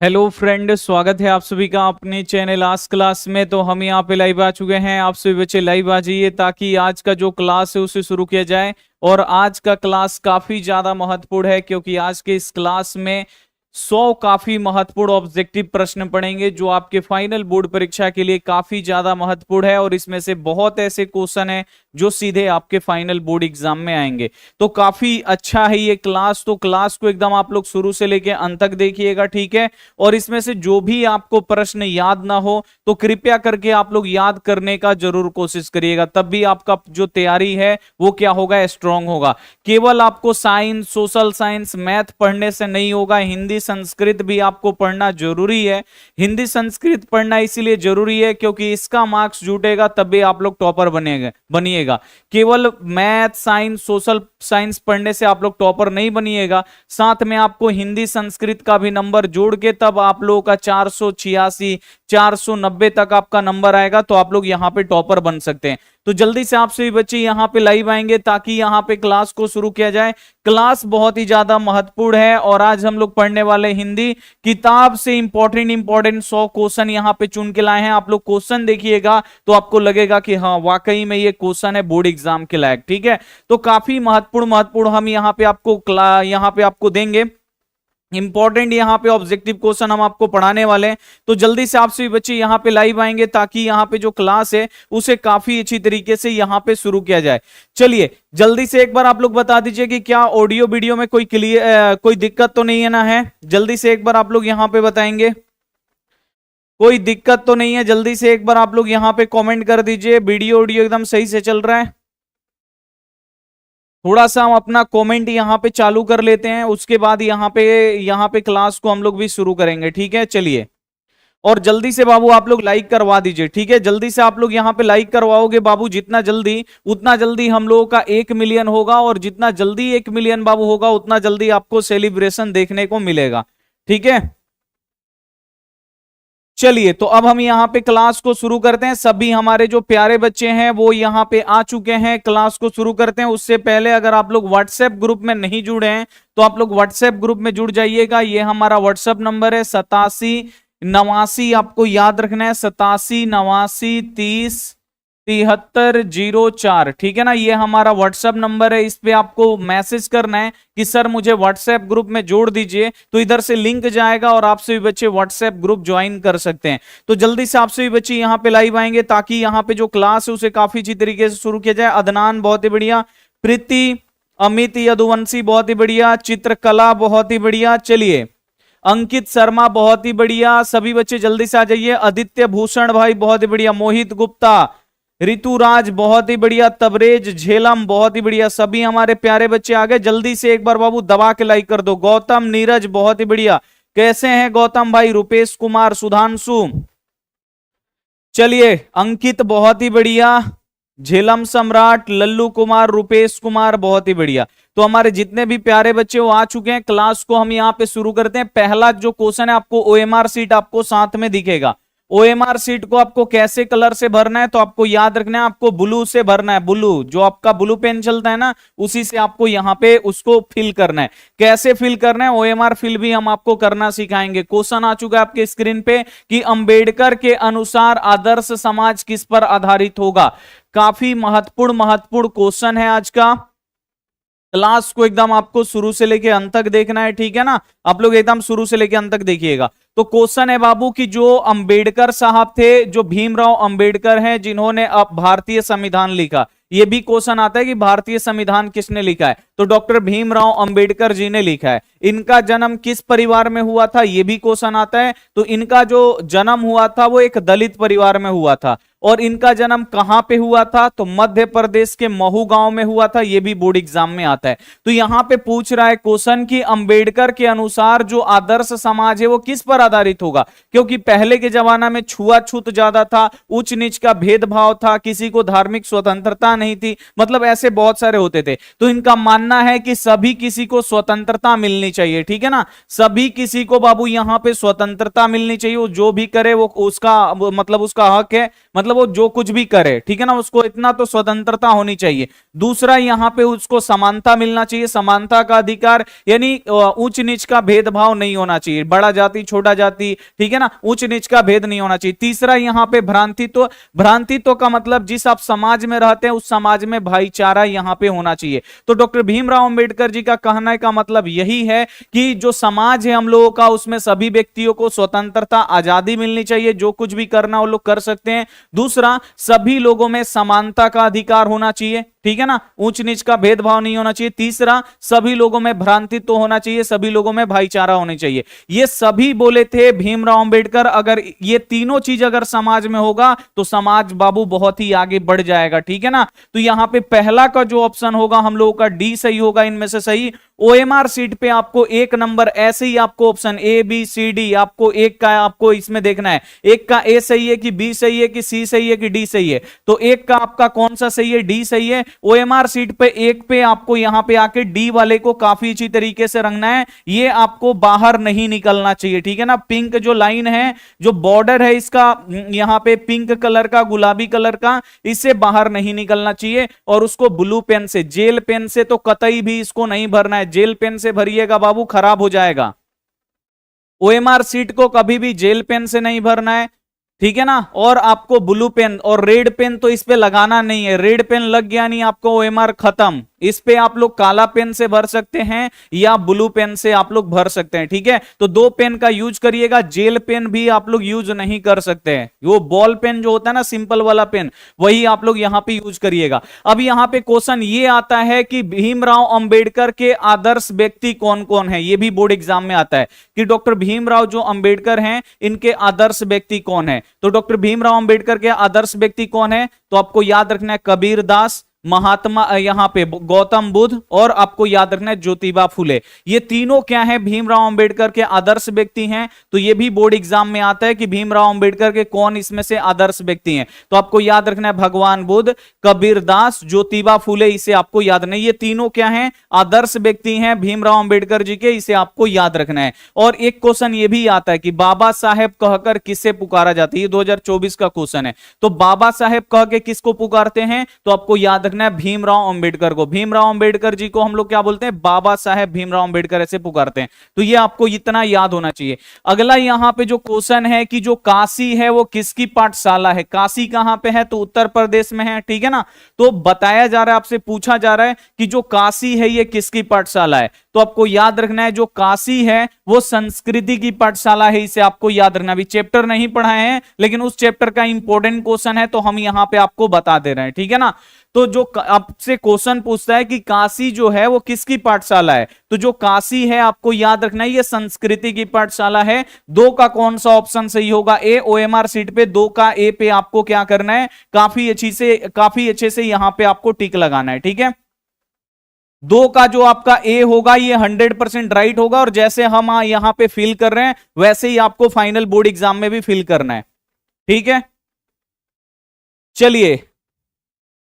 Hello friend, स्वागत है आप सभी का अपने चैनल आज क्लास में। तो हम यहाँ पे लाइव आ चुके हैं। आप सभी बच्चे लाइव आ जाइए ताकि आज का जो क्लास है उसे शुरू किया जाए। और आज का क्लास काफी ज्यादा महत्वपूर्ण है क्योंकि आज के इस क्लास में 100 काफी महत्वपूर्ण ऑब्जेक्टिव प्रश्न पढ़ेंगे जो आपके फाइनल बोर्ड परीक्षा के लिए काफी ज्यादा महत्वपूर्ण है। और इसमें से बहुत ऐसे क्वेश्चन है जो सीधे आपके फाइनल बोर्ड एग्जाम में आएंगे। तो काफी अच्छा है ये क्लास। तो क्लास को एकदम आप लोग शुरू से लेके अंत तक देखिएगा, ठीक है। और इसमें से जो भी आपको प्रश्न याद ना हो तो कृपया करके आप लोग याद करने का जरूर कोशिश करिएगा, तब भी आपका जो तैयारी है वो क्या होगा, स्ट्रांग होगा। केवल आपको साइंस, सोशल साइंस, मैथ पढ़ने से नहीं होगा, हिंदी संस्कृत भी आपको पढ़ना जरूरी है। हिंदी संस्कृत पढ़ना इसीलिए जरूरी है क्योंकि इसका मार्क्स जुटेगा तब भी आप लोग टॉपर बनिएगा। केवल मैथ, साइंस, सोशल साइंस पढ़ने से आप लोग टॉपर नहीं बनिएगा, साथ में आपको हिंदी संस्कृत का भी नंबर जोड़ के तब आप लोगों का 486 490 तक आपका नंबर आएगा तो आप लोग यहाँ पे टॉपर बन सकते हैं। तो जल्दी से आप सभी बच्चे यहाँ पे लाइव आएंगे ताकि यहाँ पे क्लास को शुरू किया जाए। क्लास बहुत ही ज्यादा महत्वपूर्ण है और आज हम लोग पढ़ने वाले हिंदी किताब से इंपॉर्टेंट 100 क्वेश्चन यहाँ पे चुन के लाए हैं। आप लोग क्वेश्चन देखिएगा तो आपको लगेगा कि हाँ वाकई में ये क्वेश्चन है बोर्ड एग्जाम के लायक, ठीक है। तो काफी महत्वपूर्ण हम यहाँ पे आपको देंगे इंपॉर्टेंट यहाँ पे ऑब्जेक्टिव क्वेश्चन हम आपको पढ़ाने वाले हैं। तो जल्दी से आप सभी बच्चे यहाँ पे लाइव आएंगे ताकि यहाँ पे जो क्लास है उसे काफी अच्छी तरीके से यहाँ पे शुरू किया जाए। चलिए जल्दी से एक बार आप लोग बता दीजिए कि क्या ऑडियो वीडियो में कोई दिक्कत तो नहीं है ना है। जल्दी से एक बार आप लोग यहाँ पे बताएंगे, कोई दिक्कत तो नहीं है। जल्दी से एक बार आप लोग यहाँ पे कॉमेंट कर दीजिए वीडियो ऑडियो एकदम सही से चल रहा है। थोड़ा सा हम अपना कमेंट यहाँ पे चालू कर लेते हैं, उसके बाद यहाँ पे क्लास को हम लोग भी शुरू करेंगे, ठीक है। चलिए और जल्दी से बाबू आप लोग लाइक करवा दीजिए, ठीक है। जल्दी से आप लोग यहाँ पे लाइक करवाओगे बाबू, जितना जल्दी उतना जल्दी हम लोगों का 1 मिलियन होगा और जितना जल्दी 1 मिलियन बाबू होगा उतना जल्दी आपको सेलिब्रेशन देखने को मिलेगा, ठीक है। चलिए तो अब हम यहाँ पे क्लास को शुरू करते हैं। सभी हमारे जो प्यारे बच्चे हैं वो यहाँ पे आ चुके हैं। क्लास को शुरू करते हैं उससे पहले अगर आप लोग व्हाट्सएप ग्रुप में नहीं जुड़े हैं तो आप लोग व्हाट्सएप ग्रुप में जुड़ जाइएगा। ये हमारा व्हाट्सएप नंबर है 87 89, आपको याद रखना है 87 89 30 7304, ठीक है ना। ये हमारा व्हाट्सएप नंबर है, इस पे आपको मैसेज करना है कि सर मुझे व्हाट्सएप ग्रुप में जोड़ दीजिए, तो इधर से लिंक जाएगा और आप सभी बच्चे व्हाट्सएप ग्रुप ज्वाइन कर सकते हैं। तो जल्दी से आप सभी बच्चे यहाँ पे लाइव आएंगे ताकि यहाँ पे जो क्लास है उसे काफी अच्छी तरीके से शुरू किया जाए। अदनान बहुत ही बढ़िया, प्रीति, अमित, यदुवंशी बहुत ही बढ़िया, चित्रकला बहुत ही बढ़िया, चलिए अंकित शर्मा बहुत ही बढ़िया, सभी बच्चे जल्दी से आ जाइए। आदित्य भूषण भाई बहुत ही बढ़िया, मोहित गुप्ता, ऋतुराज बहुत ही बढ़िया, तबरेज झेलम बहुत ही बढ़िया, सभी हमारे प्यारे बच्चे आ गए। जल्दी से एक बार बाबू दबा के लाइक कर दो। गौतम नीरज बहुत ही बढ़िया, कैसे हैं गौतम भाई। रुपेश कुमार, सुधांशु, चलिए अंकित बहुत ही बढ़िया, झेलम सम्राट, लल्लू कुमार, रुपेश कुमार बहुत ही बढ़िया। तो हमारे जितने भी प्यारे बच्चे वो आ चुके हैं। क्लास को हम यहाँ पे शुरू करते हैं। पहला जो क्वेश्चन है आपको ओएमआर सीट आपको साथ में दिखेगा। ओएमआर सीट को आपको कैसे कलर से भरना है तो आपको याद रखना है, आपको ब्लू से भरना है। ब्लू जो आपका ब्लू पेन चलता है ना उसी से आपको यहाँ पे उसको फिल करना है। कैसे फिल करना है ओएमआर फिल भी हम आपको करना सिखाएंगे। क्वेश्चन आ चुका है आपके स्क्रीन पे कि अंबेडकर के अनुसार आदर्श समाज किस पर आधारित होगा। काफी महत्वपूर्ण क्वेश्चन है आज का। क्लास को एकदम आपको शुरू से लेके अंत तक देखना है, ठीक है ना। आप लोग एकदम शुरू से लेके अंत तक देखिएगा। तो क्वेश्चन है बाबू कि जो अंबेडकर साहब थे, जो भीमराव अंबेडकर हैं जिन्होंने अब भारतीय संविधान लिखा, ये भी क्वेश्चन आता है कि भारतीय संविधान किसने लिखा है तो डॉक्टर भीमराव अंबेडकर जी ने लिखा है। इनका जन्म किस परिवार में हुआ था ये भी क्वेश्चन आता है। तो इनका जो जन्म हुआ था वो एक दलित परिवार में हुआ था। और इनका जन्म कहां पे हुआ था तो मध्य प्रदेश के महू गांव में हुआ था। ये भी बोर्ड एग्जाम में आता है। तो यहां पे पूछ रहा है क्वेश्चन कि अंबेडकर के अनुसार जो आदर्श समाज है वो किस पर आधारित होगा, क्योंकि पहले के जमाना में छुआछूत ज्यादा था, उच्च नीच का भेदभाव था, किसी को धार्मिक स्वतंत्रता नहीं थी, मतलब ऐसे बहुत सारे होते थे। तो इनका मानना है कि सभी किसी को स्वतंत्रता मिलनी चाहिए, ठीक है ना। सभी किसी को बाबू यहां पे स्वतंत्रता मिलनी चाहिए, वो जो भी करे वो उसका मतलब उसका हक है, मतलब मतलब वो जो कुछ भी करे, ठीक है ना, उसको इतना तो स्वतंत्रता होनी चाहिए। दूसरा यहाँ पे उसको समानता मिलना चाहिए, समानता का अधिकार, यानी ऊंच नीच का भेदभाव नहीं होना चाहिए, बड़ा जाति छोटा जाति, ठीक है ना, ऊंच नीच का भेद नहीं होना चाहिए। तीसरा यहाँ पे भ्रांतित्व, भ्रांतित्व का मतलब जिस आप समाज में रहते हैं उस समाज में भाईचारा यहाँ पे होना चाहिए। तो डॉक्टर भीमराव अंबेडकर जी का कहने का मतलब यही है कि जो समाज है हम लोगों का, उसमें सभी व्यक्तियों को स्वतंत्रता आजादी मिलनी चाहिए, जो कुछ भी करना वो लोग कर सकते हैं। दूसरा, सभी लोगों में समानता का अधिकार होना चाहिए, ठीक है ना, ऊंच नीच का भेदभाव नहीं होना चाहिए। तीसरा, सभी लोगों में भ्रांतित्व होना चाहिए, सभी लोगों में भाईचारा होना चाहिए। ये सभी बोले थे भीमराव अंबेडकर। अगर ये तीनों चीज अगर समाज में होगा तो समाज बाबू बहुत ही आगे बढ़ जाएगा, ठीक है ना। तो यहां पे पहला का जो ऑप्शन होगा हम लोगों का डी सही होगा इनमें से सही। ओएमआर सीट पे आपको एक नंबर, ऐसे ही आपको option A B C D, आपको एक का आपको इसमें देखना है, एक का ए सही है कि बी सही है कि सी सही है कि डी सही है। तो एक का आपका कौन सा सही है, डी सही है। ओएमआर सीट पे एक पे आपको यहां पे आके डी वाले को काफी अच्छी तरीके से रंगना है, ये आपको बाहर नहीं निकलना चाहिए, ठीक है ना। पिंक जो लाइन है, जो बॉर्डर है इसका यहां पे पिंक कलर का, गुलाबी कलर का, इससे बाहर नहीं निकलना चाहिए। और उसको ब्लू पेन से, जेल पेन से तो कतई भी इसको नहीं भरना है, जेल पेन से भरिएगा बाबू खराब हो जाएगा। ओएमआर सीट को कभी भी जेल पेन से नहीं भरना है, ठीक है ना। और आपको ब्लू पेन और रेड पेन तो इस पे लगाना नहीं है, रेड पेन लग गया नहीं आपको ओएमआर खत्म। इस पे आप लोग काला पेन से भर सकते हैं या ब्लू पेन से आप लोग भर सकते हैं, ठीक है। तो दो पेन का यूज करिएगा, जेल पेन भी आप लोग यूज नहीं कर सकते हैं। वो बॉल पेन जो होता है ना, सिंपल वाला पेन, वही आप लोग यहां पे यूज करिएगा। अब यहां पे क्वेश्चन ये आता है कि भीमराव अंबेडकर के आदर्श व्यक्ति कौन कौन है, ये भी बोर्ड एग्जाम में आता है कि डॉक्टर भीमराव जो अंबेडकर हैं इनके आदर्श व्यक्ति कौन है। तो डॉक्टर भीमराव अंबेडकर के आदर्श व्यक्ति कौन है, तो आपको याद रखना है कबीर दास, महात्मा, यहां पे गौतम बुद्ध, और आपको याद रखना है ज्योतिबा फुले। ये तीनों क्या है, भीमराव अंबेडकर के आदर्श व्यक्ति हैं। तो ये भी बोर्ड एग्जाम में आता है कि भीमराव अंबेडकर के कौन इसमें से आदर्श व्यक्ति हैं। तो आपको याद रखना है भगवान बुद्ध, कबीर दास, ज्योतिबा फुले, इसे आपको याद रखना है। ये तीनों क्या हैं, आदर्श व्यक्ति हैं भीमराव अंबेडकर जी के, इसे आपको याद रखना है। और एक क्वेश्चन ये भी आता है कि बाबा साहेब कहकर किसे पुकारा जाता है, ये 2024 का क्वेश्चन है। तो बाबा साहेब कह के किसको पुकारते हैं, तो आपको याद रखना है भीमराव अंबेडकर को। भीमराव अंबेडकर जी को हम लोग क्या बोलते हैं, बाबा साहेब भीमराव अंबेडकर ऐसे पुकारते हैं। तो ये आपको इतना याद होना चाहिए। अगला यहां पे जो क्वेश्चन है कि जो काशी है वो किसकी पाठशाला है, काशी कहां पे है, तो उत्तर प्रदेश में है, ठीक है ना। तो बताया जा रहा है, आपसे पूछा जा रहा है कि जो काशी है ये किसकी पाठशाला है। तो आपको याद रखना है जो काशी है वो संस्कृति की पाठशाला है, इसे आपको याद रखना। अभी चैप्टर नहीं पढ़ाए हैं लेकिन उस चैप्टर का इंपॉर्टेंट क्वेश्चन है, तो हम यहां पे आपको बता दे रहे हैं, ठीक है ना। तो जो आपसे क्वेश्चन पूछता है कि काशी जो है वो किसकी पाठशाला है, तो जो काशी है आपको याद रखना है ये संस्कृति की पाठशाला है। दो का कौन सा ऑप्शन सही होगा, ए। ओएमआर सीट पे दो का ए पे आपको क्या करना है, काफी अच्छे से यहां पे आपको टिक लगाना है, ठीक है। दो का जो आपका ए होगा ये 100% राइट होगा, और जैसे हम यहां पे फिल कर रहे हैं वैसे ही आपको फाइनल बोर्ड एग्जाम में भी फिल करना है, ठीक है। चलिए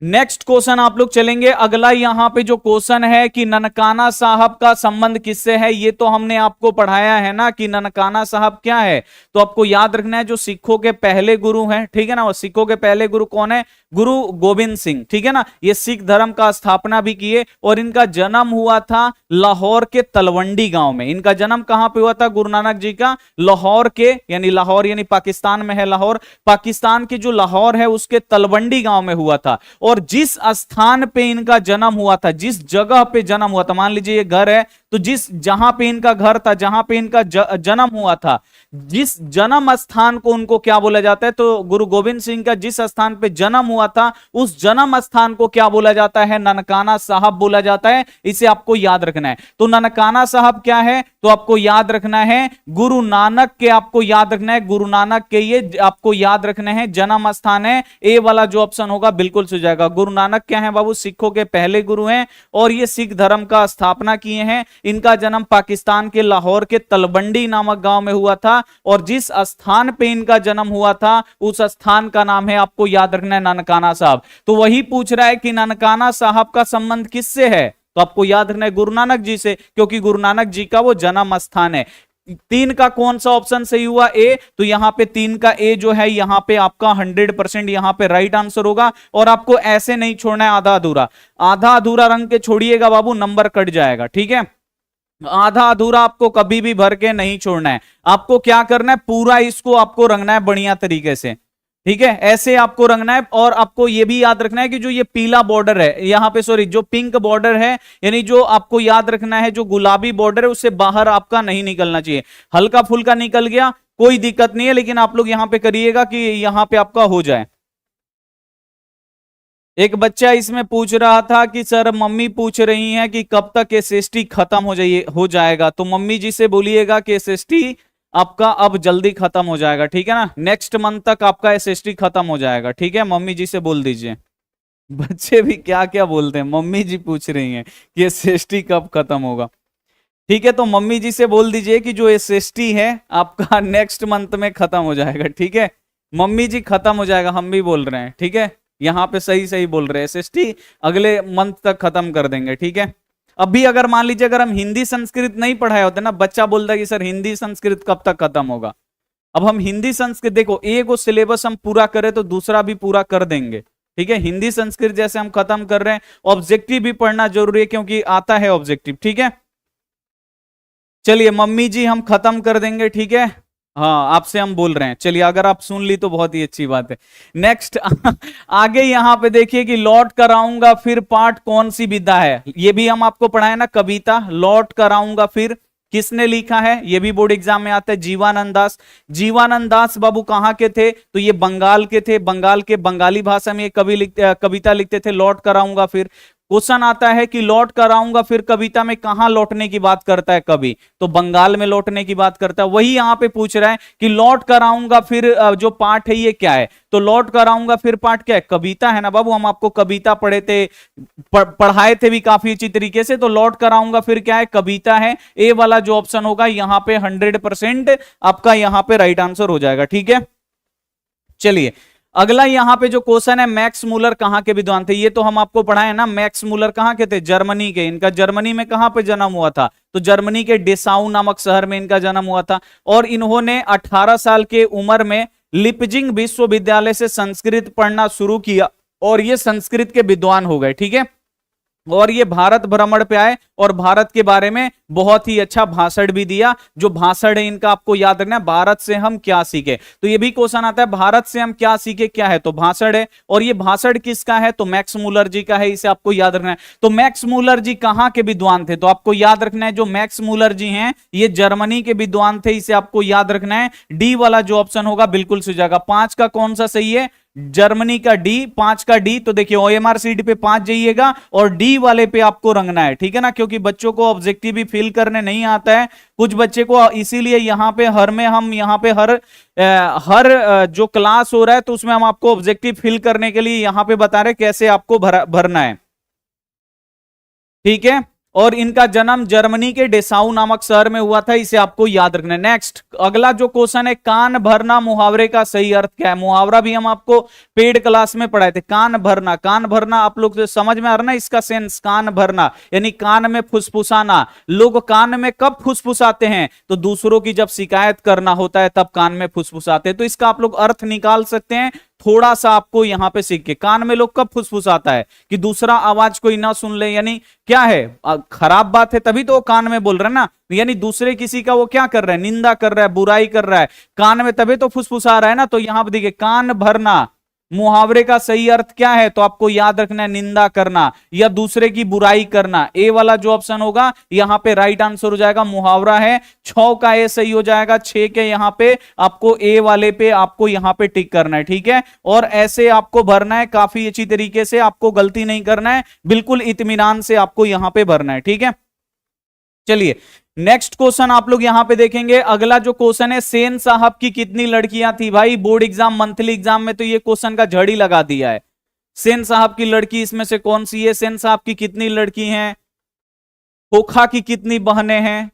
नेक्स्ट क्वेश्चन आप लोग चलेंगे। अगला यहां पे जो क्वेश्चन है कि ननकाना साहब का संबंध किससे है, ये तो हमने आपको पढ़ाया है ना कि ननकाना साहब क्या है। तो आपको याद रखना है जो सिखों के पहले गुरु हैं, ठीक है ना। और सिखों के पहले गुरु कौन है, गुरु गोविंद सिंह, ठीक है ना। ये सिख धर्म का स्थापना भी किए, और इनका जन्म हुआ था लाहौर के तलवंडी गांव में। इनका जन्म कहां पे हुआ था, गुरु नानक जी का लाहौर के, यानी लाहौर यानी पाकिस्तान में है लाहौर, पाकिस्तान के जो लाहौर है उसके तलवंडी गांव में हुआ था। और जिस स्थान पे इनका जन्म हुआ था, जिस जगह पे जन्म हुआ था, मान लीजिए ये घर है, तो जहां पे इनका घर था, जहां पे इनका जन्म हुआ था, जिस जन्म स्थान को उनको क्या बोला जाता है, तो गुरु गोविंद सिंह का जिस स्थान पे जन्म हुआ था उस जन्म स्थान को क्या बोला जाता है, ननकाना साहब बोला जाता है। इसे आपको याद रखना है। तो ननकाना साहब क्या है, तो आपको याद रखना है गुरु नानक के, आपको याद रखना है गुरु नानक के, ये आपको याद रखना है जन्म स्थान है। ए वाला जो ऑप्शन होगा बिल्कुल सही जाएगा। गुरु नानक क्या है बाबू, सिखों के पहले गुरु हैं, और ये सिख धर्म का स्थापना किए हैं। इनका जन्म पाकिस्तान के लाहौर के तलवंडी नामक गांव में हुआ था, और जिस स्थान पे इनका जन्म हुआ था उस स्थान का नाम है, आपको याद रखना है, ननकाना साहब। तो वही पूछ रहा है कि ननकाना साहब का संबंध किससे है, तो आपको याद रखना है गुरु नानक जी से, क्योंकि गुरु नानक जी का वो जन्म स्थान है। 3 का कौन सा ऑप्शन सही हुआ? ए। तो यहां पे 3 का ए जो है यहां पे आपका 100% यहां पे राइट आंसर होगा। और आपको ऐसे नहीं छोड़ना है आधा अधूरा, आधा अधूरा रंग के छोड़िएगा बाबू, नंबर कट जाएगा। ठीक है, आधा अधूरा आपको कभी भी भर के नहीं छोड़ना है। आपको क्या करना है, पूरा इसको आपको रंगना है बढ़िया तरीके से। ठीक है, ऐसे आपको रंगना है। और आपको यह भी याद रखना है कि जो ये पीला बॉर्डर है यहां पे, सॉरी जो पिंक बॉर्डर है, यानी जो आपको याद रखना है जो गुलाबी बॉर्डर है उससे बाहर आपका नहीं निकलना चाहिए। हल्का फुल्का निकल गया कोई दिक्कत नहीं है, लेकिन आप लोग यहां पे करिएगा कि यहां पे आपका हो जाए। एक बच्चा इसमें पूछ रहा था कि सर मम्मी पूछ रही हैं कि कब तक एसएसटी खत्म हो जाएगा। तो मम्मी जी से बोलिएगा कि एसएसटी आपका अब जल्दी खत्म हो जाएगा। ठीक है ना, नेक्स्ट मंथ तक आपका एसएसटी खत्म हो जाएगा। ठीक है, मम्मी जी से बोल दीजिए। बच्चे भी क्या क्या बोलते हैं, मम्मी जी पूछ रही हैं कि एसएसटी कब खत्म होगा। ठीक है, तो मम्मी जी से बोल दीजिए कि जो एसएसटी है आपका नेक्स्ट मंथ में खत्म हो जाएगा। ठीक है, मम्मी जी खत्म हो जाएगा, हम भी बोल रहे हैं। ठीक है, यहां पे सही सही बोल रहे हैं, एसएसटी अगले मंथ तक खत्म कर देंगे। ठीक है, अभी अगर मान लीजिए अगर हम हिंदी संस्कृत नहीं पढ़ाए होते ना, बच्चा बोलता है कि सर हिंदी संस्कृत कब तक खत्म होगा। अब हम हिंदी संस्कृत, देखो एक वो सिलेबस हम पूरा करें तो दूसरा भी पूरा कर देंगे। ठीक है, हिंदी संस्कृत जैसे हम खत्म कर रहे हैं, ऑब्जेक्टिव भी पढ़ना जरूरी है क्योंकि आता है ऑब्जेक्टिव। ठीक है, चलिए मम्मी जी हम खत्म कर देंगे। ठीक है, हाँ आपसे हम बोल रहे हैं। चलिए अगर आप सुन ली तो बहुत ही अच्छी बात है। नेक्स्ट आगे यहां पे देखिए कि लौट कर आऊंगा फिर पाठ कौन सी विधा है, ये भी हम आपको पढ़ाए ना, कविता लौट कर आऊंगा फिर किसने लिखा है, ये भी बोर्ड एग्जाम में आता है, जीवानंद दास। जीवानंद दास बाबू कहां के थे, तो ये बंगाल के थे, बंगाल के बंगाली भाषा में ये कविता लिखते थे, लौट कर आऊंगा फिर। क्वेश्चन आता है कि लौट कर आऊंगा फिर कविता में कहां लौटने की बात करता है कवि, तो बंगाल में लौटने की बात करता है। वही यहां पे पूछ रहा है कि लौट कर आऊंगा फिर जो पाठ है ये क्या है, तो लौट कर आऊंगा फिर पाठ क्या है, कविता है ना बाबू, हम आपको कविता पढ़े थे, पढ़ाए थे भी काफी अच्छी तरीके से। तो लौट कर आऊंगा फिर क्या है, कविता है। ए वाला जो ऑप्शन होगा यहां पे 100% आपका यहां पे राइट आंसर हो जाएगा। ठीक है, चलिए अगला यहां पे जो क्वेश्चन है, मैक्स मूलर कहां के विद्वान थे, ये तो हम आपको पढ़ाए ना। मैक्स मूलर कहां के थे, जर्मनी के। इनका जर्मनी में कहां पे जन्म हुआ था, तो जर्मनी के डेसाउ नामक शहर में इनका जन्म हुआ था। और इन्होंने 18 साल के उम्र में लिपजिंग विश्वविद्यालय से संस्कृत पढ़ना शुरू किया और ये संस्कृत के विद्वान हो गए। ठीक है, और ये भारत भ्रमण पे आए और भारत के बारे में बहुत ही अच्छा भाषण भी दिया। जो भाषण है इनका आपको याद रखना है, भारत से हम क्या सीखे, तो ये भी क्वेश्चन आता है भारत से हम क्या सीखे, क्या है, तो भाषण है। और ये भाषण किसका है, तो मैक्स मूलर जी का है, इसे आपको याद रखना है। तो मैक्स मूलर जी कहां के विद्वान थे, तो आपको याद रखना है जो मैक्स मूलर जी हैं ये जर्मनी के विद्वान थे, इसे आपको याद रखना है। डी वाला जो ऑप्शन होगा बिल्कुल सही जाएगा। 5 का कौन सा सही है, जर्मनी का डी, 5 का डी। तो देखिए ओएमआर सीट पे 5 जाइएगा और डी वाले पे आपको रंगना है। ठीक है ना, क्योंकि बच्चों को ऑब्जेक्टिव भी फिल करने नहीं आता है कुछ बच्चे को, इसीलिए यहां पे हर में हम यहां पे हर जो क्लास हो रहा है तो उसमें हम आपको ऑब्जेक्टिव फिल करने के लिए यहां पे बता रहे कैसे आपको भरना है। ठीक है, और इनका जन्म जर्मनी के डेसाउ नामक शहर में हुआ था, इसे आपको याद रखना है। नेक्स्ट अगला जो क्वेश्चन है, कान भरना मुहावरे का सही अर्थ क्या है। मुहावरा भी हम आपको पेड क्लास में पढ़ाए थे। कान भरना, कान भरना आप लोग समझ में आ रहा ना इसका सेंस, कान भरना यानी कान में फुसफुसाना। लोग कान में कब फुसफुसाते हैं, तो दूसरों की जब शिकायत करना होता है तब कान में फुसफुसाते हैं। तो इसका आप लोग अर्थ निकाल सकते हैं थोड़ा सा आपको यहां पे सीख के। कान में लोग कब फुसफुसाता है, कि दूसरा आवाज कोई ना सुन ले, यानी क्या है, खराब बात है तभी तो वो कान में बोल रहे हैं ना, यानी दूसरे किसी का वो क्या कर रहा है, निंदा कर रहा है, बुराई कर रहा है, कान में तभी तो फुसफुसा रहा है ना। तो यहां पर देखिए कान भरना मुहावरे का सही अर्थ क्या है, तो आपको याद रखना है निंदा करना या दूसरे की बुराई करना। ए वाला जो ऑप्शन होगा यहां पे राइट आंसर हो जाएगा, मुहावरा है। 6 का ए सही हो जाएगा, 6 के यहां पे आपको ए वाले पे आपको यहां पे टिक करना है। ठीक है, और ऐसे आपको भरना है काफी अच्छी तरीके से, आपको गलती नहीं करना है, बिल्कुल इत्मीनान से आपको यहां पे भरना है। ठीक है, चलिए नेक्स्ट क्वेश्चन आप लोग यहां पे देखेंगे। अगला जो क्वेश्चन है, सेन साहब की कितनी लड़कियां थी। भाई बोर्ड एग्जाम मंथली एग्जाम में तो ये क्वेश्चन का झड़ी लगा दिया है। सेन साहब की लड़की इसमें से कौन सी है, सेन साहब की कितनी लड़की हैं, खोखा की कितनी बहनें हैं,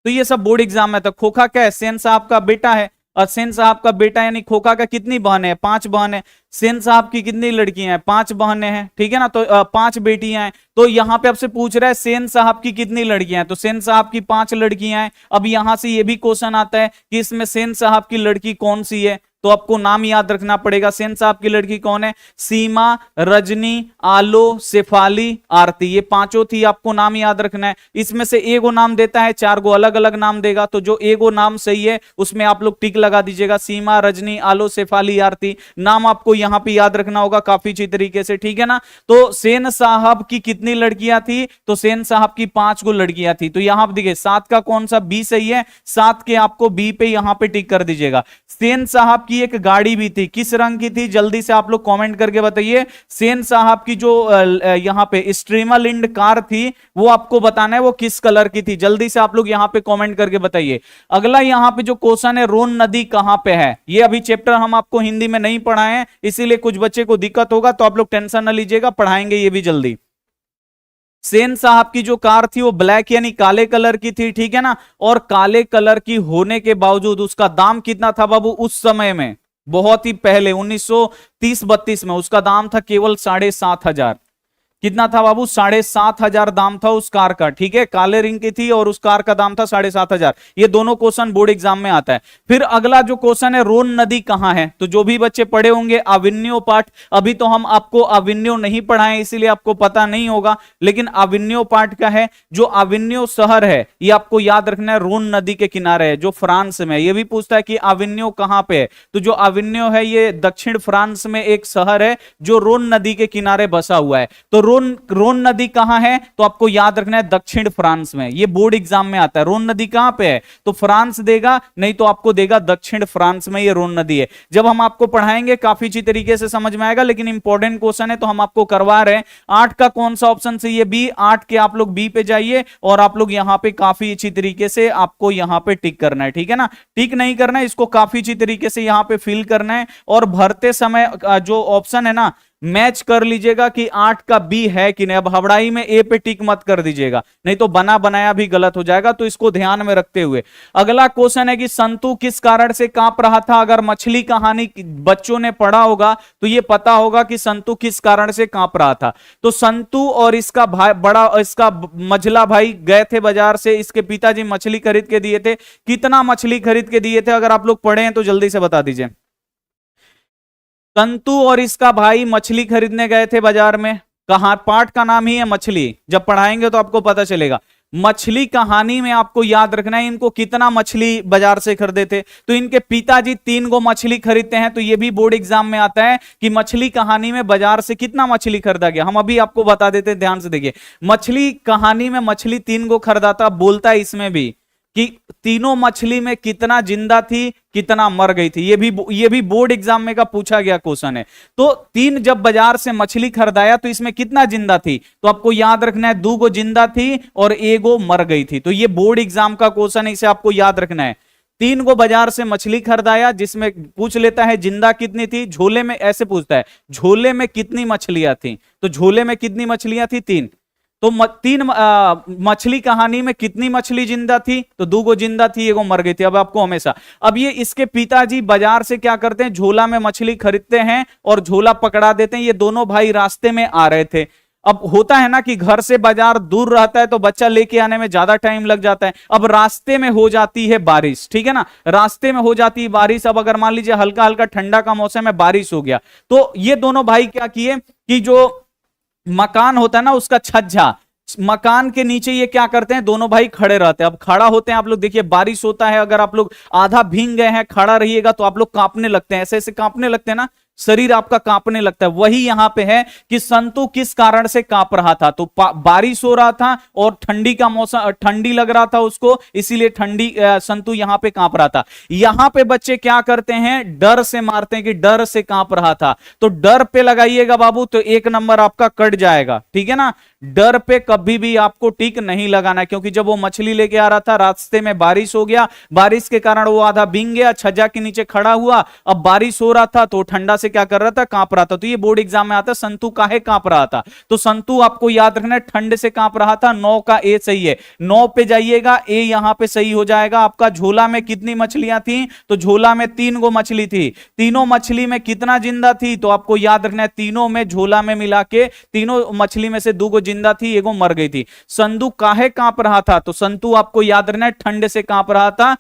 तो ये सब बोर्ड एग्जाम में था। खोखा क्या है, सेन साहब का बेटा है। सेन साहब का बेटा यानी खोखा का कितनी बहनें हैं? 5 बहनें। सेन साहब की कितनी लड़कियां हैं? 5 बहनें हैं, ठीक है ना। तो 5 बेटियां हैं। तो यहां पे आपसे पूछ रहा है सेन साहब की कितनी लड़कियां हैं, तो सेन साहब की 5 लड़कियां हैं। अब यहां से ये भी क्वेश्चन आता है कि इसमें सेन साहब की लड़की कौन सी है, तो आपको नाम याद रखना पड़ेगा। सेन साहब की लड़की कौन है? सीमा, रजनी, आलो, शेफाली, आरती, ये पांचों थी, आपको नाम याद रखना है। इसमें से एगो नाम देता है, 4 गो अलग अलग नाम देगा, तो जो एगो नाम सही है उसमें आप लोग टिक लगा दीजिएगा। सीमा, रजनी, आलो, शेफाली, आरती, नाम आपको यहां पे याद रखना होगा काफी अच्छी तरीके से, ठीक है ना। तो सेन साहब की कितनी लड़कियां थी? तो सेन साहब की 5 गो लड़कियां थी। तो यहां पर देखिए 7 का कौन सा बी सही है, 7 के आपको बी पे यहां पे टिक कर दीजिएगा। सेन साहब की एक गाड़ी भी थी, किस रंग की थी? जल्दी से आप लोग कमेंट करके बताइए। सेन साहब की जो यहां पे स्ट्रीमलिंड कार थी वो आपको बताना है वो किस कलर की थी। जल्दी से आप लोग यहां पे कमेंट करके बताइए। अगला यहां पे जो क्वेश्चन है, रोन नदी कहां पे है? ये अभी चैप्टर हम आपको हिंदी में नहीं पढ़ाए हैं, इसीलिए कुछ बच्चे को दिक्कत होगा, तो आप लोग टेंशन ना लीजिएगा, पढ़ाएंगे ये भी जल्दी। सेन साहब की जो कार थी वो ब्लैक यानी काले कलर की थी, ठीक है ना। और काले कलर की होने के बावजूद उसका दाम कितना था बाबू उस समय में? बहुत ही पहले 1930-32 में उसका दाम था केवल 7,500। कितना था बाबू? 7,500 दाम था उस कार का, ठीक है। काले रिंग की थी और उस कार का दाम था 7,500। ये दोनों क्वेश्चन बोर्ड एग्जाम में आता है। फिर अगला जो क्वेश्चन है, रोन नदी कहां है? तो जो भी बच्चे पढ़े होंगे अविन्यो पाठ, अभी तो हम आपको अविन्यो नहीं पढ़ाएं इसीलिए आपको पता नहीं होगा, लेकिन अविन्यो पाठ का है। जो अविन्यो शहर है ये आपको याद रखना है, रोन नदी के किनारे है, जो फ्रांस में। ये भी पूछता है कि अविन्यो कहां पे है, तो जो अविन्यो है ये दक्षिण फ्रांस में एक शहर है जो रोन नदी के किनारे बसा हुआ है। तो रोन नदी कहां है? तो आपको याद रखना है दक्षिण फ्रांस में। ये बोर्ड एग्जाम में आता है। रोन नदी कहां पे है? तो फ्रांस देगा, नहीं तो आपको देगा दक्षिण फ्रांस में ये रोन नदी है। जब हम आपको पढ़ाएंगे काफी अच्छी तरीके से समझ में आएगा, लेकिन इंपॉर्टेंट क्वेश्चन है तो हम आपको करवा रहे हैं। 8 का कौन सा ऑप्शन सही है? बी। 8 के आप लोग बी पे जाइए और आप लोग यहां पे काफी अच्छी तरीके से आपको यहां पे टिक करना है, ठीक है ना। टिक नहीं करना है, इसको काफी अच्छी तरीके से यहां पे फिल करना है। और भरते समय जो ऑप्शन है ना, मैच कर लीजिएगा कि 8 का बी है कि नहीं। अब हवड़ाई में ए पे टिक मत कर दीजिएगा, नहीं तो बना बनाया भी गलत हो जाएगा, तो इसको ध्यान में रखते हुए अगला क्वेश्चन है कि संतु किस कारण से कांप रहा था? अगर मछली कहानी बच्चों ने पढ़ा होगा तो ये पता होगा कि संतु किस कारण से कांप रहा था। तो संतु और इसका भाई, बड़ा इसका मझला भाई गए थे बाजार से, इसके पिताजी मछली खरीद के दिए थे। कितना मछली खरीद के दिए थे? अगर आप लोग पढ़े हैं तो जल्दी से बता दीजिए। संतु और इसका भाई मछली खरीदने गए थे बाजार में। कहा पाठ का नाम ही है मछली, जब पढ़ाएंगे तो आपको पता चलेगा। मछली कहानी में आपको याद रखना है इनको कितना मछली बाजार से खरीदे थे। तो इनके पिताजी 3 गो मछली खरीदते हैं, तो ये भी बोर्ड एग्जाम में आता है कि मछली कहानी में बाजार से कितना मछली खरीदा गया। हम अभी आपको बता देते हैं, ध्यान से देखिए। मछली कहानी में मछली 3 गो खरीदा था, बोलता है इसमें भी कि तीनों मछली में कितना जिंदा थी कितना मर गई थी। ये भी बोर्ड एग्जाम में का पूछा गया क्वेश्चन है। तो 3 जब बाजार से मछली खरीदाया तो इसमें कितना जिंदा थी? तो आपको याद रखना है 2 गो जिंदा थी और 1 गो मर गई थी। तो ये बोर्ड एग्जाम का क्वेश्चन है, इसे आपको याद रखना है। 3 गो बाजार से मछली खरीदाया, जिसमें पूछ लेता है जिंदा कितनी थी। झोले में ऐसे पूछता है झोले में कितनी मछलियां थी, तो झोले में कितनी मछलियां थी? 3। तो 3 मछली कहानी में कितनी मछली जिंदा थी? तो 2 गो जिंदा थी, 1 गो मर गई थी। अब आपको हमेशा, अब ये इसके पिताजी बाजार से क्या करते हैं, झोला में मछली खरीदते हैं और झोला पकड़ा देते हैं। ये दोनों भाई रास्ते में आ रहे थे। अब होता है ना कि घर से बाजार दूर रहता है तो बच्चा लेके आने में ज्यादा टाइम लग जाता है। अब रास्ते में हो जाती है बारिश, ठीक है ना, रास्ते में हो जाती है बारिश। अब अगर मान लीजिए हल्का हल्का ठंडा का मौसम है, बारिश हो गया, तो ये दोनों भाई क्या किए कि जो मकान होता है ना उसका छज्जा, मकान के नीचे ये क्या करते हैं, दोनों भाई खड़े रहते हैं। अब खड़ा होते हैं, आप लोग देखिए बारिश होता है, अगर आप लोग आधा भीग गए हैं, खड़ा रहिएगा तो आप लोग कांपने लगते हैं, ऐसे ऐसे कांपने लगते हैं ना, शरीर आपका कांपने लगता है। वही यहां पे है कि संतु किस कारण से कांप रहा था। तो बारिश हो रहा था और ठंडी का मौसम, ठंडी लग रहा था उसको, इसीलिए ठंडी संतु यहां पे कांप रहा था। यहां पे बच्चे क्या करते हैं, डर से मारते हैं कि डर से कांप रहा था। तो डर पे लगाइएगा बाबू, तो 1 नंबर आपका कट जाएगा, ठीक है ना। डर पे कभी भी आपको टिक नहीं लगाना है, क्योंकि जब वो मछली लेके आ रहा था रास्ते में बारिश हो गया, बारिश के कारण वो आधा भीग गया, छज्जा के नीचे खड़ा हुआ, अब बारिश हो रहा था तो ठंडा से क्या कर रहा था, कांप रहा था। तो ये बोर्ड एग्जाम में आता है संतु काहे कांप रहा था, तो संतु आपको याद रखना है ठंड से कांप रहा था। 9 का ए सही है, 9 पे जाइएगा, ए यहां पे सही हो जाएगा आपका। झोला में कितनी मछलियां थी, तो झोला में 3 गो मछली थी, तीनों मछली में कितना जिंदा थी, तो आपको याद रखना है तीनों में झोला में मिला के तीनों मछली में से 2 गो जिंदा थी, एगो मर गई थी। संतु काहे कांप रहा था, तो संतु आपको याद रखना है ठंड से कांप रहा था।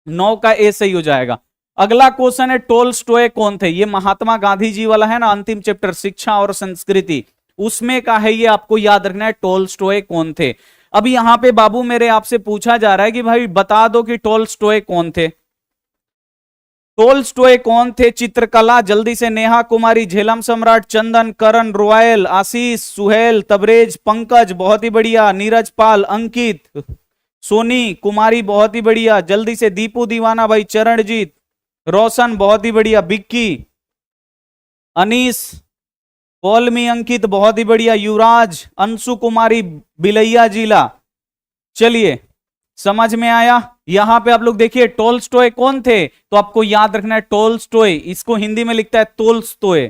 9 का ए सही हो जाएगा। अगला क्वेश्चन है टोल्स्टॉय कौन थे, ये महात्मा गांधी जी वाला है ना, अंतिम चैप्टर शिक्षा और संस्कृति, उसमें का है ये, आपको याद रखना है टोल्स्टॉय कौन थे। अब यहां पे बाबू मेरे आपसे पूछा जा रहा है कि भाई बता दो कि टोल्स्टॉय कौन थे। टोल्स्टॉय कौन थे, चित्रकला, जल्दी से, नेहा कुमारी, झेलम सम्राट, चंदन, करण, रॉयल, आशीष, सुहेल, तबरेज, पंकज, बहुत ही बढ़िया, नीरज पाल, अंकित, सोनी कुमारी, बहुत ही बढ़िया, जल्दी से, दीपू दीवाना भाई, चरणजीत, रोशन, बहुत ही बढ़िया, बिक्की, अनीस, कौलमी अंकित, बहुत ही बढ़िया, युवराज, अंशु कुमारी, बिलैया जिला। चलिए समझ में आया। यहां पे आप लोग देखिए टोल्स्टॉय कौन थे, तो आपको याद रखना है टोल्स्टॉय, इसको हिंदी में लिखता है तोल्स्टॉय,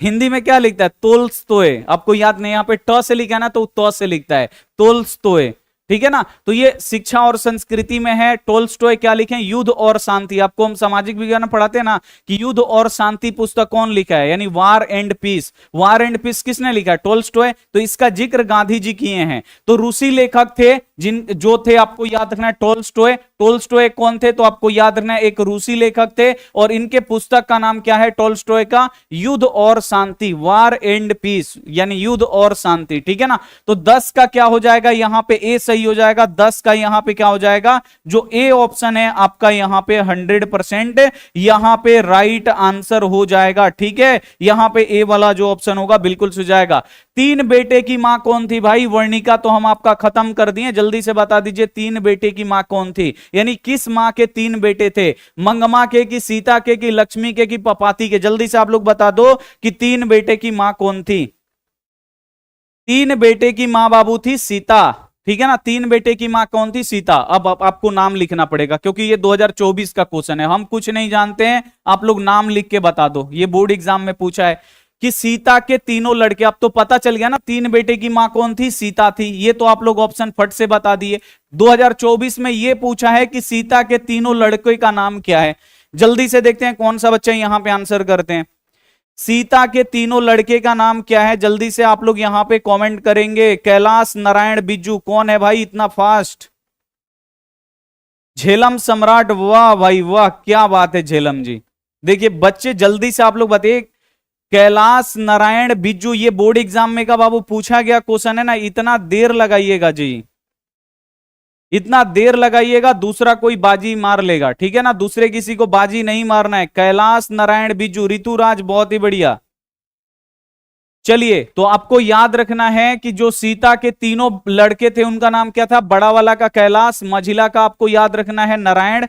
हिंदी में क्या लिखता है, तोल्स्टॉय, आपको याद नहीं, यहां पे ट से लिखा है ना, तो त से लिखता है तोल्स्टॉय, ठीक है ना। तो ये शिक्षा और संस्कृति में है। टोल्स्टॉय क्या लिखे, युद्ध और शांति, आपको हम सामाजिक विज्ञान में पढ़ाते हैं ना कि युद्ध और शांति पुस्तक कौन लिखा है, यानी War and Peace, War and Peace किसने लिखा है, टोल्स्टॉय। तो इसका जिक्र गांधी जी किए हैं। तो रूसी लेखक थे जिन जो थे, आपको याद रखना है टोल्स्टॉय। टोल्स्टॉय कौन थे, तो आपको याद रखना है एक रूसी लेखक थे, और इनके पुस्तक का नाम क्या है, टोल्स्टॉय का युद्ध और शांति, वार एंड पीस, यानी युद्ध और शांति, ठीक है ना। तो 10 का क्या हो जाएगा, यहां पे ए सही हो जाएगा। 10 का यहां पे क्या हो जाएगा, जो ए ऑप्शन है आपका यहां पे 100% यहां पे राइट आंसर हो जाएगा, ठीक है। यहां पे ए वाला जो ऑप्शन होगा बिल्कुल हो जाएगा। 3 बेटे की मां कौन थी भाई, वर्णिका तो हम आपका खत्म कर दिए, जल्दी से बता दीजिए 3 बेटे की मां कौन थी, यानी किस मां के 3 बेटे थे, मंगमा के, की सीता के, की लक्ष्मी के, की पपाती के, जल्दी से आप लोग बता दो कि 3 बेटे की मां कौन थी। 3 बेटे की मां बाबू थी सीता, ठीक है ना। 3 बेटे की मां कौन थी, सीता। अब आपको नाम लिखना पड़ेगा, क्योंकि ये 2024 का क्वेश्चन है, हम कुछ नहीं जानते हैं, आप लोग नाम लिख के बता दो। ये बोर्ड एग्जाम में पूछा है कि सीता के तीनों लड़के, अब तो पता चल गया ना 3 बेटे की मां कौन थी, सीता थी, ये तो आप लोग ऑप्शन फट से बता दिए। 2024 में ये पूछा है कि सीता के तीनों लड़के का नाम क्या है, जल्दी से देखते हैं कौन सा बच्चा यहां पे आंसर करते हैं। सीता के तीनों लड़के का नाम क्या है, जल्दी से आप लोग यहां पे कमेंट करेंगे। कैलाश, नारायण, बिज्जू, कौन है भाई इतना फास्ट, झेलम सम्राट, वाह भाई वाह, क्या बात है झेलम जी। देखिए बच्चे जल्दी से आप लोग बताइए, कैलाश, नारायण, बिज्जू, ये बोर्ड एग्जाम में का बाबू पूछा गया क्वेश्चन है ना, इतना देर लगाइएगा जी, इतना देर लगाइएगा दूसरा कोई बाजी मार लेगा, ठीक है ना, दूसरे किसी को बाजी नहीं मारना है। कैलाश, नारायण, बिज्जू, ऋतुराज, बहुत ही बढ़िया। चलिए तो आपको याद रखना है कि जो सीता के तीनों लड़के थे उनका नाम क्या था, बड़ा वाला का कैलाश, मझिला का आपको याद रखना है नारायण,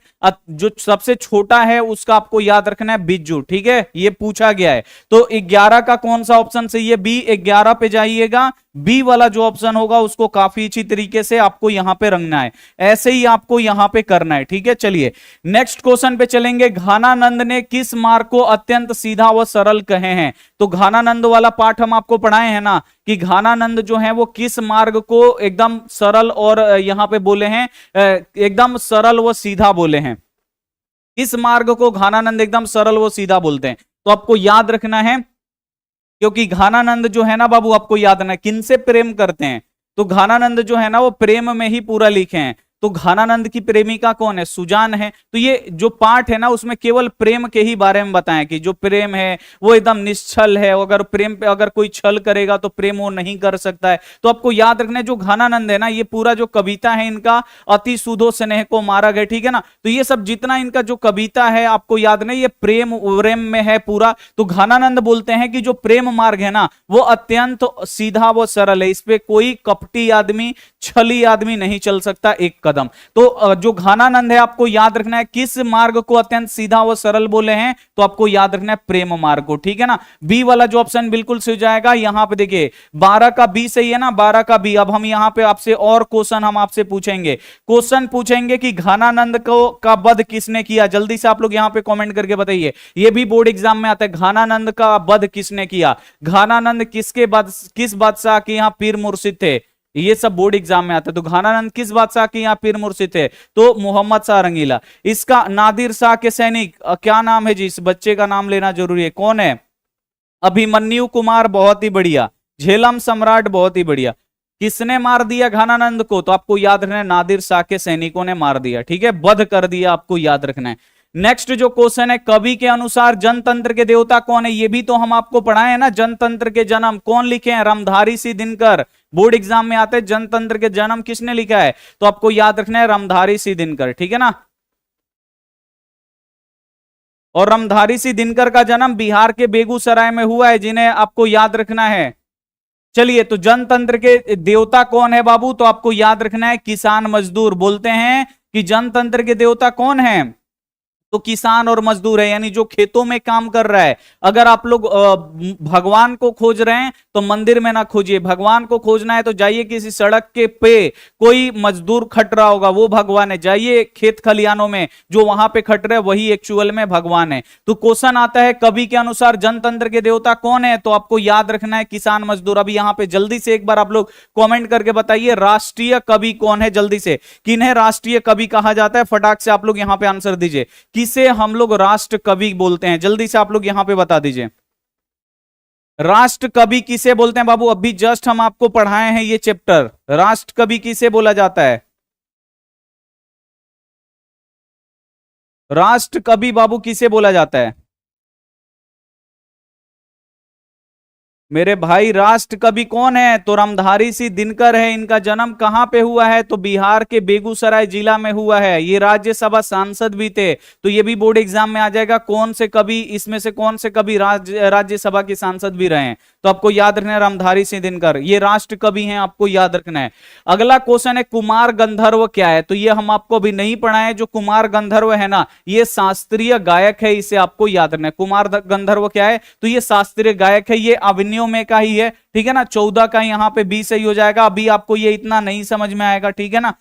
जो सबसे छोटा है उसका आपको याद रखना है बिज्जू, ठीक है, ये पूछा गया है। तो 11 का कौन सा ऑप्शन सही है, बी। 11 पे जाइएगा, बी वाला जो ऑप्शन होगा उसको काफी अच्छी तरीके से आपको यहां पे रंगना है, ऐसे ही आपको यहां पे करना है, ठीक है। चलिए नेक्स्ट क्वेश्चन पे चलेंगे। घानानंद ने किस मार्ग को अत्यंत सीधा व सरल कहे हैं, तो घानानंद वाला पाठ हम आपको पढ़ाए हैं ना कि घानानंद जो है वो किस मार्ग को एकदम सरल और यहां पे बोले हैं एकदम सरल व सीधा बोले हैं, किस मार्ग को घानानंद एकदम सरल व सीधा बोलते हैं। तो आपको याद रखना है, क्योंकि घानानंद जो है ना बाबू, आपको याद रखना किनसे प्रेम करते हैं, तो घानानंद जो है ना वो प्रेम में ही पूरा लिखे हैं। तो घानानंद की प्रेमिका कौन है, सुजान है। तो ये जो पाठ है ना उसमें केवल प्रेम के ही बारे में बताएं कि जो प्रेम है वो एकदम निश्चल है, अगर प्रेम पे अगर कोई छल करेगा तो प्रेम वो नहीं कर सकता है। तो आपको याद रखना है जो घानानंद है ना, ये पूरा जो कविता है इनका अति सुधो स्नेह को मारा गया, ठीक है ना। तो ये सब जितना इनका जो कविता है आपको याद नहीं, ये प्रेम प्रेम में है पूरा। तो घानानंद बोलते हैं कि जो प्रेम मार्ग है ना वो अत्यंत सीधा व सरल है, इस पे कोई कपटी आदमी, छली आदमी नहीं चल सकता एक कदम। तो जो घनानंद है आपको याद रखना है किस मार्ग को अत्यंत सीधा व सरल बोले हैं, तो आपको याद रखना है प्रेम मार्ग को, ठीक है ना। बी वाला जो ऑप्शन बिल्कुल सही हो जाएगा। यहां पे देखिए 12 का बी सही है ना, 12 का बी। अब हम यहां पे आपसे और क्वेश्चन हम आपसे पूछेंगे, क्वेश्चन पूछेंगे कि घनानंद को का वध किसने किया। जल्दी से आप लोग यहां पे कमेंट करके बताइए, ये भी बोर्ड एग्जाम में आता है। घनानंद का वध किसने किया, घनानंद किसके बाद किस बादशाह के यहां पीर मुर्शिद थे, ये सब बोर्ड एग्जाम में आता है। तो घनानंद किस बादशाह के यहां पीर मुर्शिद थे, तो मोहम्मद शाह रंगीला। इसका नादिर शाह के सैनिक क्या नाम है जी, इस बच्चे का नाम लेना जरूरी है, कौन है, अभिमन्यु कुमार, बहुत ही बढ़िया। झेलम सम्राट, बहुत ही बढ़िया। किसने मार दिया घनानंद को, तो आपको याद रखना है नादिर शाह के सैनिकों ने मार दिया, ठीक है, वध कर दिया, आपको याद रखना है। नेक्स्ट जो क्वेश्चन है, कवि के अनुसार जनतंत्र के देवता कौन है, ये भी तो हम आपको पढ़ाए हैं ना। जनतंत्र के जन्म कौन लिखे हैं, रामधारी सिंह दिनकर। बोर्ड एग्जाम में आते हैं जनतंत्र के जन्म किसने लिखा है, तो आपको याद रखना है रामधारी सिंह दिनकर, ठीक है ना। और रामधारी सिंह दिनकर का जन्म बिहार के बेगूसराय में हुआ है, जिन्हें आपको याद रखना है। चलिए, तो जनतंत्र के देवता कौन है बाबू, तो आपको याद रखना है किसान मजदूर। बोलते हैं कि जनतंत्र के देवता कौन है, तो किसान और मजदूर है, यानी जो खेतों में काम कर रहा है। अगर आप लोग भगवान को खोज रहे हैं तो मंदिर में ना खोजिए, भगवान को खोजना है तो जाइए किसी सड़क के पे कोई मजदूर खट रहा होगा, वो भगवान है। जाइए खेत खलियानों में, जो वहां पे खट रहे वही एक्चुअल में भगवान है। तो क्वेश्चन आता है कवि के अनुसार जनतंत्र के देवता कौन है, तो आपको याद रखना है किसान मजदूर। अभी यहां पे जल्दी से एक बार आप लोग कॉमेंट करके बताइए राष्ट्रीय कवि कौन है, जल्दी से, किन्हें राष्ट्रीय कवि कहा जाता है, फटाक से आप लोग यहां पे आंसर दीजिए। किसे हम लोग राष्ट्र कवि बोलते हैं, जल्दी से आप लोग यहां पे बता दीजिए। राष्ट्र कवि किसे बोलते हैं बाबू, अभी जस्ट हम आपको पढ़ाए हैं ये चैप्टर, राष्ट्र कवि किसे बोला जाता है। राष्ट्र कवि बाबू किसे बोला जाता है मेरे भाई, राष्ट्र कवि कौन है, तो रामधारी सिंह दिनकर है। इनका जन्म कहां पे हुआ है, तो बिहार के बेगूसराय जिला में हुआ है। ये राज्यसभा सांसद भी थे, तो ये भी बोर्ड एग्जाम में आ जाएगा। कौन से कवि इसमें से कौन से कवि राज्यसभा के सांसद भी रहे हैं, तो आपको याद रखना है रामधारी सिंह दिनकर, ये राष्ट्र कवि हैं, आपको याद रखना है। अगला क्वेश्चन है कुमार गंधर्व क्या है, तो ये हम आपको अभी नहीं पढ़ाए। जो कुमार गंधर्व है ना, ये शास्त्रीय गायक है, इसे आपको याद रखना है। कुमार गंधर्व क्या है, तो ये शास्त्रीय गायक है, ये अभिनयों में का ही है, ठीक है ना। 14 का यहां पे बी सही हो जाएगा। अभी आपको ये इतना नहीं समझ में आएगा, ठीक है ना।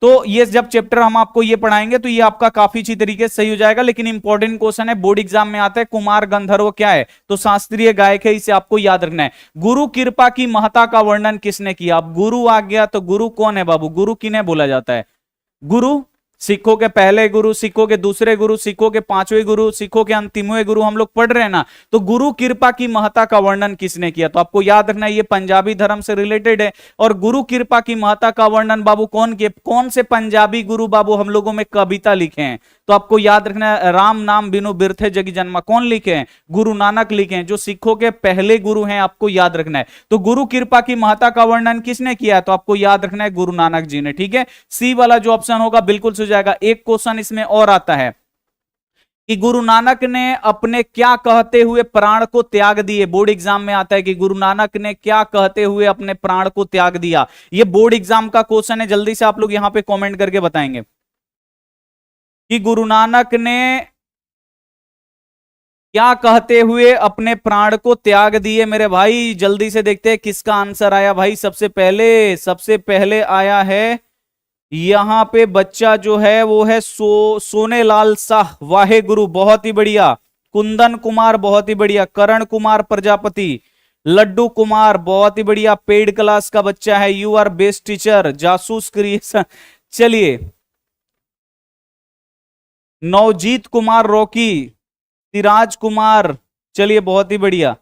तो ये जब चैप्टर हम आपको ये पढ़ाएंगे तो ये आपका काफी अच्छी तरीके से सही हो जाएगा। लेकिन इंपॉर्टेंट क्वेश्चन है, बोर्ड एग्जाम में आता है, कुमार गंधर्व क्या है, तो शास्त्रीय गायक है, इसे आपको याद रखना है। गुरु कृपा की महत्ता का वर्णन किसने किया, अब गुरु आ गया, तो गुरु कौन है बाबू, गुरु किन्हें बोला जाता है। गुरु सिखों के पहले गुरु, सिखों के दूसरे गुरु, सिखों के पांचवें गुरु, सिखों के अंतिमवें गुरु, हम लोग पढ़ रहे हैं ना। तो गुरु कृपा की महत्ता का वर्णन किसने किया, तो आपको याद रखना है ये पंजाबी धर्म से रिलेटेड है। और गुरु कृपा की महत्ता का वर्णन बाबू कौन किए, कौन से पंजाबी गुरु बाबू हम लोगों में कविता लिखे हैं, तो आपको याद रखना है राम नाम बिनु बिरथे जगी जन्मा, कौन लिखे हैं, गुरु नानक लिखे हैं, जो सिखों के पहले गुरु हैं, आपको याद रखना है। तो गुरु कृपा की महत्ता का वर्णन किसने किया, तो आपको याद रखना है गुरु नानक जी ने, ठीक है। सी वाला जो ऑप्शन होगा बिल्कुल सही जाएगा। एक क्वेश्चन इसमें और आता है कि गुरु नानक ने अपने क्या कहते हुए प्राण को त्याग दिए, बोर्ड एग्जाम में आता है कि गुरु नानक ने क्या कहते हुए अपने प्राण को त्याग दिया। ये बोर्ड एग्जाम का क्वेश्चन है, जल्दी से आप लोग यहां पे कमेंट करके बताएंगे कि गुरु नानक ने क्या कहते हुए अपने प्राण को त्याग दिए। मेरे भाई जल्दी से देखते हैं किसका आंसर आया भाई। सबसे पहले आया है यहां पे बच्चा जो है वो है सोनेलाल शाह, वाहे गुरु, बहुत ही बढ़िया। कुंदन कुमार, बहुत ही बढ़िया। करण कुमार प्रजापति, लड्डू कुमार, बहुत ही बढ़िया। पेड क्लास का बच्चा है, यू आर बेस्ट टीचर, जासूस क्रिएशन। चलिए, नवजीत कुमार रॉकी, सिराज कुमार, चलिए बहुत ही बढ़िया।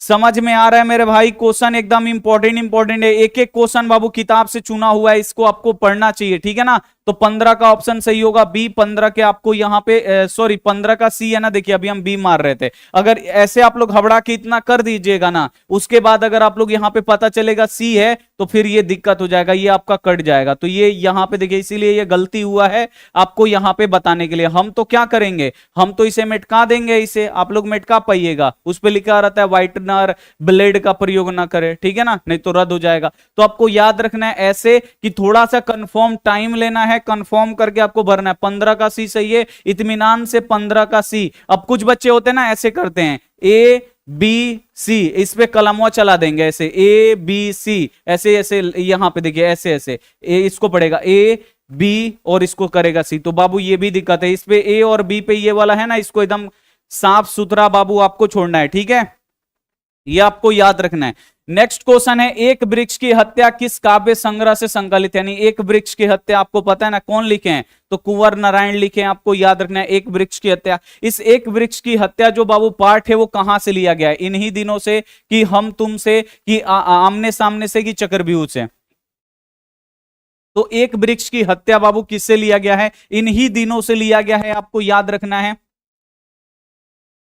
समझ में आ रहा है मेरे भाई, क्वेश्चन एकदम इंपॉर्टेंट है। एक एक क्वेश्चन बाबू किताब से चुना हुआ है, इसको आपको पढ़ना चाहिए, ठीक है ना। तो तो 15 का ऑप्शन सही होगा बी। 15 के आपको यहाँ पे सॉरी 15 का सी है ना, देखिए अभी हम बी मार रहे थे। अगर ऐसे आप लोग हबड़ा के इतना कर दीजिएगा ना, उसके बाद अगर आप लोग यहाँ पे पता चलेगा सी है, तो फिर ये दिक्कत हो जाएगा, ये आपका कट जाएगा। तो ये यहाँ पे देखिए, इसीलिए ये गलती हुआ है आपको यहाँ पे बताने के लिए। हम तो क्या करेंगे, हम तो इसे मेटका देंगे, इसे आप लोग मेटका पाइएगा। उस पर लिखा रहता है व्हाइटनर ब्लेड का प्रयोग ना करें, ठीक है ना, नहीं तो रद्द हो जाएगा। तो आपको याद रखना है ऐसे कि थोड़ा सा कंफर्म टाइम लेना है, कंफर्म करके आपको भरना है। 15 का सी सही है, इत्मीनान से 15 का सी। अब कुछ बच्चे होते हैं ना ऐसे करते हैं, ए बी सी, इस पे कलमवा चला देंगे ऐसे, ए बी सी, ऐसे ऐसे यहां पे देखिए ऐसे ऐसे, इसको पढ़ेगा ए बी और इसको करेगा सी। तो बाबू ये भी दिक्कत है, इस पे ए और बी पे ये वाला है ना, इसको एकदम साफ सुथरा बाबू आपको छोड़ना है, ठीक है, ये आपको याद रखना है। नेक्स्ट क्वेश्चन है, एक वृक्ष की हत्या किस काव्य संग्रह से संकलित है? यानी एक वृक्ष की हत्या आपको पता है ना कौन लिखे हैं, तो कुंवर नारायण लिखे हैं। आपको याद रखना है एक वृक्ष की हत्या। इस एक वृक्ष की हत्या जो बाबू पाठ है वो कहां से लिया गया है? इन्हीं दिनों से, कि हम तुम से, कि आमने सामने से, कि चक्रव्यूह से? तो एक वृक्ष की हत्या बाबू किससे लिया गया है? इन्हीं दिनों से लिया गया है, आपको याद रखना है।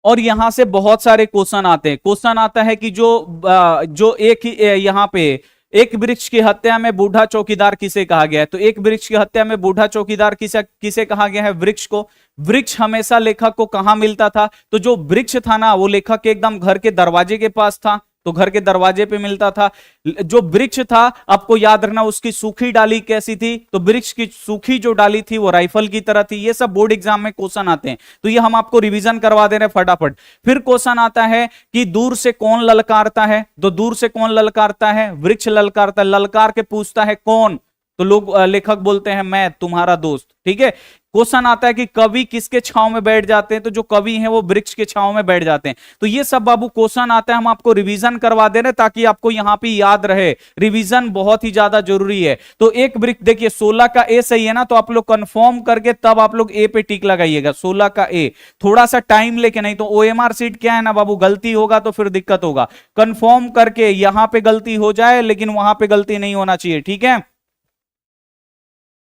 और यहां से बहुत सारे क्वेश्चन आते हैं। क्वेश्चन आता है कि जो एक ही यहां पे एक वृक्ष की हत्या में बूढ़ा चौकीदार किसे कहा गया है? तो एक वृक्ष की हत्या में बूढ़ा चौकीदार किसे किसे कहा गया है? वृक्ष को। वृक्ष हमेशा लेखक को कहां मिलता था? तो जो वृक्ष था ना वो लेखक के एकदम घर के दरवाजे के पास था, तो घर के दरवाजे पे मिलता था। जो वृक्ष था आपको याद रखना उसकी सूखी डाली कैसी थी? तो वृक्ष की सूखी जो डाली थी वो राइफल की तरह थी। ये सब बोर्ड एग्जाम में क्वेश्चन आते हैं, तो ये हम आपको रिवीजन करवा दे रहे हैं फटाफट। फिर क्वेश्चन आता है कि दूर से कौन ललकारता है? तो दूर से कौन ललकारता है? वृक्ष ललकारता है। ललकार के पूछता है कौन? तो लोग लेखक बोलते हैं मैं, तुम्हारा दोस्त, ठीक है। क्वेश्चन आता है कि कवि किसके छांव में बैठ जाते हैं? तो जो कवि हैं वो वृक्ष के छांव में बैठ जाते हैं। तो ये सब बाबू क्वेश्चन आता है, हम आपको रिवीजन करवा दे रहे हैं ताकि आपको यहां पे याद रहे। रिवीजन बहुत ही ज्यादा जरूरी है। तो एक वृक्ष देखिए 16 का ए सही है ना, तो आप लोग कंफर्म करके तब आप लोग ए पे टिक लगाइएगा। 16 का ए, थोड़ा सा टाइम लेके, नहीं तो ओएमआर सीट क्या है ना बाबू, गलती होगा तो फिर दिक्कत होगा। कंफर्म करके यहां पे गलती हो जाए लेकिन वहां पे गलती नहीं होना चाहिए, ठीक है।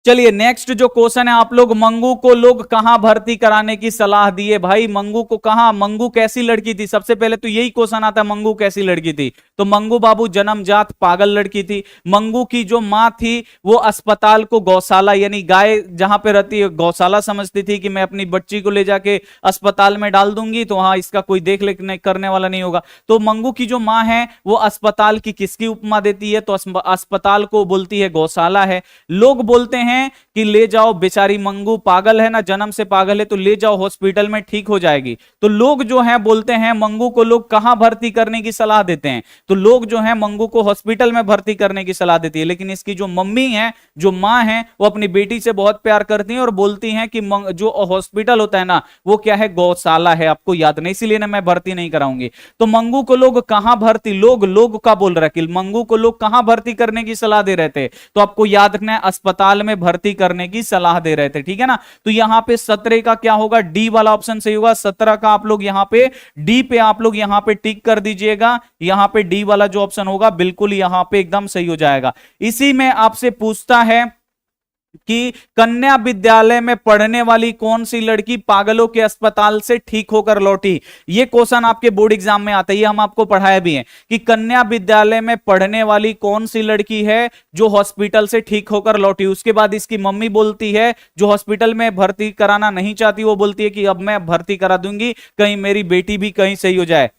चलिए नेक्स्ट जो क्वेश्चन है, आप लोग मंगू को लोग कहां भर्ती कराने की सलाह दिए? भाई मंगू को कहां, मंगू कैसी लड़की थी? सबसे पहले तो यही क्वेश्चन आता है, मंगू कैसी लड़की थी? तो मंगू बाबू जन्मजात पागल लड़की थी। मंगू की जो मां थी वो अस्पताल को गौशाला, यानी गाय जहां पे रहती है गौशाला समझती थी कि मैं अपनी बच्ची को ले जाके अस्पताल में डाल दूंगी तो वहां इसका कोई देख रेख करने वाला नहीं होगा। तो मंगू की जो मां है वो अस्पताल की किसकी उपमा देती है? तो अस्पताल को बोलती है गौशाला है। लोग बोलते हैं कि ले जाओ, बेचारी मंगू पागल है ना, जन्म से पागल है, तो ले जाओ हॉस्पिटल में ठीक हो जाएगी। तो लोग जो हैं बोलते हैं मंगू को लोग कहां भर्ती करने की सलाह देते हैं? तो लोग जो हैं मंगू को हॉस्पिटल में भर्ती करने की सलाह देती है। लेकिन इसकी जो मम्मी है, जो मां है, वो अपनी बेटी से बहुत प्यार करती हैं और बोलती हैं कि जो हॉस्पिटल होता है ना वो क्या है, गौशाला है। आपको याद नहीं, इसीलिए ना मैं भर्ती नहीं कराऊंगी। तो मंगू को लोग कहां भर्ती, लोग का बोल रहा है कि मंगू को लोग कहां भर्ती करने की सलाह दे रहे थे? तो आपको याद रखना है अस्पताल में भर्ती करने की सलाह दे रहे थे, ठीक है ना। तो यहां पे 17 का क्या होगा? डी वाला ऑप्शन सही होगा। 17 का आप लोग यहां पे डी पे आप लोग यहां पे टिक कर दीजिएगा। यहां पे डी वाला जो ऑप्शन होगा बिल्कुल यहां पे एकदम सही हो जाएगा। इसी में आपसे पूछता है कि कन्या विद्यालय में पढ़ने वाली कौन सी लड़की पागलों के अस्पताल से ठीक होकर लौटी? ये क्वेश्चन आपके बोर्ड एग्जाम में आता है, ये हम आपको पढ़ाया भी है कि कन्या विद्यालय में पढ़ने वाली कौन सी लड़की है जो हॉस्पिटल से ठीक होकर लौटी। उसके बाद इसकी मम्मी बोलती है, जो हॉस्पिटल में भर्ती कराना नहीं चाहती वो बोलती है कि अब मैं भर्ती करा दूंगी, कहीं मेरी बेटी भी कहीं सही हो जाए।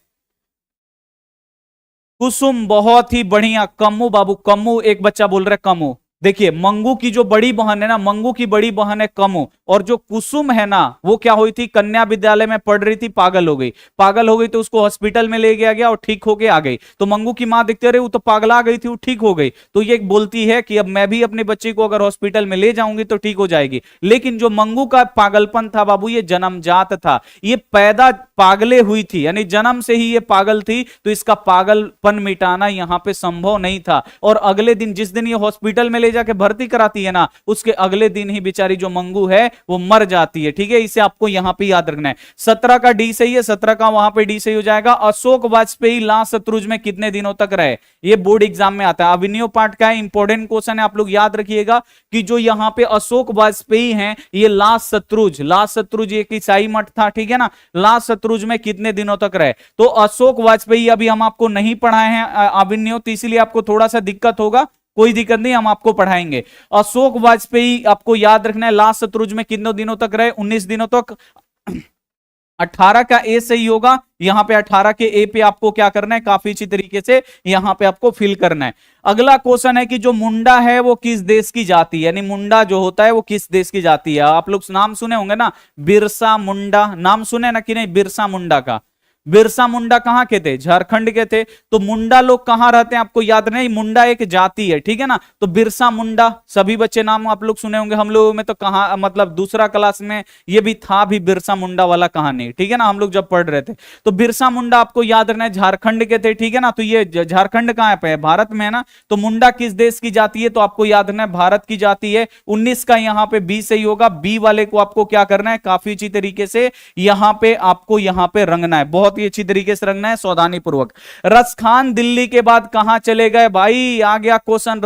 कुसुम, बहुत ही बढ़िया। कम्मू बाबू, कम्मू एक बच्चा बोल रहा है कम्मू। देखिए मंगू की जो बड़ी बहन है ना, मंगू की बड़ी बहन है कमो, और जो कुसुम है ना वो क्या हुई थी, कन्या विद्यालय में पढ़ रही थी, पागल हो गई। पागल हो गई तो उसको हॉस्पिटल में ले गया गया और ठीक होके आ गई। तो मंगू की मां दिखते रहे, वो तो पागला गई थी, वो ठीक हो गई। तो ये बोलती है कि अब मैं भी अपने बच्चे को अगर हॉस्पिटल में ले जाऊंगी तो ठीक हो जाएगी। लेकिन जो मंगू का पागलपन था बाबू, ये जन्मजात था, ये पैदा पागले हुई थी, यानी जन्म से ही ये पागल थी। तो इसका पागलपन मिटाना यहां पे संभव नहीं था। और अगले दिन, जिस दिन ये हॉस्पिटल में ले जाके भर्ती कराती है ना, उसके अगले दिन ही बेचारी जो मंगू है वो मर जाती है। ठीक है, इसे आपको यहां पे याद रखना है। 17 का डी सही है, 17 का वहां पे डी सही हो जाएगा। अशोक वाजपेयी लाल शत्रुंज में कितने दिनों तक रहे, ये बोर्ड एग्जाम में आता है। अभिनव पाठ का इंपॉर्टेंट क्वेश्चन है, आप लोग याद रखिएगा कि जो यहां पे अशोक वाजपेयी हैं ये लाल शत्रुंज एक ईसाई मठ था, ठीक है ना, लाल शत्रुंज में कितने दिनों तक रहे। तो अशोक वाजपेयी अभी हम आपको नहीं पढ़ाए हैं अभिनव, तो इसीलिए आपको थोड़ा सा दिक्कत होगा, कोई दिक्कत नहीं, हम आपको पढ़ाएंगे। अशोक वाजपेयी आपको याद रखना है लाल शत्रुंज में कितने दिनों तक रहे, 19 दिनों तक। 18 का ए सही होगा, यहां पे 18 के ए पे आपको क्या करना है, काफी अच्छी तरीके से यहां पे आपको फिल करना है। अगला क्वेश्चन है कि जो मुंडा है वो किस देश की जाति है, यानी मुंडा जो होता है वो किस देश की जाति है। आप लोग नाम सुने होंगे ना, बिरसा मुंडा, नाम सुने ना कि नहीं, बिरसा मुंडा का। बिरसा मुंडा कहां के थे, झारखंड के थे। तो मुंडा लोग कहां रहते हैं आपको याद नहीं, मुंडा एक जाति है, ठीक है ना। तो बिरसा मुंडा, सभी बच्चे नाम आप लोग सुने होंगे, हम लोगों में तो कहां मतलब दूसरा क्लास में ये भी था भी बिरसा मुंडा वाला कहानी, ठीक है ना, हम लोग जब पढ़ रहे थे। तो बिरसा मुंडा आपको याद रखना है झारखंड के थे, ठीक है ना। तो ये झारखंड कहां पे है, भारत में है ना। तो मुंडा किस देश की जाति है, तो आपको याद रखना है भारत की जाति है। 19 का यहां पे बी सही होगा, बी वाले को आपको क्या करना है, काफी अच्छी तरीके से यहां पे आपको यहां पे रंगना है, बहुत ही अच्छी तरीके से रंगना है सावधानी पूर्वक। रसखान दिल्ली के बाद कहां चले गए भाई, आ गया क्वेश्चन।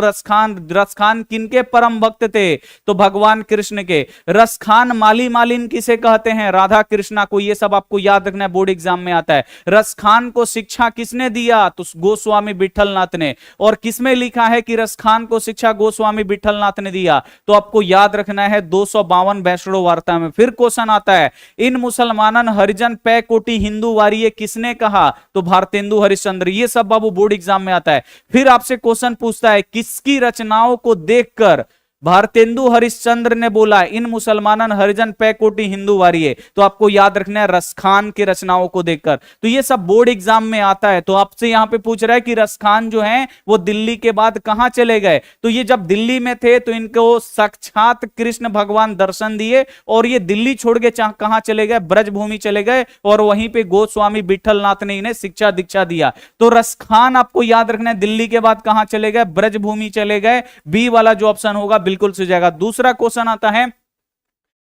रसखान किनके परम भक्त थे, तो भगवान कृष्ण के। रसखान माली मालिन किसे कहते हैं, राधा कृष्णा को। यह सब आपको याद रखना है, बोर्ड एग्जाम में आता है। रसखान को शिक्षा किसने दिया, तो गोस्वामी विठलनाथ ने। और किसमें लिखा है कि रसखान को शिक्षा गोस्वामी विठलनाथ ने दिया, तो आपको याद रखना है 252 वैष्णव वार्ता में। फिर क्वेश्चन आता है, इन मुसलमानन हरिजन पै कोटि हिंदू वारिये किसने कहा, तो भारतेंदु हरिश्चंद्र। ये सब बाबू बोर्ड एग्जाम में आता है। फिर आपसे क्वेश्चन पूछता है, किसकी रचनाओं को देखकर भारतेंदु हरिश्चंद्र ने बोला इन मुसलमानन हरिजन पै कोटि हिंदू वारिये, तो आपको याद रखना है रसखान की रचनाओं को देखकर। तो ये सब बोर्ड एग्जाम में आता है। तो आपसे यहां पे पूछ रहा है कि रसखान जो है वो दिल्ली के बाद कहां चले गए, तो ये जब दिल्ली में थे तो इनको साक्षात कृष्ण भगवान दर्शन दिए और ये दिल्ली छोड़ के कहां चले गए, ब्रजभूमि चले गए, और वहीं पे गोस्वामी विठलनाथ ने इन्हें शिक्षा दीक्षा दिया। तो रसखान आपको याद रखना है दिल्ली के बाद कहां चले गए, ब्रजभूमि चले गए। बी वाला जो ऑप्शन होगा बिल्कुल सही जाएगा। दूसरा क्वेश्चन आता है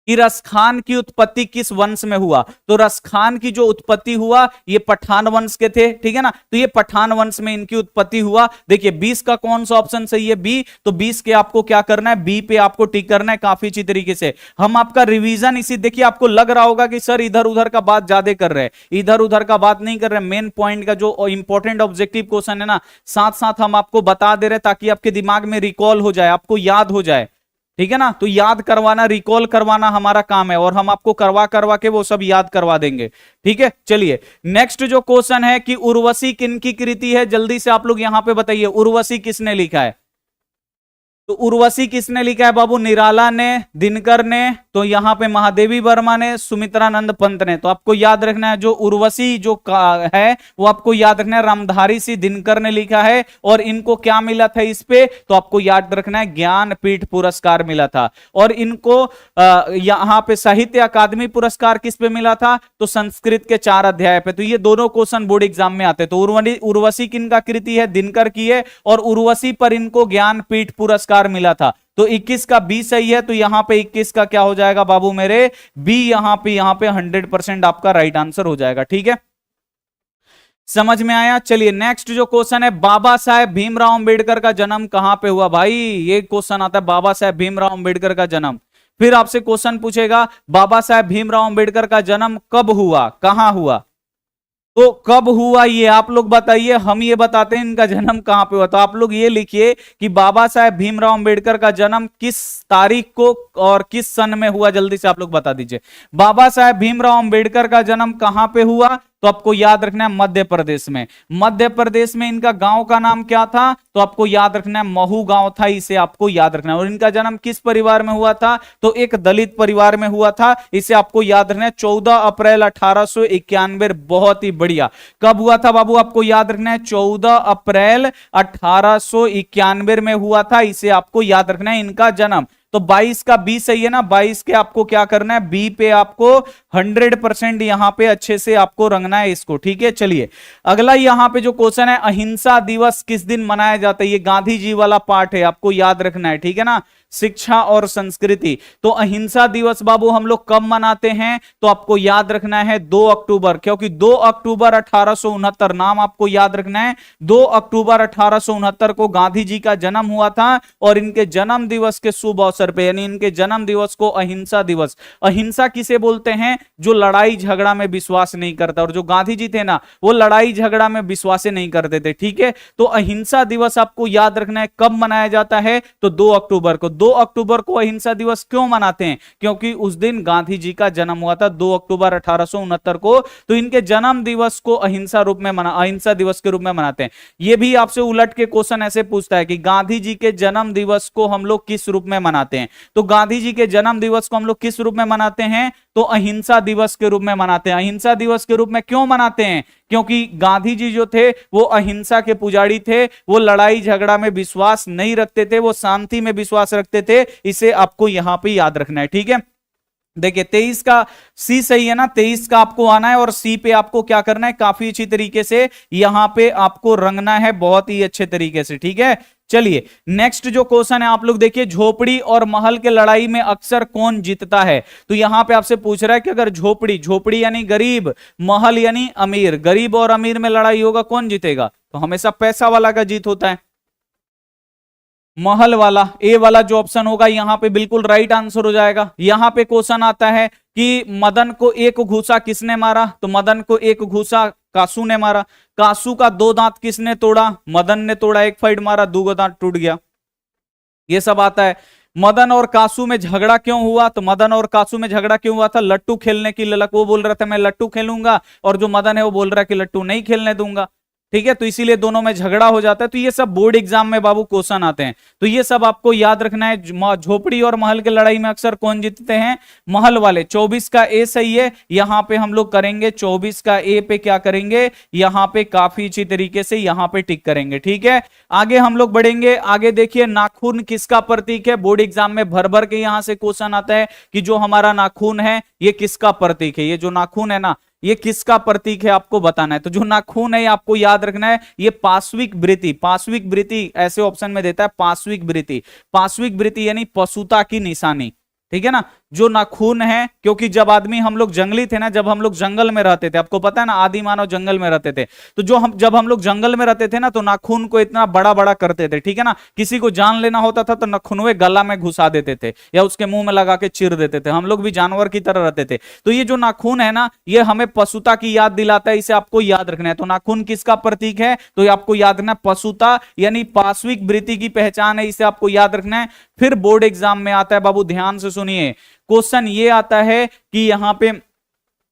कि रसखान की उत्पत्ति किस वंश में हुआ, तो रसखान की जो उत्पत्ति हुआ ये पठान वंश के थे, ठीक है ना। तो ये पठान वंश में इनकी उत्पत्ति हुआ। देखिए 20 का कौन सा ऑप्शन सही है, बी। तो 20 के आपको क्या करना है, बी पे आपको टिक करना है काफी अच्छी तरीके से। हम आपका रिवीजन इसी, देखिए आपको लग रहा होगा कि सर इधर उधर का बात ज्यादा कर रहे हैं, इधर उधर का बात नहीं कर रहे, मेन पॉइंट का जो इंपॉर्टेंट ऑब्जेक्टिव क्वेश्चन है ना, साथ साथ हम आपको बता दे रहे ताकि आपके दिमाग में रिकॉल हो जाए, आपको याद हो जाए, ठीक है ना। तो याद करवाना, रिकॉल करवाना हमारा काम है, और हम आपको करवा करवा के वो सब याद करवा देंगे, ठीक है। चलिए नेक्स्ट जो क्वेश्चन है कि उर्वशी किनकी कृति है, जल्दी से आप लोग यहां पे बताइए उर्वशी किसने लिखा है। तो उर्वशी किसने लिखा है बाबू, निराला ने, दिनकर ने, तो यहां पे महादेवी वर्मा ने, सुमित्रानंद पंत ने। तो आपको याद रखना है जो उर्वशी जो है वो आपको याद रखना है रामधारी सिंह दिनकर ने लिखा है, और इनको क्या मिला था इस पे, तो आपको याद रखना है ज्ञानपीठ पुरस्कार मिला था। और इनको यहां पे साहित्य अकादमी पुरस्कार किस पे मिला था, तो संस्कृत के 4 अध्याय पे। तो ये दोनों क्वेश्चन बोर्ड एग्जाम में आते हैं। तो उर्वशी किनका कृति है, दिनकर की है, और उर्वशी पर इनको ज्ञानपीठ पुरस्कार मिला था। तो 21 का बी सही है, तो यहां पे 21 का क्या हो जाएगा बाबू मेरे, बी। यहां पे 100% आपका राइट आंसर हो जाएगा, ठीक है। समझ में आया। चलिए नेक्स्ट जो क्वेश्चन है, बाबा साहेब भीमराव अंबेडकर का जन्म कहां पे हुआ भाई, ये क्वेश्चन आता है बाबा साहेब भीमराव अंबेडकर का जन्म। फिर आपसे क्वेश्चन पूछेगा बाबा साहेब भीमराव अंबेडकर का जन्म कब हुआ, कहां हुआ, तो कब हुआ ये आप लोग बताइए, हम ये बताते हैं इनका जन्म कहां पे हुआ। तो आप लोग ये लिखिए कि बाबा साहेब भीमराव अंबेडकर का जन्म किस तारीख को और किस सन में हुआ, जल्दी से आप लोग बता दीजिए। बाबा साहेब भीमराव अंबेडकर का जन्म कहां पे हुआ, तो आपको याद रखना है मध्य प्रदेश में। मध्य प्रदेश में इनका गांव का नाम क्या था, तो आपको याद रखना है महू गांव था, इसे आपको याद रखना है। और इनका जन्म किस परिवार में हुआ था, तो एक दलित परिवार में हुआ था, इसे आपको याद रखना है 14 अप्रैल 1891। बहुत ही बढ़िया। कब हुआ था बाबू, आपको याद रखना है 14 अप्रैल 1891 में हुआ था, इसे आपको याद रखना है इनका जन्म। तो 22 का बी सही है ना, 22 के आपको क्या करना है, बी पे आपको 100% यहां पे अच्छे से आपको रंगना है इसको, ठीक है। चलिए अगला यहां पे जो क्वेश्चन है, अहिंसा दिवस किस दिन मनाया जाता है, ये गांधी जी वाला पार्ट है, आपको याद रखना है, ठीक है ना, शिक्षा और संस्कृति। तो अहिंसा दिवस बाबू हम लोग कब मनाते हैं, तो आपको याद रखना है 2 अक्टूबर, क्योंकि 2 अक्टूबर 1869, नाम आपको याद रखना है, 2 अक्टूबर 1869 को गांधी जी का जन्म हुआ था, और इनके जन्म दिवस के शुभ अवसर पे, यानी इनके जन्म दिवस को अहिंसा दिवस। अहिंसा किसे बोलते हैं, जो लड़ाई झगड़ा में विश्वास नहीं करता, और जो गांधी जी थे ना, वो लड़ाई झगड़ा में विश्वास नहीं करते थे, ठीक है। तो अहिंसा दिवस आपको याद रखना है कब मनाया जाता है, तो 2 अक्टूबर को। 2 अक्टूबर को अहिंसा दिवस क्यों मनाते हैं, क्योंकि उस दिन गांधी जी का जन्म हुआ था 2 अक्टूबर 1869 को, तो इनके जन्म दिवस को अहिंसा दिवस के रूप में मनाते हैं। यह भी आपसे उलट के क्वेश्चन ऐसे पूछता है कि गांधी जी के जन्म दिवस को हम लोग किस रूप में मनाते हैं, तो गांधी जी के जन्म दिवस को हम लोग किस रूप में मनाते हैं, तो अहिंसा दिवस के रूप में मनाते हैं। अहिंसा दिवस के रूप में क्यों मनाते हैं, क्योंकि गांधी जी जो थे वो अहिंसा के पुजारी थे, वो लड़ाई झगड़ा में विश्वास नहीं रखते थे, वो शांति में विश्वास रखते थे। इसे आपको यहां पे याद रखना है, ठीक है। देखिए 23 का सी सही है ना, 23 का आपको आना है, और सी पे आपको क्या करना है, काफी अच्छी तरीके से यहां पे आपको रंगना है, बहुत ही अच्छे तरीके से, ठीक है। चलिए नेक्स्ट जो क्वेश्चन है आप लोग देखिए, झोपड़ी और महल के लड़ाई में अक्सर कौन जीतता है, तो यहां पे आपसे पूछ रहा है कि अगर झोपड़ी यानी गरीब, महल यानी अमीर, गरीब और अमीर में लड़ाई होगा, कौन जीतेगा, तो हमेशा पैसा वाला का जीत होता है, महल वाला। ए वाला जो ऑप्शन होगा यहां पे बिल्कुल राइट आंसर हो जाएगा। यहां पे क्वेश्चन आता है कि मदन को एक घूसा किसने मारा, तो मदन को एक घूसा कासू ने मारा। कासू का 2 दांत किसने तोड़ा, मदन ने तोड़ा, एक फाइट मारा, 2 दांत टूट गया, ये सब आता है। मदन और कासू में झगड़ा क्यों हुआ, तो मदन और कासू में झगड़ा क्यों हुआ था, लट्टू खेलने की ललक, वो बोल रहा था मैं लट्टू खेलूंगा, और जो मदन है वो बोल रहा है कि लट्टू नहीं खेलने दूंगा, ठीक है। तो इसीलिए दोनों में झगड़ा हो जाता है। तो ये सब बोर्ड एग्जाम में बाबू क्वेश्चन आते हैं, तो ये सब आपको याद रखना है। झोपड़ी और महल की लड़ाई में अक्सर कौन जीतते हैं, महल वाले। 24 का ए सही है, यहां पे हम लोग करेंगे 24 का ए पे क्या करेंगे, यहां पे काफी अच्छी तरीके से यहां पे टिक करेंगे, ठीक है। आगे हम लोग बढ़ेंगे, आगे देखिए नाखून किसका प्रतीक है, बोर्ड एग्जाम में भर भर के यहां से क्वेश्चन आता है कि जो हमारा नाखून है ये किसका प्रतीक है, ये जो नाखून है ना ये किसका प्रतीक है आपको बताना है। तो जो नाखून है आपको याद रखना है, ये पाश्विक वृत्ति, पाश्विक वृत्ति ऐसे ऑप्शन में देता है, पाश्विक वृत्ति, पाश्विक वृत्ति यानी पशुता की निशानी, ठीक है ना। जो नाखून है, क्योंकि जब आदमी हम लोग जंगली थे ना, जब हम लोग जंगल में रहते थे, आपको पता है ना आदि मानव जंगल में रहते थे, तो जब हम लोग जंगल में रहते थे ना, तो नाखून को इतना बड़ा बड़ा करते थे, ठीक है ना। किसी को जान लेना होता था तो नाखूनवे गला में घुसा देते थे या उसके मुंह में लगा के चीर देते थे, हम लोग भी जानवर की तरह रहते थे। तो ये जो नाखून है ना, ये हमें पशुता की याद दिलाता है, इसे आपको याद रखना है। तो नाखून किसका प्रतीक है, तो ये आपको याद रखना है पशुता यानी पाश्विक वृत्ति की पहचान है, इसे आपको याद रखना है। फिर बोर्ड एग्जाम में आता है बाबू, ध्यान से सुनिए, क्वेश्चन ये आता है कि यहां पे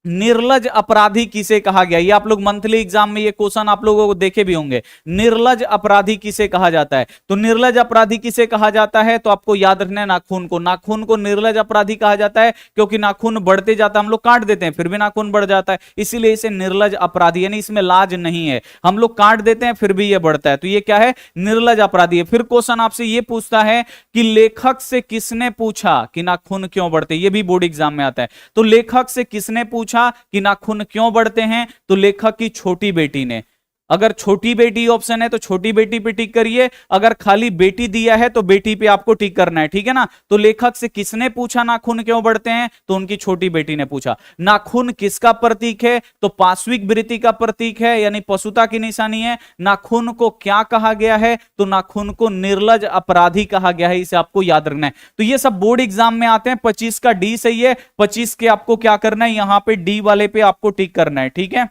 निर्लज अपराधी किसे कहा गया। ये आप लोग मंथली एग्जाम में ये क्वेश्चन आप लोगों को देखे भी होंगे, निर्लज अपराधी किसे कहा जाता है। तो निर्लज अपराधी किसे कहा जाता है, तो आपको याद रखना है नाखून को। नाखून को निर्लज अपराधी कहा जाता है क्योंकि नाखून बढ़ते जाता है, हम लोग काट देते हैं फिर भी नाखून बढ़ जाता है, इसीलिए इसे निर्लज अपराधी, यानी इसमें लाज नहीं है, हम लोग काट देते हैं फिर भी ये बढ़ता है, तो ये क्या है, निर्लज अपराधी है। फिर क्वेश्चन आपसे ये पूछता है कि लेखक से किसने पूछा कि नाखून क्यों बढ़ते, ये भी बोर्ड एग्जाम में आता है। तो लेखक से किसने पूछा कि नाखून क्यों बढ़ते हैं, तो लेखक की छोटी बेटी ने। अगर छोटी बेटी ऑप्शन है तो छोटी बेटी पे टिक करिए, अगर खाली बेटी दिया है तो बेटी पे आपको टिक करना है, ठीक है ना। तो लेखक से किसने पूछा नाखून क्यों बढ़ते हैं, तो उनकी छोटी बेटी ने पूछा। नाखून किसका प्रतीक है, तो पाश्विक वृत्ति का प्रतीक है, यानी पशुता की निशानी है। नाखून को क्या कहा गया है, तो नाखून को निर्लज अपराधी कहा गया है, इसे आपको याद रखना है। तो ये सब बोर्ड एग्जाम में आते हैं। 25 का डी सही है, 25 के आपको क्या करना है, यहां पे डी वाले पे आपको टिक करना है, ठीक है।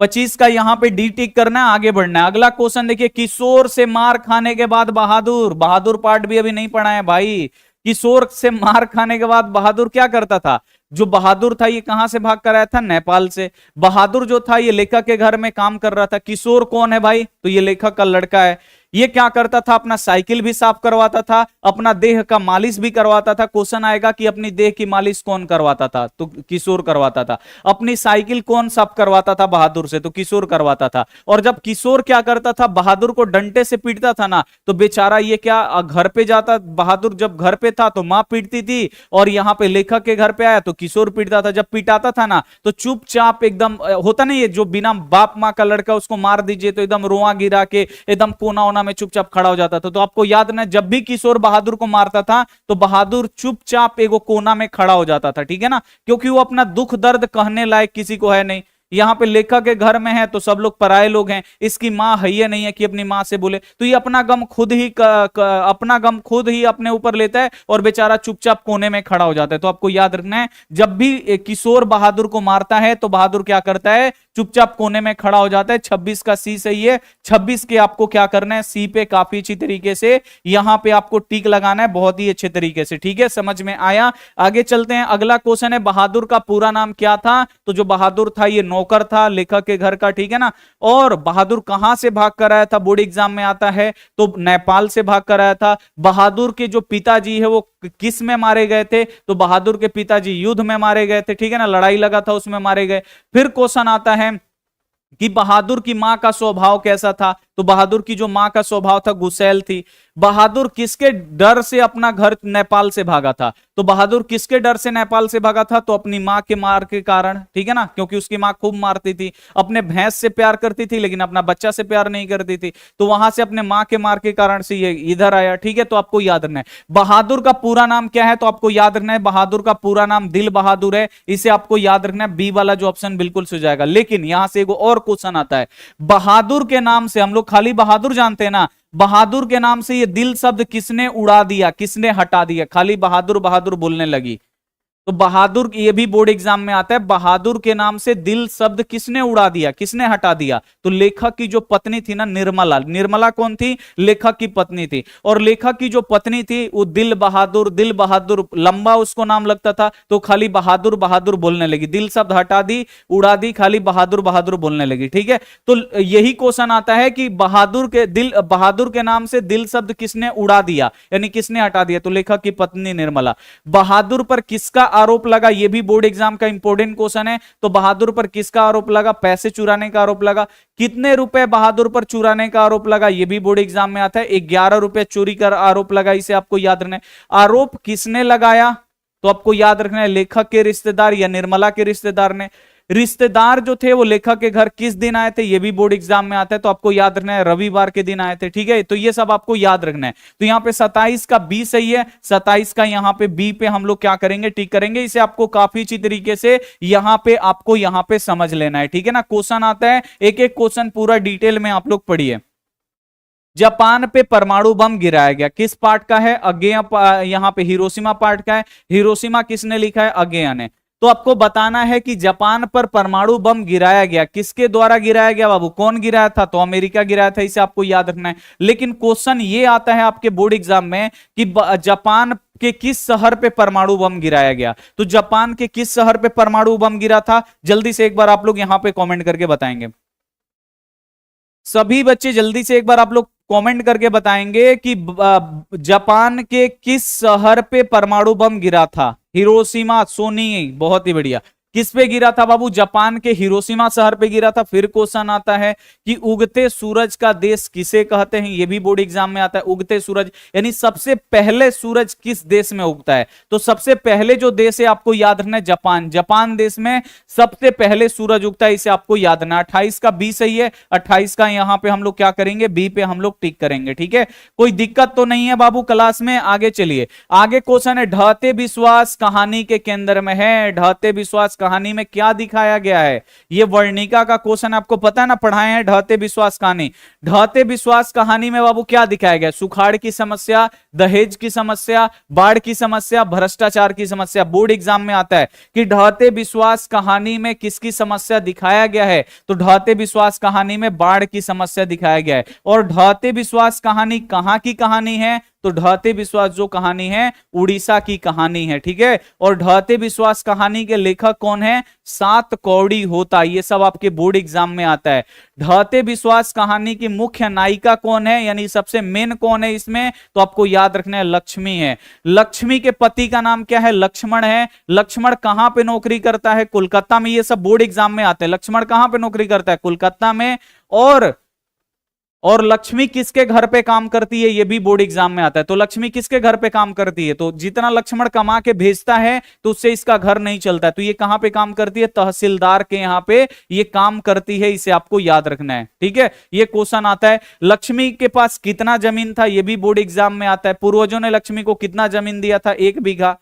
25 का यहां पे डी टिक करना है, आगे बढ़ना है। अगला क्वेश्चन देखिए, किशोर से मार खाने के बाद बहादुर, बहादुर पार्ट भी अभी नहीं पढ़ा है भाई। किशोर से मार खाने के बाद बहादुर क्या करता था, जो बहादुर था ये कहां से भाग कर आया था, नेपाल से। बहादुर जो था ये लेखक के घर में काम कर रहा था। किशोर कौन है भाई, तो ये लेखक का लड़का है। ये क्या करता था, अपना साइकिल भी साफ करवाता था, अपना देह का मालिश भी करवाता था। क्वेश्चन आएगा कि अपनी देह की मालिश कौन करवाता था, तो किशोर करवाता था। अपनी साइकिल कौन साफ करवाता था बहादुर से, तो किशोर करवाता था। और जब किशोर क्या करता था, बहादुर को डंडे से पीटता था ना, तो बेचारा ये क्या घर पे जाता, बहादुर जब घर पे था तो मां पीटती थी, और यहाँ पे लेखक के घर पे आया तो किशोर पीटता था। जब पिटाता था ना तो चुपचाप एकदम, होता नहीं है जो बिना बाप माँ का लड़का उसको मार दीजिए तो एकदम रोआ गिरा के एकदम कोना ओना में चुपचाप खड़ा हो जाता था। तो आपको याद ना, जब भी किशोर बहादुर को मारता था तो बहादुर चुपचाप एगो कोना में खड़ा हो जाता था, ठीक है ना, क्योंकि वो अपना दुख दर्द कहने लायक किसी को है नहीं। यहाँ पे लेखक के घर में है तो सब लोग पराये लोग हैं, इसकी माँ है ये नहीं है कि अपनी माँ से बोले, तो ये अपना गम खुद ही अपना गम खुद ही अपने ऊपर लेता है और बेचारा चुपचाप कोने में खड़ा हो जाता है। तो आपको याद रखना है, जब भी किशोर बहादुर को मारता है तो बहादुर क्या करता है, चुपचाप कोने में खड़ा हो जाता है। 26 का सी सही है। 26 के आपको क्या करना है, सी पे काफी अच्छी तरीके से यहां पे आपको टिक लगाना है, बहुत ही अच्छे तरीके से, ठीक है, समझ में आया। आगे चलते हैं, अगला क्वेश्चन है बहादुर का पूरा नाम क्या था। तो जो बहादुर था ये नौकर था लेखक के घर का, ठीक है ना। और बहादुर कहां से भाग कर आया था, बोर्ड एग्जाम में आता है, तो नेपाल से भाग कर आया था। बहादुर के जो पिताजी है वो किस में मारे गए थे, तो बहादुर के पिताजी युद्ध में मारे गए थे, ठीक है ना, लड़ाई लगा था उसमें मारे गए। फिर क्वेश्चन आता है कि बहादुर की मां का स्वभाव कैसा था, तो बहादुर की जो मां का स्वभाव था गुस्सैल थी। बहादुर किसके डर से अपना घर नेपाल से भागा था, तो बहादुर किसके डर से नेपाल से भागा था, तो अपनी मां के मार के कारण, ठीक है ना, क्योंकि उसकी मां खूब मारती थी। अपने भैंस से प्यार करती थी लेकिन अपना बच्चा से प्यार नहीं करती थी, तो वहां से अपने मां के मार के कारण से ये इधर आया, ठीक है। तो आपको याद रखना है बहादुर का पूरा नाम क्या है, तो आपको याद रखना है बहादुर का पूरा नाम दिल बहादुर है, इसे आपको याद रखना है। बी वाला जो ऑप्शन बिल्कुल सही जाएगा। लेकिन यहां से एक और क्वेश्चन आता है, बहादुर के नाम से हम लोग खाली बहादुर जानते हैं ना, बहादुर के नाम से ये दिल शब्द किसने उड़ा दिया, किसने हटा दिया, खाली बहादुर बहादुर बोलने लगी। तो बहादुर, ये भी बोर्ड एग्जाम में आता है, बहादुर के नाम से दिल शब्द किसने उड़ा दिया, किसने हटा दिया, तो लेखक की जो पत्नी थी ना निर्मला। निर्मला कौन थी, लेखक की पत्नी थी। और लेखक की जो पत्नी थी वो दिल बहादुर, दिल बहादुर लंबा उसको नाम लगता था, तो खाली बहादुर बहादुर बोलने लगी, दिल शब्द हटा दी, उड़ा दी, खाली बहादुर बहादुर बोलने लगी, ठीक है। तो यही क्वेश्चन आता है कि बहादुर के नाम से दिल शब्द किसने उड़ा दिया, यानी किसने हटा दिया, तो लेखक की पत्नी निर्मला। बहादुर पर किसका आरोप लगा, यह भी बोर्ड एग्जाम का इंपॉर्टेंट क्वेश्चन है। तो बहादुर पर किसका आरोप लगा, पैसे चुराने का आरोप लगा। कितने रुपए बहादुर पर चुराने का आरोप लगा, यह भी बोर्ड एग्जाम में आता है। 11 रुपए चोरी का आरोप लगा, इसे आपको याद रखना है। आरोप किसने लगाया, तो आपको याद रखना है लेखक के रिश्तेदार या निर्मला के रिश्तेदार ने। रिश्तेदार जो थे वो लेखक के घर किस दिन आए थे, ये भी बोर्ड एग्जाम में आता है, तो आपको याद रखना है रविवार के दिन आए थे, ठीक है। तो ये सब आपको याद रखना है। तो यहाँ पे 27 का बी सही है, 27 का यहाँ पे बी पे हम लोग क्या करेंगे, टिक करेंगे। इसे आपको काफी अच्छी तरीके से यहाँ पे आपको यहाँ पे समझ लेना है, ठीक है ना। क्वेश्चन आता है, एक एक क्वेश्चन पूरा डिटेल में आप लोग पढ़िए। जापान पे परमाणु बम गिराया गया, किस पार्ट का है, अगेय, यहाँ पे हिरोशिमा पार्ट का है। हिरोशिमा किसने लिखा है, अगेय ने। तो आपको बताना है कि जापान पर परमाणु बम गिराया गया, किसके द्वारा गिराया गया बाबू, कौन गिराया था, तो अमेरिका गिराया था, इसे आपको याद रखना है। लेकिन क्वेश्चन ये आता है आपके बोर्ड एग्जाम में कि जापान के किस शहर पे परमाणु बम गिराया गया, तो जापान के किस शहर पे परमाणु बम गिरा था, जल्दी से एक बार आप लोग यहां पे कमेंट करके बताएंगे। सभी बच्चे जल्दी से एक बार आप लोग कमेंट करके बताएंगे कि जापान के किस शहर पे परमाणु बम गिरा था। हिरोशिमा, सोनी, बहुत ही बढ़िया। किस पे गिरा था बाबू, जापान के हिरोशिमा शहर पे गिरा था। फिर क्वेश्चन आता है कि उगते सूरज का देश किसे कहते हैं, ये भी बोर्ड एग्जाम में आता है। उगते सूरज यानी सबसे पहले सूरज किस देश में उगता है, तो सबसे पहले जो देश है आपको याद रखना है जापान। जापान देश में सबसे पहले सूरज उगता है, इसे आपको याद रखना है। 28 का बी सही है, 28 का यहां पे हम लोग क्या करेंगे, बी पे हम लोग टिक करेंगे, ठीक है। कोई दिक्कत तो नहीं है बाबू क्लास में। आगे चलिए, आगे क्वेश्चन है ढहते विश्वास कहानी के केंद्र में है। ढहते विश्वास कहानी में क्या दिखाया गया है, ये वर्णिका का क्वेश्चन आपको पता है ना, पढ़ाए हैं ढहते विश्वास कहानी। ढहते विश्वास कहानी में बाबू क्या दिखाया गया, सुखाड़ की समस्या, दहेज की समस्या, बाढ़ की समस्या, भ्रष्टाचार की समस्या। बोर्ड एग्जाम में आता है कि ढहते विश्वास कहानी में किसकी समस्या दिखाया गया है, तो ढहते विश्वास कहानी में बाढ़ की समस्या दिखाया गया है। और ढहते विश्वास कहानी कहां की कहानी है, तो ढहते विश्वास जो कहानी है उड़ीसा की कहानी है, ठीक है। और ढहते विश्वास कहानी के लेखक कौन है? सात कौड़ी होता। ये सब आपके बोर्ड एग्जाम में आता है। ढहते विश्वास कहानी की मुख्य नायिका कौन है, यानी सबसे मेन कौन है इसमें? तो आपको याद रखना है लक्ष्मी है। लक्ष्मी के पति का नाम क्या है? लक्ष्मण है। लक्ष्मण कहां पे नौकरी करता है? कोलकाता में। ये सब बोर्ड एग्जाम में आते हैं। लक्ष्मण कहां पे नौकरी करता है? कोलकाता में। और लक्ष्मी किसके घर पे काम करती है? ये भी बोर्ड एग्जाम में आता है। तो लक्ष्मी किसके घर पे काम करती है? तो जितना लक्ष्मण कमा के भेजता है तो उससे इसका घर नहीं चलता है। तो ये कहां पे काम करती है? तहसीलदार के यहां पे ये काम करती है। इसे आपको याद रखना है, ठीक है। ये क्वेश्चन आता है। लक्ष्मी के पास कितना जमीन था? ये भी बोर्ड एग्जाम में आता है। पूर्वजों ने लक्ष्मी को कितना जमीन दिया था? 1 बीघा।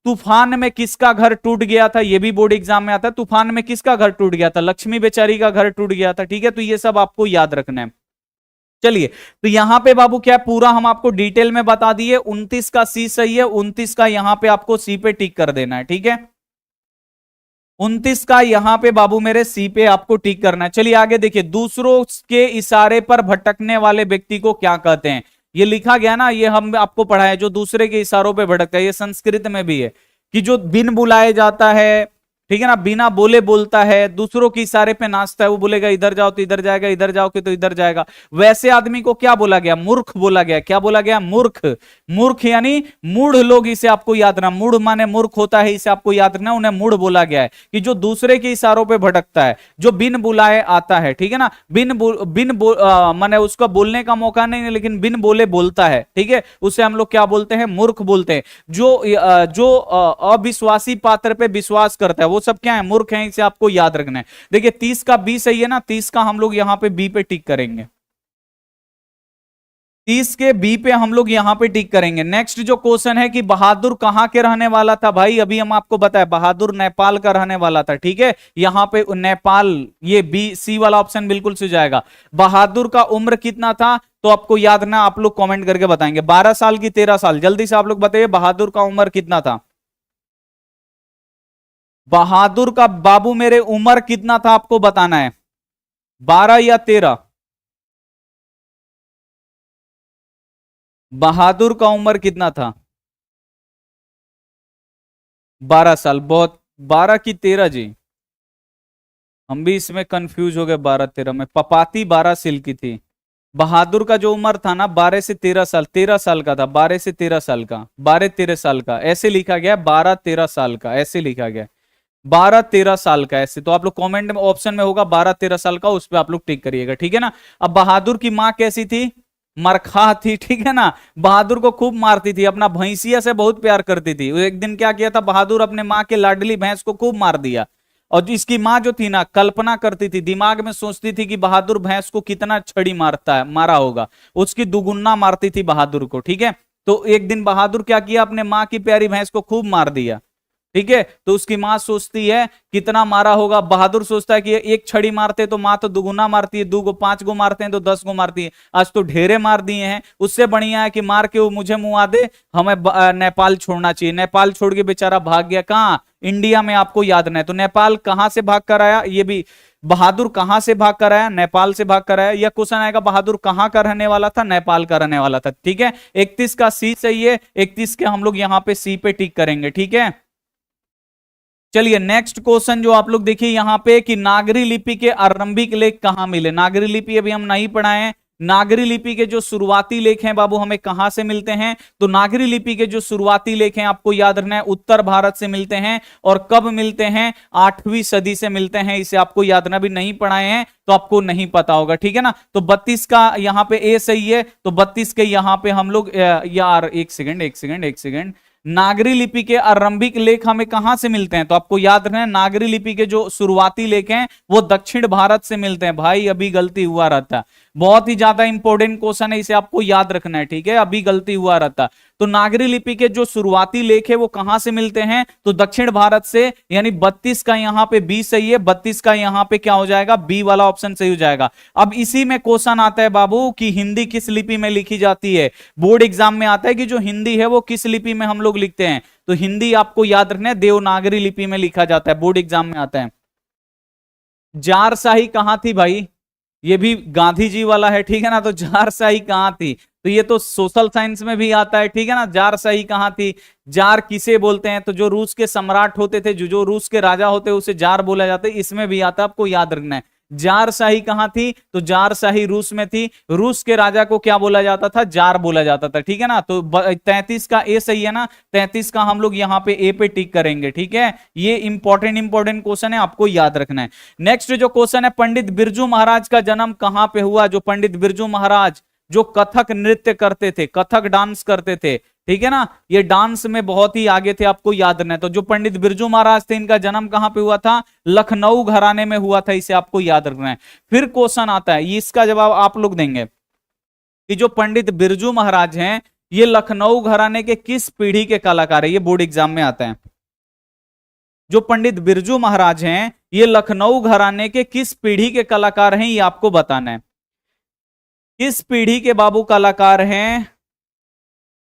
तूफान में किसका घर टूट गया था? यह भी बोर्ड एग्जाम में आता है। तूफान में किसका घर टूट गया था? लक्ष्मी बेचारी का घर टूट गया था, ठीक है। तो ये सब आपको याद रखना है। चलिए, तो यहां पे बाबू क्या है, पूरा हम आपको डिटेल में बता दिए। 29 का सी सही है। 29 का यहां पे आपको सी पे टिक कर देना है, ठीक है। 29 का यहां पे बाबू मेरे सी पे आपको टिक करना है। चलिए आगे देखिए, दूसरों के इशारे पर भटकने वाले व्यक्ति को क्या कहते हैं? ये लिखा गया ना, ये हम आपको पढ़ाया, जो दूसरे के इशारों पे भटकता है। ये संस्कृत में भी है कि जो बिन बुलाए जाता है, ठीक है ना, बिना बोले बोलता है, दूसरों के इशारे पे नाचता है। वो बोलेगा इधर जाओ तो इधर जाएगा, इधर जाओ तो इधर जाएगा। वैसे आदमी को क्या बोला गया? मूर्ख बोला गया। क्या बोला गया? मूर्ख। मूर्ख यानी मूढ़ लोग, इसे आपको याद रखना। मूढ़ माने मूर्ख होता है, इसे आपको याद रखना। उन्हें मूढ़ बोला गया है कि जो दूसरे के इशारों पे भटकता है, जो बिन बुलाए आता है, ठीक है ना। माने उसका बोलने का मौका नहीं है, लेकिन बिन बोले बोलता है, ठीक है। उसे हम लोग क्या बोलते हैं? मूर्ख बोलते हैं। जो अविश्वासी पात्र पे विश्वास करता है वो सब क्या है? मूर्ख है। इसे आपको याद रखना है। देखिए 30 का बी सही है ना। 30 का हम लोग यहां पे बी पे टिक करेंगे। 30 के बी पे हम लोग यहां पे टिक करेंगे। नेक्स्ट जो क्वेश्चन है कि बहादुर कहां के रहने वाला था? भाई अभी हम आपको बताया बहादुर नेपाल का रहने वाला था, ठीक है। यहां पे नेपाल, ये बी सी वाला ऑप्शन बिल्कुल से जाएगा। बहादुर का उम्र कितना था? तो आपको याद ना, आप लोग कमेंट करके बताएंगे 12 साल की 13 साल। जल्दी से आप लोग बताइए बहादुर का उम्र कितना था? बहादुर का बाबू मेरे उम्र कितना था आपको बताना है, 12 या 13? बहादुर का उम्र कितना था? 12 साल। बहुत, 12 की 13 जी, हम भी इसमें कंफ्यूज हो गए। 12 13 में पपाती 12 सिल की थी। बहादुर का जो उम्र था ना 12 से 13 साल, 13 साल का था। 12 से 13 साल का, 12 13 साल का ऐसे लिखा गया। 12 13 साल का ऐसे लिखा गया। 12 13 साल का ऐसे। तो आप लोग कमेंट में ऑप्शन में होगा 12 13 साल का, उस पर आप लोग टिक करिएगा, ठीक है ना। अब बहादुर की माँ कैसी थी? मरखा थी, ठीक है ना। बहादुर को खूब मारती थी, अपना भैंसिया से बहुत प्यार करती थी। एक दिन क्या किया था बहादुर, अपने माँ के लाडली भैंस को खूब मार दिया। और इसकी माँ जो थी ना, कल्पना करती थी, दिमाग में सोचती थी कि बहादुर भैंस को कितना छड़ी मारा होगा। उसकी दुगुना मारती थी बहादुर को, ठीक है। तो एक दिन बहादुर क्या किया, अपने माँ की प्यारी भैंस को खूब मार दिया, ठीक है। तो उसकी मां सोचती है कितना मारा होगा। बहादुर सोचता है कि एक छड़ी मारते तो मां तो दुगुना मारती है, 2 को 5 को मारते हैं तो 10 को मारती है। आज तो ढेरे मार दिए हैं। उससे बढ़िया है कि मार के वो मुझे मुआ दे, हमें नेपाल छोड़ना चाहिए। नेपाल छोड़ के बेचारा भाग गया कहाँ? इंडिया में। आपको याद नहीं तो नेपाल कहां से भाग कर आया? ये भी बहादुर कहां से भाग कर आया? नेपाल से भाग कर आया। यह क्वेश्चन आएगा बहादुर कहां का रहने वाला था? नेपाल का रहने वाला था, ठीक है। 31 का सी सही है। 31 के हम लोग यहां पे सी पे टिक करेंगे, ठीक है। चलिए नेक्स्ट क्वेश्चन जो आप लोग देखिए यहां पे कि नागरी लिपि के आरंभिक लेख कहां मिले? नागरी लिपि अभी हम नहीं पढ़ाए हैं। नागरी लिपि के जो शुरुआती लेख हैं बाबू हमें कहां से मिलते हैं? तो नागरी लिपि के जो शुरुआती लेख हैं आपको याद रखना है उत्तर भारत से मिलते हैं। और कब मिलते हैं? 8वीं सदी से मिलते हैं। इसे आपको याद रखना, भी नहीं पढ़ाए हैं तो आपको नहीं पता होगा, ठीक है ना। तो 32 का यहाँ पे ए सही है। तो 32 के यहाँ पे हम लोग यार एक सेकंड, नागरी लिपि के आरंभिक लेख हमें कहां से मिलते हैं? तो आपको याद रखना है नागरी लिपि के जो शुरुआती लेख हैं वो दक्षिण भारत से मिलते हैं। भाई अभी गलती हुआ रहता है, बहुत ही ज्यादा इंपॉर्टेंट क्वेश्चन है, इसे आपको याद रखना है, ठीक है। अभी गलती हुआ रहता। तो नागरी लिपि के जो शुरुआती लेख है वो कहां से मिलते हैं? तो दक्षिण भारत से। यानी 32 का यहां पे बी सही है। 32 का यहां पे क्या हो जाएगा? बी वाला ऑप्शन सही हो जाएगा। अब इसी में क्वेश्चन आता है बाबू कि हिंदी किस लिपि में लिखी जाती है? बोर्ड एग्जाम में आता है कि जो हिंदी है वो किस लिपि में हम लोग लिखते हैं। तो हिंदी आपको याद रखना है देवनागरी लिपि में लिखा जाता है, बोर्ड एग्जाम में आता है। जारशाही कहां थी भाई? ये भी गांधी जी वाला है, ठीक है ना। तो जारशाही कहां थी? तो ये तो सोशल साइंस में भी आता है, ठीक है ना। जार शाही कहाँ थी, जार किसे बोलते हैं, तो जो रूस के सम्राट होते थे, जो रूस के राजा होते हैं उसे जार बोला जाता है, इसमें भी आता है, आपको याद रखना है। जार शाही कहां थी, तो जार शाही रूस में थी, रूस के राजा को क्या बोला जाता था, जार बोला जाता था, ठीक है ना। तो 33 का ए सही है ना, 33 का हम लोग यहां पे ए पे टिक करेंगे, ठीक है। ये इंपॉर्टेंट क्वेश्चन है, आपको याद रखना है। नेक्स्ट जो क्वेश्चन है, पंडित बिरजू महाराज का जन्म कहां पे हुआ। जो पंडित बिरजू महाराज जो कथक नृत्य करते थे, कथक डांस करते थे, ठीक है ना, ये डांस में बहुत ही आगे थे, आपको याद रखना है। तो जो पंडित बिरजू महाराज थे, इनका जन्म कहां पे हुआ था, लखनऊ घराने में हुआ था, इसे आपको याद रखना है। फिर क्वेश्चन आता है, इसका जवाब आप लोग देंगे कि जो पंडित बिरजू महाराज हैं, ये लखनऊ घराने के किस पीढ़ी के कलाकार है, ये बोर्ड एग्जाम में आता है। जो पंडित बिरजू महाराज हैं, ये लखनऊ घराने के किस पीढ़ी के कलाकार हैं, ये आपको बताना है। किस पीढ़ी के बाबू कलाकार हैं,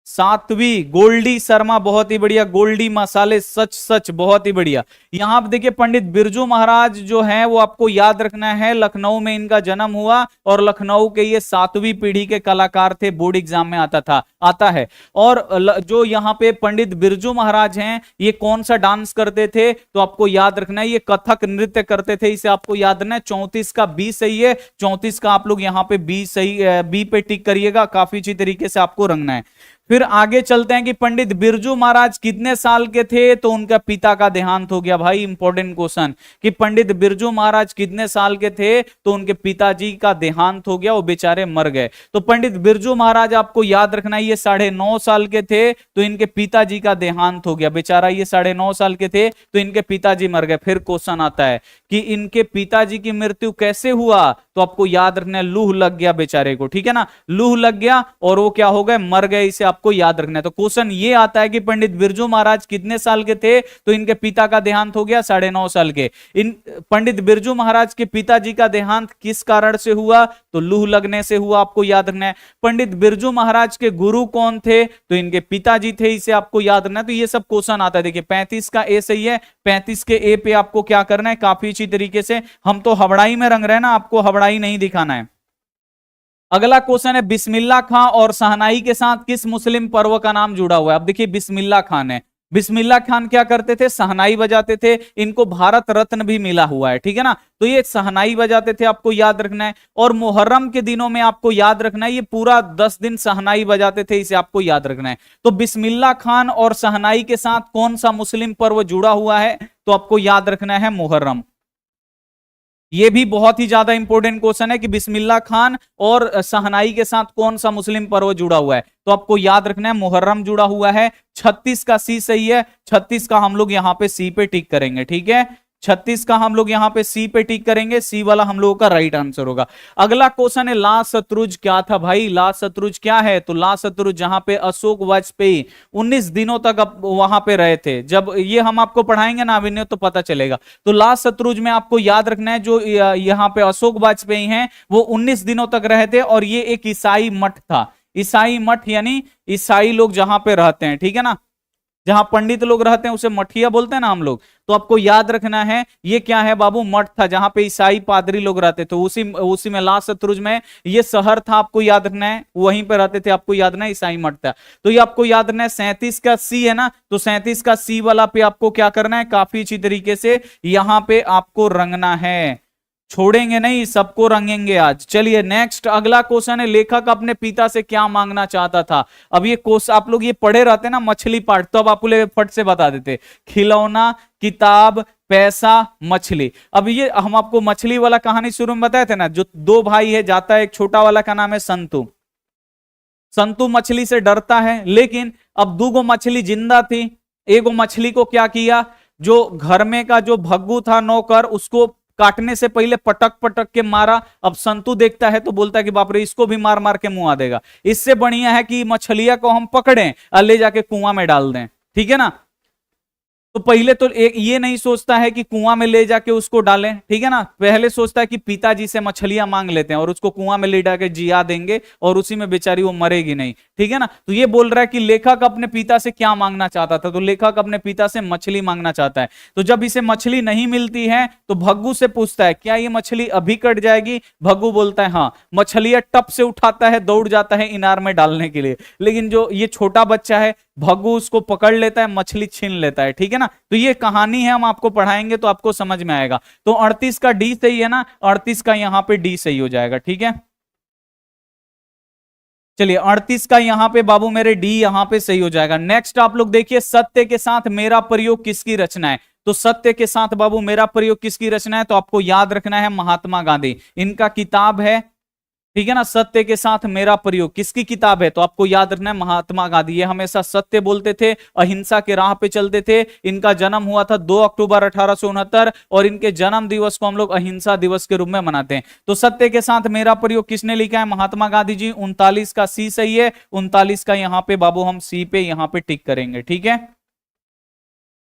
सातवीं। गोल्डी शर्मा, बहुत ही बढ़िया। गोल्डी मसाले, सच सच बहुत ही बढ़िया। यहां पर देखिए पंडित बिरजू महाराज जो हैं वो आपको याद रखना है, लखनऊ में इनका जन्म हुआ और लखनऊ के ये 7वीं पीढ़ी के कलाकार थे, बोर्ड एग्जाम में आता है। और जो यहाँ पे पंडित बिरजू महाराज हैं, ये कौन सा डांस करते थे, तो आपको याद रखना है ये कथक नृत्य करते थे, इसे आपको याद रखना है। 34 का बी सही है, 34 का आप लोग यहाँ पे बी सही, बी पे टिक करिएगा, काफी अच्छी तरीके से आपको रंगना है। फिर आगे चलते हैं कि पंडित बिरजू महाराज कितने साल के थे, तो उनका पिता का देहांत हो गया। भाई इंपॉर्टेंट क्वेश्चन कि पंडित बिरजू महाराज कितने साल के थे, तो उनके पिताजी का देहांत हो गया, वो बेचारे मर गए। तो पंडित बिरजू महाराज आपको याद रखना है, ये 9.5 साल के थे, तो इनके पिताजी का देहांत हो गया, बेचारा ये 9.5 साल के थे, तो इनके पिताजी मर गए। फिर क्वेश्चन आता है कि इनके पिताजी की मृत्यु कैसे हुआ, तो आपको याद रखना है लूह लग गया बेचारे को, ठीक है ना, लूह लग गया और वो क्या हो गए, मर गए, इसे आपको याद रखना है। तो क्वेश्चन ये आता है कि पंडित बिरजू महाराज कितने साल के थे, तो इनके पिता का देहांत हो गया 9.5 साल के। इन पंडित बिरजू महाराज के पिताजी का देहांत किस कारण से हुआ, तो लूह लगने से हुआ, आपको याद रखना है। पंडित बिरजू महाराज के गुरु कौन थे, तो इनके पिताजी थे, इसे आपको याद रखना है। तो ये सब क्वेश्चन आता है। देखिए 35 का ए सही है, 35 के ए पे आपको क्या करना है, काफी अच्छी तरीके से, हम तो हवड़ाई में रंग रहे हैं ना, आपको हवड़ाई नहीं दिखाना है। अगला क्वेश्चन है, बिस्मिल्लाह खां और शहनाई के साथ किस मुस्लिम पर्व का नाम जुड़ा हुआ है। अब देखिए बिस्मिल्लाह खान है, बिस्मिल्लाह खान क्या करते थे, शहनाई बजाते थे, इनको भारत रत्न भी मिला हुआ है, ठीक है ना। तो ये शहनाई बजाते थे, आपको याद रखना है। और मुहर्रम के दिनों में आपको याद रखना है, ये पूरा 10 दिन शहनाई बजाते थे, इसे आपको याद रखना है। तो बिस्मिल्लाह खान और शहनाई के साथ कौन सा मुस्लिम पर्व जुड़ा हुआ है, तो आपको याद रखना है मुहर्रम। ये भी बहुत ही ज्यादा इंपॉर्टेंट क्वेश्चन है कि बिस्मिल्लाह खान और शहनाई के साथ कौन सा मुस्लिम पर्व जुड़ा हुआ है, तो आपको याद रखना है मुहर्रम जुड़ा हुआ है। 36 का सी सही है, 36 का हम लोग यहां पे सी पे टिक करेंगे, ठीक है। 36 का हम लोग यहां पे सी पे टिक करेंगे, सी वाला हम लोगों का राइट आंसर होगा। अगला क्वेश्चन है, ला शत्रुज क्या था भाई, ला शत्रुज क्या है, तो ला शत्रुज जहां पे अशोक वाजपेयी 19 दिनों तक वहां पे रहे थे, जब ये हम आपको पढ़ाएंगे ना अभिनय तो पता चलेगा। तो ला शत्रुज में आपको याद रखना है, जो यहाँ पे अशोक वाजपेयी हैं वो 19 दिनों तक रहे थे, और ये एक ईसाई मठ था। ईसाई मठ यानी ईसाई लोग जहां पे रहते हैं, ठीक है ना, जहां पंडित लोग रहते हैं उसे मठिया बोलते हैं ना हम लोग। तो आपको याद रखना है ये क्या है बाबू, मठ था जहां पे ईसाई पादरी लोग रहते थे। उसी में ला शत्रुज में ये शहर था, आपको याद रखना है, वहीं पे रहते थे, आपको याद रखना है ईसाई मठ था। तो ये आपको याद रखना है। 37 का सी है ना, तो 37 का सी वाला पे आपको क्या करना है, काफी अच्छी तरीके से यहां पे आपको रंगना है, छोड़ेंगे नहीं, सबको रंगेंगे आज। चलिए नेक्स्ट अगला क्वेश्चन है, लेखक अपने पिता से क्या मांगना चाहता था। अब ये क्वेश्चन आप लोग ये पढ़े रहते ना मछली पाठ, तो अब आपको फट से बता देते, खिलौना, किताब, पैसा, मछली। अब ये हम आपको मछली वाला कहानी शुरू में बताए थे ना, जो 2 भाई है, जाता है, एक छोटा वाला का नाम है संतू। संतू मछली से डरता है, लेकिन अब 2 मछली जिंदा थी। एगो मछली को क्या किया, जो घर में का जो भग्गू था नौकर, उसको काटने से पहले पटक पटक के मारा। अब संतू देखता है तो बोलता है कि बाप रे, इसको भी मार मार के मुआ देगा, इससे बढ़िया है कि मछलिया को हम पकड़ें और ले जाके कुआं में डाल दें, ठीक है ना। तो पहले तो एक ये नहीं सोचता है कि कुआं में ले जाके उसको डालें, ठीक है ना, पहले सोचता है कि पिताजी से मछलियां मांग लेते हैं और उसको कुआं में ले जाके जिया देंगे और उसी में बेचारी वो मरेगी नहीं, ठीक है ना। तो ये बोल रहा है कि लेखक अपने पिता से क्या मांगना चाहता था, तो लेखक अपने पिता से मछली मांगना चाहता है। तो जब इसे मछली नहीं मिलती है तो भग्गू से पूछता है क्या ये मछली अभी कट जाएगी। भग्गू बोलता है हाँ। मछलियां टप से उठाता है, दौड़ जाता है इनार में डालने के लिए, लेकिन जो ये छोटा बच्चा है भग्गू उसको पकड़ लेता है, मछली छीन लेता है, ठीक है ना। तो ये कहानी है, हम आपको पढ़ाएंगे तो आपको समझ में आएगा। तो 38 का डी सही है ना, 38 का यहां पे डी सही हो जाएगा, ठीक है। चलिए 38 का यहां पे बाबू मेरे डी यहां पे सही हो जाएगा। नेक्स्ट आप लोग देखिए, सत्य के साथ मेरा प्रयोग किसकी रचना है। तो सत्य के साथ बाबू मेरा प्रयोग किसकी रचना है, तो आपको याद रखना है महात्मा गांधी, इनका किताब है, ठीक है ना। सत्य के साथ मेरा प्रयोग किसकी किताब है, तो आपको याद रखना है महात्मा गांधी। ये हमेशा सत्य बोलते थे, अहिंसा के राह पे चलते थे। इनका जन्म हुआ था 2 अक्टूबर 1869 और इनके जन्म दिवस को हम लोग अहिंसा दिवस के रूप में मनाते हैं। तो सत्य के साथ मेरा प्रयोग किसने लिखा है, महात्मा गांधी जी। 39 का सी सही है, 39 का यहां पे बाबू हम सी पे यहां पे टिक करेंगे, ठीक है।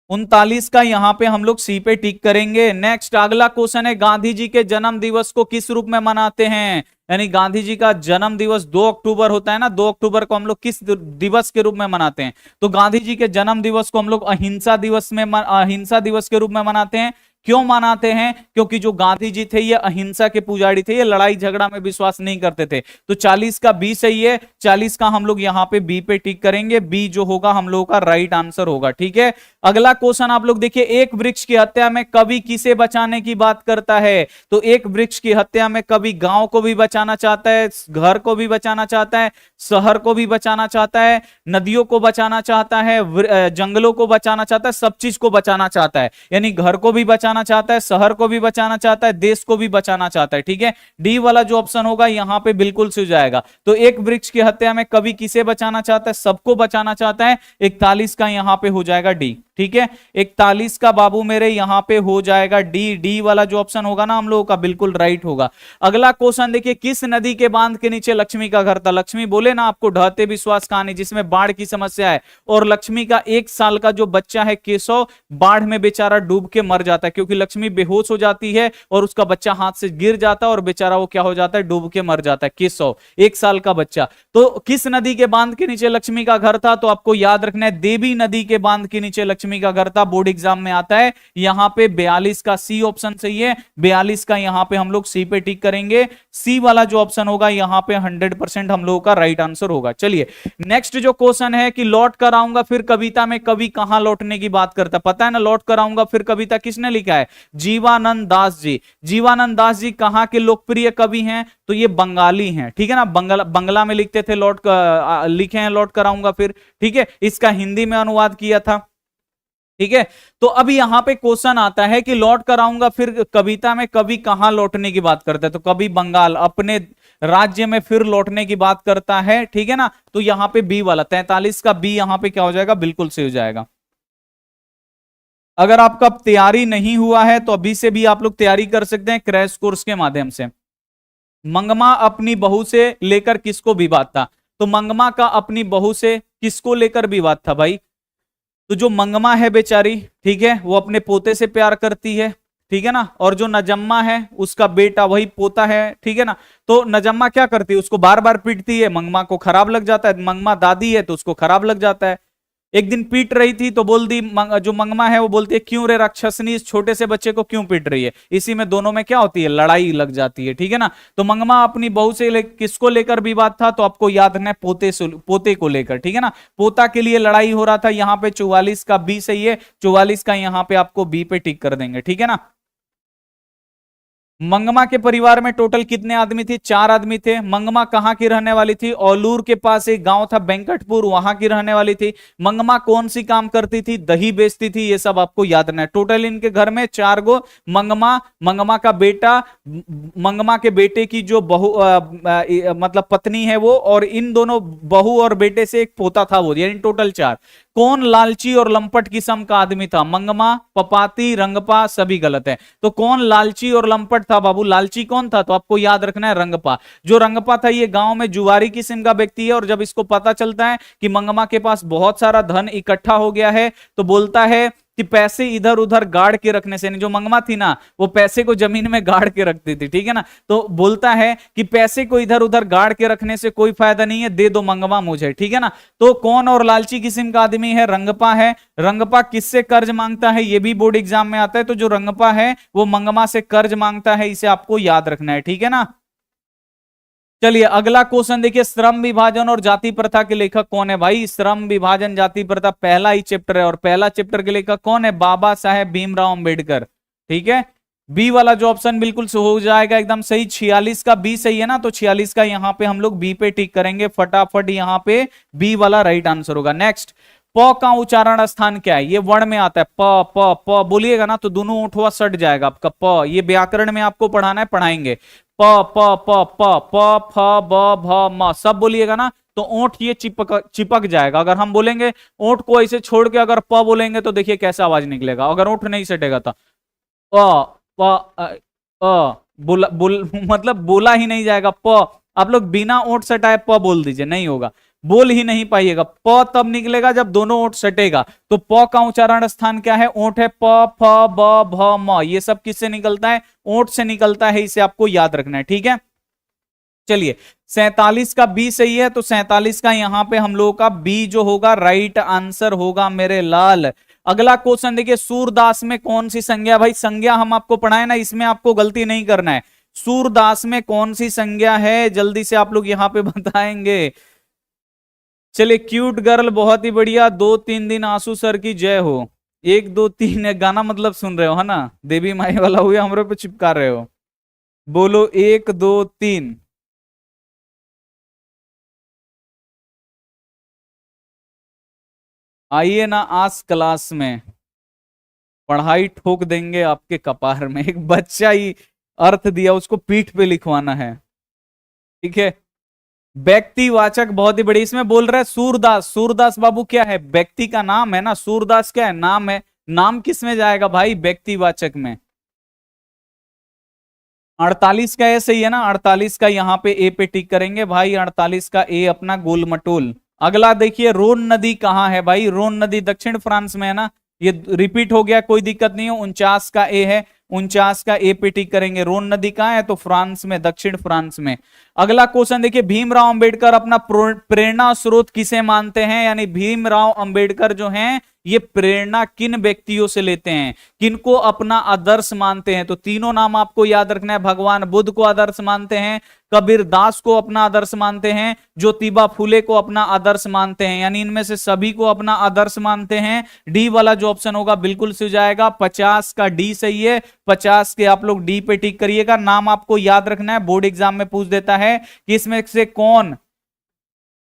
39 का यहां पे हम लोग सी पे टिक करेंगे। नेक्स्ट अगला क्वेश्चन है, गांधी जी के जन्म दिवस को किस रूप में मनाते हैं। यानी गांधी जी का जन्म दिवस 2 अक्टूबर होता है ना, 2 अक्टूबर को हम लोग किस दिवस के रूप में मनाते हैं। तो गांधी जी के जन्म दिवस को हम लोग अहिंसा दिवस में अहिंसा दिवस के रूप में मनाते हैं। क्यों मनाते हैं, क्योंकि जो गांधी जी थे ये अहिंसा के पुजारी थे, ये लड़ाई झगड़ा में विश्वास नहीं करते थे। तो 40 का बी सही है, 40 का हम लोग यहाँ पे बी पे टिक करेंगे। बी जो होगा हम लोगों का राइट आंसर होगा, ठीक है। अगला क्वेश्चन आप लोग देखिए, एक वृक्ष की हत्या में कवि किसे बचाने की बात करता है। तो एक वृक्ष की हत्या में कवि गांव को भी बचाना चाहता है, घर को भी बचाना चाहता है, शहर को भी बचाना चाहता है, नदियों को बचाना चाहता है, जंगलों को बचाना चाहता है, सब चीज को बचाना चाहता है। यानी घर को भी बचाना चाहता है, शहर को भी बचाना चाहता है, देश को भी बचाना चाहता है, ठीक है। डी वाला जो ऑप्शन होगा यहां पे बिल्कुल सही जाएगा। तो एक वृक्ष की हत्या में कवि किसे बचाना चाहता है, सबको बचाना चाहता है। 41 का यहां पे हो जाएगा डी, ठीक है। 41 का बाबू मेरे यहां पे हो जाएगा डी। डी वाला जो ऑप्शन होगा ना हम लोगों का बिल्कुल राइट होगा। अगला क्वेश्चन देखिए, किस नदी के बांध के नीचे लक्ष्मी का घर था। लक्ष्मी बोले ना आपको ढहते विश्वास कहानी, जिसमें बाढ़ की समस्या है और लक्ष्मी का 1 साल का जो बच्चा है केशव, बाढ़ में बेचारा डूब के मर जाता है, क्योंकि लक्ष्मी बेहोश हो जाती है और उसका बच्चा हाथ से गिर जाता है और बेचारा वो क्या हो जाता है, डूब के मर जाता है। केशव 1 साल का बच्चा। तो किस नदी के बांध के नीचे लक्ष्मी का घर था, तो आपको याद रखना है देवी नदी के बांध के नीचे लक्ष्मी का घर था। बोर्ड एग्जाम में आता है। यहां पे 42 का सी ऑप्शन सही है, 42 का यहां पे हम लोग सी पे टिक करेंगे। सी वाला जो ऑप्शन होगा यहां पे 100% हम लोगों का राइट आंसर होगा। चलिए नेक्स्ट जो क्वेश्चन है कि लौट कर आऊंगा फिर कविता में कवि कहां लौटने की बात करता, पता है ना। लौट कर आऊंगा फिर कविता किसने लिखा है, जीवानंद दास जी। जीवानंद दास जी कहां के लोकप्रिय कवि हैं, तो ये बंगाली हैं, ठीक है ना। बंगला में लिखते थे, लिखे हैं लौट कर आऊंगा फिर, ठीक है। इसका हिंदी में अनुवाद किया था, ठीक है। तो अब यहां पे क्वेश्चन आता है कि लौट कर आऊंगा फिर कविता में कवि कहां लौटने की बात करता है, तो कवि बंगाल अपने राज्य में फिर लौटने की बात करता है, ठीक है ना। तो यहां पे बी वाला 43 का बी यहां पे क्या हो जाएगा, बिल्कुल सही हो जाएगा। अगर आपका तैयारी नहीं हुआ है तो अभी से भी आप लोग तैयारी कर सकते हैं क्रैश कोर्स के माध्यम से। मंगमा अपनी बहू से लेकर किसको विवाद था, तो मंगमा का अपनी बहू से किसको लेकर विवाद था भाई। तो जो मंगमा है बेचारी, ठीक है, वो अपने पोते से प्यार करती है, ठीक है ना। और जो नजम्मा है उसका बेटा वही पोता है, ठीक है ना। तो नजम्मा क्या करती है, उसको बार बार पीटती है, मंगमा को खराब लग जाता है। मंगमा दादी है तो उसको खराब लग जाता है। एक दिन पीट रही थी तो बोल दी, जो मंगमा है वो बोलती है क्यों रे राक्षसनी, इस छोटे से बच्चे को क्यों पीट रही है। इसी में दोनों में क्या होती है, लड़ाई लग जाती है, ठीक है ना। तो मंगमा अपनी बहू से किसको लेकर विवाद था, तो आपको याद रखना है पोते को लेकर, ठीक है ना। पोता के लिए लड़ाई हो रहा था। यहाँ पे 44 का बी सही है, 44 का यहाँ पे आपको बी पे टिक कर देंगे, ठीक है ना। मंगमा के परिवार में टोटल कितने आदमी थे, 4 आदमी थे। मंगमा कहां की रहने वाली थी, औलूर के पास एक गांव था वेंकटपुर, वहां की रहने वाली थी। मंगमा कौन सी काम करती थी, दही बेचती थी, ये सब आपको याद रखना है। टोटल इनके घर में 4 गो मंगमा, मंगमा का बेटा, मंगमा के बेटे की जो बहू मतलब पत्नी है वो, और इन दोनों बहू और बेटे से एक पोता था वो, यानी टोटल 4। कौन लालची और लंपट किस्म का आदमी था, मंगमा, पपाती, रंगपा, सभी गलत है। तो कौन लालची और लंपट था बाबू, लालची कौन था, तो आपको याद रखना है रंगपा। जो रंगपा था ये गांव में जुआरी किस्म का व्यक्ति है, और जब इसको पता चलता है कि मंगमा के पास बहुत सारा धन इकट्ठा हो गया है तो बोलता है कि पैसे इधर उधर गाड़ के रखने से, जो मंगमा थी ना वो पैसे को जमीन में गाड़ के रखती थी, ठीक है ना। तो बोलता है कि पैसे को इधर उधर गाड़ के रखने से कोई फायदा नहीं है, दे दो मंगवा मुझे, ठीक है ना। तो कौन और लालची किस्म का आदमी है? रंगपा है। रंगपा किससे कर्ज मांगता है? ये भी बोर्ड एग्जाम में आता है। तो जो रंगपा है वो मंगमा से कर्ज मांगता है, इसे आपको याद रखना है, ठीक है ना। चलिए अगला क्वेश्चन देखिए, श्रम विभाजन और जाति प्रथा के लेखक कौन है? भाई श्रम विभाजन जाति प्रथा पहला ही चैप्टर है, और पहला चैप्टर के लेखक कौन है? बाबा साहेब भीमराव अंबेडकर, ठीक है। बी वाला जो ऑप्शन बिल्कुल हो जाएगा एकदम सही। 46 का बी सही है ना, तो 46 का यहां पे हम लोग बी पे टिक करेंगे फटाफट, यहां पे बी वाला राइट आंसर होगा। नेक्स्ट, प का उच्चारण स्थान क्या है? ये वर्ण में आता है, प प प बोलिएगा ना तो दोनों ओठवा सट जाएगा आपका प। ये व्याकरण में आपको पढ़ाना है, पढ़ाएंगे। प प प प प फ ब भ म, सब बोलिएगा ना तो ओंठ ये चिपक जाएगा। अगर हम बोलेंगे ओंठ को ऐसे छोड़ के अगर प बोलेंगे तो देखिए कैसा आवाज निकलेगा, अगर ओंठ नहीं सटेगा तो प प मतलब बोला ही नहीं जाएगा प। आप लोग बिना ओंठ सटाए प बोल दीजिए, नहीं होगा, बोल ही नहीं पाइएगा। प तब निकलेगा जब दोनों ओंठ सटेगा। तो प का उच्चारण स्थान क्या है? ओंठ है, प फ ब भ म, ये सब किससे निकलता है? ओंठ से निकलता है, इसे आपको याद रखना है, ठीक है। चलिए 47 का बी सही है, तो 47 का यहां पे हम लोगों का बी जो होगा राइट आंसर होगा मेरे लाल। अगला क्वेश्चन देखिए, सूरदास में कौन सी संज्ञा? भाई संज्ञा हम आपको पढ़ाए ना, इसमें आपको गलती नहीं करना है। सूरदास में कौन सी संज्ञा है? जल्दी से आप लोग यहां पे बताएंगे। चलिए क्यूट गर्ल, बहुत ही बढ़िया। 2-3 दिन आंसू सर की जय हो। 1-2-3 गाना मतलब सुन रहे हो है ना, देवी माई वाला हुए हमरे पे चिपका रहे हो। बोलो 1-2-3। आइए ना आज क्लास में, पढ़ाई ठोक देंगे आपके कपार में। एक बच्चा ही अर्थ दिया, उसको पीठ पे लिखवाना है, ठीक है। व्यक्तिवाचक बहुत ही बड़ी, इसमें बोल रहा है सूरदास। सूरदास बाबू क्या है? व्यक्ति का नाम है ना, सूरदास क्या है? नाम है। नाम किस में जाएगा भाई? व्यक्तिवाचक में। 48 का ए सही है ना, 48 का यहाँ पे ए पे टिक करेंगे भाई, 48 का ए अपना गोल मटोल। अगला देखिए, रोन नदी कहाँ है? भाई रोन नदी दक्षिण फ्रांस में है ना, ये रिपीट हो गया, कोई दिक्कत नहीं है। 49 का ए है, 49 का ए पे टिक करेंगे। रोन नदी कहाँ है? तो फ्रांस में, दक्षिण फ्रांस में। अगला क्वेश्चन देखिए, भीमराव अंबेडकर अपना प्रेरणा स्रोत किसे मानते हैं? यानी भीमराव अंबेडकर जो हैं ये प्रेरणा किन व्यक्तियों से लेते हैं, किनको अपना आदर्श मानते हैं? तो तीनों नाम आपको याद रखना है। भगवान बुद्ध को आदर्श मानते हैं, कबीर दास को अपना आदर्श मानते हैं, ज्योतिबा फूले को अपना आदर्श मानते हैं, यानी इनमें से सभी को अपना आदर्श मानते हैं। डी वाला जो ऑप्शन होगा बिल्कुल सही जाएगा, 50 का डी सही है। 50 के आप लोग डी पे टिक करिएगा। नाम आपको याद रखना है, बोर्ड एग्जाम में पूछ देता है कि इसमें से कौन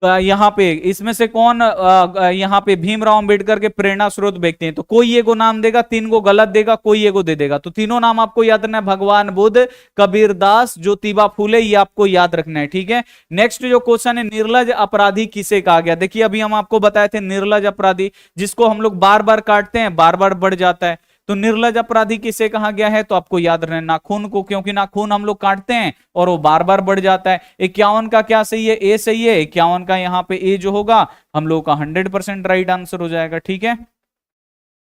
यहाँ पे, इसमें से कौन यहाँ पे भीमराव अंबेडकर के प्रेरणा स्रोत व्यक्ति हैं? तो कोई एगो नाम देगा, 3 को गलत देगा, कोई एगो दे देगा। तो तीनों नाम आपको याद रखना है, भगवान बुद्ध, कबीर दास, ज्योतिबा फूले, ये आपको याद रखना है, ठीक है। नेक्स्ट जो क्वेश्चन है, निर्लज अपराधी किसे कहा गया? देखिए अभी हम आपको बताए थे निर्लज अपराधी, जिसको हम लोग बार बार काटते हैं, बार बार बढ़ जाता है। तो निर्लज अपराधी किसे कहा गया है? तो आपको याद रखना नाखून को, क्योंकि नाखून हम लोग काटते हैं और वो बार बार बढ़ जाता है। 51 का क्या सही है? ए सही है। 51 का यहाँ पे ए जो होगा हम लोग का 100% राइट आंसर हो जाएगा, ठीक है।